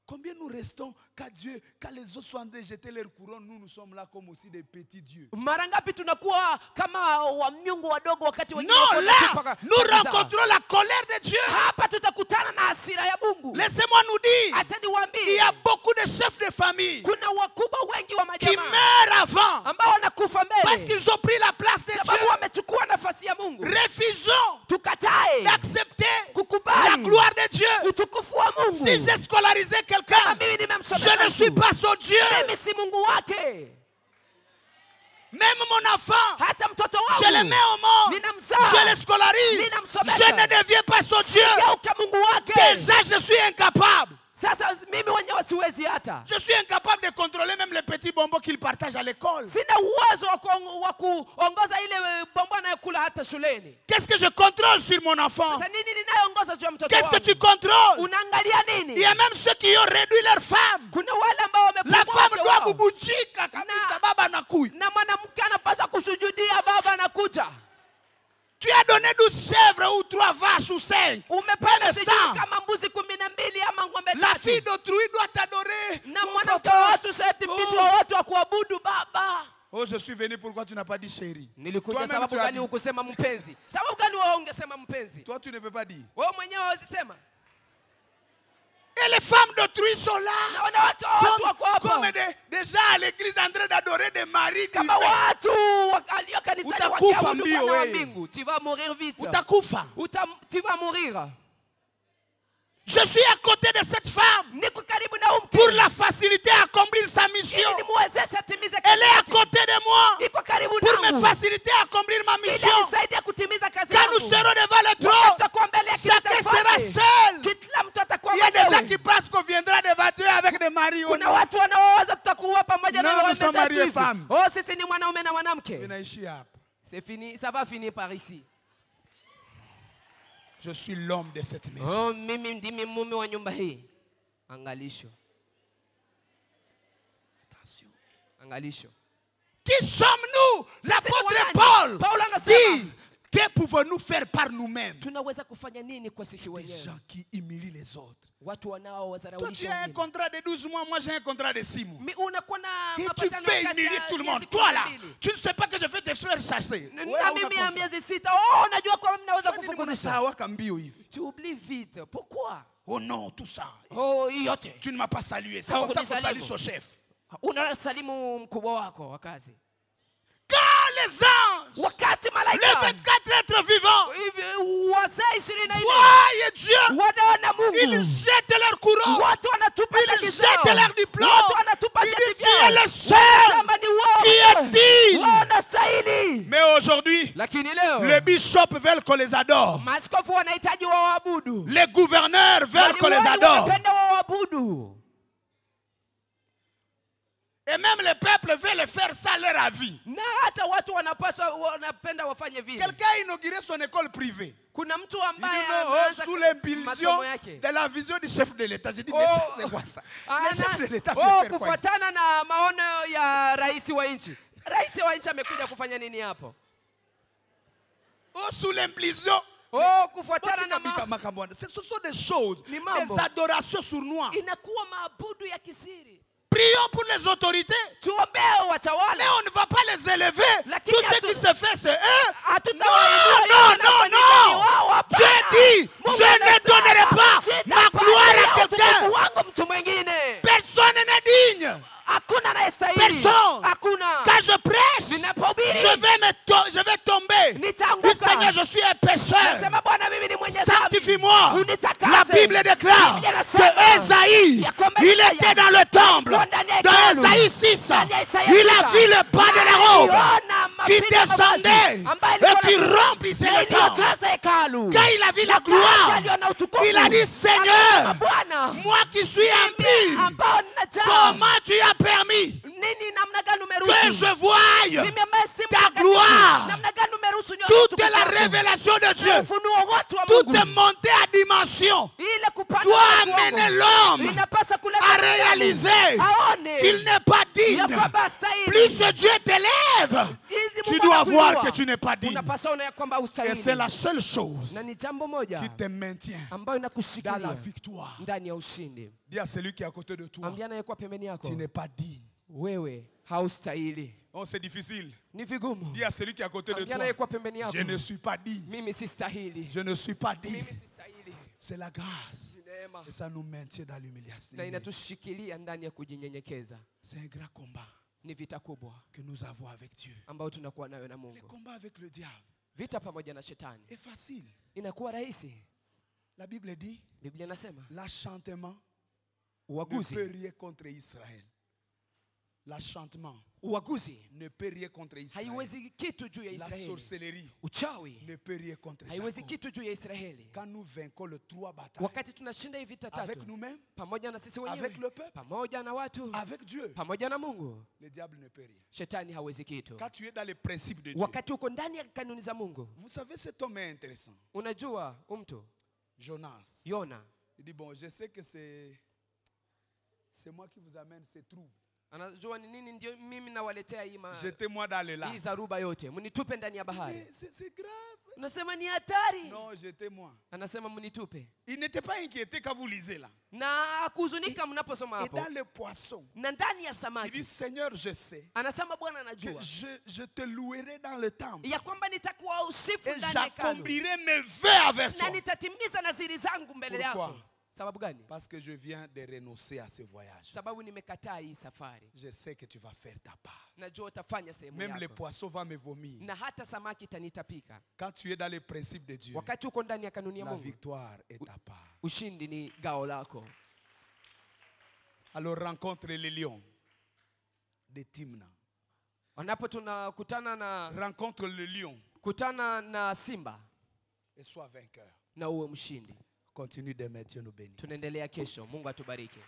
Combien nous restons quand Dieu, quand les autres sont en train de jeter leur couronne, nous sommes là comme aussi des petits dieux.
Mara ngapi tunakuwa kama wamiungu wadogo wakati wengine
Non,
wako
là,
wanatupa
nous
taji zao.
rencontrons la colère de Dieu.
Hapa tutakutana na hasira ya Mungu.
Laissez-moi nous dire,
Acha
il y
niwaambie,
a beaucoup de chefs de famille
kuna wakubwa wengi wa
qui
majamaa
meurent avant
ambao wanakufa
parce
mbele
qu'ils ont pris la place de
sababu
Dieu.
wamechukua nafasi ya Mungu.
Refusons
Tukatae
d'accepter la
kukubali
gloire de Dieu.
utukufu wa Mungu.
Si j'ai scolarisé quelqu'un,
Mimi
je
nimemsomesha
ne suis
mtu.
pas son Dieu.
Mimi si Mungu wake.
Même mon enfant,
Hata mtoto
je le
wangu
mets au monde.
ninamzaa,
Je le scolarise.
ninamsomesha.
Je ne deviens pas son Dieu.
geuka Mungu wake.
Déjà, je suis incapable.
Sasa mimi mwenyewe siwezi hata.
Je suis incapable de contrôler même les petits bonbons qu'il partage à l'école.
Sina uwezo wa kuongoza ile bomba anayokula hata shuleni.
Qu'est-ce que je contrôle sur mon enfant?
Sasa nini ninayoongoza juu ya mtoto
Qu'est-ce que
wangu?
tu contrôles?
Unaangalia
Il
nini?
y a même ceux qui ont réduit leur femme.
Kuna wale ambao
La
wamepungua
femme
wake
doit
wao.
bubujika kabisa baba anakuja.
Na mwanamke anapaswa kusujudia baba anakuja.
Tu as donné 12 chèvres ou 3 vaches ou 5.
Umepanda
Même
sijui
ça.
kama mbuzi 12 ama ng'ombe
La
3.
fille d'autrui doit t'adorer.
Na
Mon
mwanamke
papa.
wa watu seti mtu wa watu wa kuabudu baba.
Oh, je suis venu, pourquoi tu n'as pas dit chérie?
Nilikuja
Toi-même,
sababu
tu as
gani
dit.
hukusema mpenzi? Sababu gani wewe ungesema mpenzi?
Toi, tu ne peux pas dire.
Wewe mwenyewe hawezi.
Et les femmes d'autrui sont là.
Na wanawake wa watu wako
Comme
hapa.
des gens à l'église en train d'adorer des maris
Kama
divins.
watu walio kanisani
Utakufa
wakiabudu
mbio
Bwana wa
wewe.
mbingu. Tu vas mourir vite.
Utakufa.
Tu vas mourir.
Je suis à côté de cette femme
Niko karibu na huyu mke.
pour la faciliter à accomplir sa mission.
Ili nimuwezeshe atimize kazi
Elle est à
yake.
côté de moi
Iko karibu
pour me
nangu.
faciliter à accomplir ma
Ili
mission.
nisaidie kutimiza kazi
Quand nous
yangu.
serons devant le
Wakati
trône,
tutakuwa mbele ya kiti cha
chacun sera
mfalme.
seul.
Kila mtu atakuwa
Il y a des gens
mwenyewe.
qui pensent qu'on viendra devant Dieu avec des maris.
Kuna watu wanaowaza tutakuwa pamoja na
Non, nous sommes mariés
waume
femmes.
Oh, sisi ni mwanaume na mwanamke.
Vinaishi hapa.
C'est fini, ça va finir par ici.
Je suis l'homme de cette maison.
Oh, mimi ndimi mume wa nyumba hii. Angalisho.
Attention.
Angalisho.
Qui sommes-nous? L'apôtre Paul dit, que pouvons-nous faire par nous-mêmes?
Tunaweza kufanya nini kwa sisi
Des
wenyewe?
gens qui humilient les autres.
Watu
Toi, tu
wanaowazaraulisha
as un
wengine.
contrat de 12 mois, moi j'ai un contrat de 6 mois.
Unakuwa na
Et tu
mapatano
fais
ya kazi
humilier
ya
tout le
miezi
monde. Toi là,
12.
tu ne sais pas que je vais te faire chasser.
Na mimi ya miezi 6. Oh, unajua kwa mimi naweza kufukuzisha. Tu oublies vite. Pourquoi?
Oh non, tout ça.
Oh, yote.
Tu ne m'as pas salué. C'est comme ça qu'on salue son chef.
Unasalimu mkubwa wako wa kazi.
Quand les anges,
Wakati
les
malaika
24 êtres vivants,
hivi wazee 24
voient Dieu,
wanaona
ils
Mungu.
jettent leur couronne,
Watu wanatupa
ils
taji zao.
jettent leur diplôme.
Watu wanatupa
Ils
vyeti
disent, tu es
vyao.
le seul
Wanasema ni wao.
qui est digne.
Wanastahili.
Mais aujourd'hui,
Lakini leo
les bishops veulent qu'on les adore.
maaskofu wanahitaji wawaabudu.
Les gouverneurs veulent qu'on les
Walimu
adore.
wanapenda wawaabudu.
Et même le peuple veut le faire ça leur avis.
Na hata watu wanapenda wafanye vile.
Quelqu'un a inauguré son école privée.
Kuna mtu
Il dit
ambaye
non,
ameanza
sous
masomo
l'impulsion
yake.
de la vision du chef de l'État. J'ai dit, mais ça, c'est quoi ça? Le chef de l'État veut faire quoi ici?
Kufuatana na maono ya rais wa nchi. Rais wa nchi amekuja kufanya nini hapo?
Oh, sous l'impulsion.
Oh, kufuatana na
Ce sont des choses,
Ni mambo.
des adorations sournoises.
inakuwa maabudu ya kisiri.
Prions pour les autorités.
Tuombee
Mais
watawala.
on ne va pas les élever.
Lakini
Tout ce qui se fait, c'est eux.
Hatutawainua
Non,
yote
non,
na kufanya
non.
wao, hapana.
Dieu dit,
Mungu
je ne
anasema,
donnerai pas ma
sitapatia
gloire à
utukufu
quelqu'un.
wangu mtu mwingine.
Personne n'est digne.
Hakuna anayestahili.
Personne.
Hakuna.
Quand je prêche,
Ninapohubiri,
je vais tomber.
nitaanguka.
Du Seigneur, je suis un pécheur.
Nasema Bwana, mimi ni mwenye dhambi.
Sanctifie-moi.
Unitakase.
La Bible déclare
Biblia inasema
que Esaïe,
ya kwamba
il
Isaya
était dans le temple.
alikuwa ndani ya
Dans
hekalu.
Esaïe 6,
Ndani ya Isaya
il a
6,
vu le pas de la robe
aliona
qui
mapigo ya mavazi
descendait
ambayo
et qui
ilikuwa na-
remplissait
na
le temple.
iliyojaza hekalu.
Quand il a vu la
Wakati
gloire,
aliona utukufu,
il a dit,
akasema,
Seigneur,
Bwana,
moi qui suis
mimi
impur,
ambao ninajaa,
comment tu as permis
nini namna gani
que
umeruhusu?
je voie
Mimi ambaye si
ta
mtakatifu,
gloire,
namna gani umeruhusu nione
toute
utukufu
la
wako?
révélation de Dieu,
Ufunuo wote wa
toute
Mungu.
montée à dimension
Ile kupanda
doit
kwa Mungu.
amener l'homme
Inapasa kuleta
à
mwanadamu
réaliser
aone
qu'il n'est pas
ya
digne.
kwamba hastahili.
Plus Dieu t'élève,
Hizi
tu
Mungu
dois
anakuinua.
voir que tu n'es pas digne.
Unapaswa uone ya kwamba
Et
hustahili.
c'est la seule chose
Na ni jambo moja
qui te maintient
ambayo
dans la
inakushikilia
victoire.
ndani ya ushindi.
Dis à celui qui est à côté de toi,
Ambia anayekuwa pembeni yako,
tu n'es pas digne.
wewe haustahili.
Oh, c'est difficile.
Ni vigumu.
Dis à celui qui est à côté de
Ambia
toi,
anayekuwa pembeni yako,
je ne suis pas digne.
mimi sistahili.
Je ne suis pas digne.
Mimi sistahili.
C'est la grâce.
Ni neema.
Et ça nous maintient dans l'humiliation.
Na inatushikilia ndani ya kujinyenyekeza.
C'est un grand combat
Ni vita kubwa
que nous avons avec Dieu.
ambayo tunakuwa nayo na
Le
Mungu.
combat avec le diable
Vita pamoja na shetani
est facile.
inakuwa rahisi.
La Bible dit,
Biblia inasema
l'achantement ne
uaguzi,
peut rien contre Israël. L'achantement
uaguzi
ne peut rien contre Israël.
haiwezi kitu juu ya
La
Israeli.
sorcellerie
Uchawi
ne peut rien contre
haiwezi
Jacob.
kitu juu ya Israeli.
Quand nous vainquons les trois batailles,
Wakati tunashinda hivi vita
avec
tatu
nous-mêmes,
pamoja na sisi
avec
wenyewe,
le peuple,
pamoja na watu,
avec Dieu,
pamoja na Mungu,
le diable ne peut rien.
shetani hawezi kitu.
Quand tu es dans les principes de Dieu,
Wakati uko ndani ya kanuni za Mungu,
vous savez, cet homme est intéressant.
unajua mtu
Jonas.
Yona
Il dit, bon, je sais que c'est moi qui vous amène ces troubles.
Anajua ni nini ndio mimi nawaletea
Jetez-moi dans le lac.
hii zaruba yote. Mnitupe ndani ya bahari.
C'est grave.
Unasema ni hatari.
Non, jetez-moi.
Anasema mnitupe.
Il n'était pas inquiété quand vous lisez là.
Na kuhuzunika mnaposoma
Et
hapo.
dans le poisson,
Na ndani ya
il dit,
samaki.
Seigneur, je sais
Anasema Bwana
que
anajua
je te louerai dans le temple.
ya kwamba nitakuwa usifu
Et
ndani ya hekalu.
j'accomplirai mes vœux avec
Na
toi.
nitatimiza naziri zangu mbele
Pourquoi?
yako. Sababu gani?
Parce que je viens de renoncer à ce voyage.
Sababu nimekataa hii safari.
Je sais que tu vas faire ta part.
Najua utafanya sehemu
Même les
yako.
poissons vont me vomir.
Na hata samaki itanitapika.
Quand tu es dans les principes de Dieu,
Wakati uko ndani ya kanuni ya
la
Mungu,
victoire est ta part.
ushindi ni gao lako.
Alors rencontre les lions de Timna.
Wanapo tunakutana na
Rencontre le lion
kutana na simba
et sois vainqueur.
na uwe mshindi.
Continue d'aimer, Dieu nous bénit.
Tunaendelea kesho. Mungu atubariki.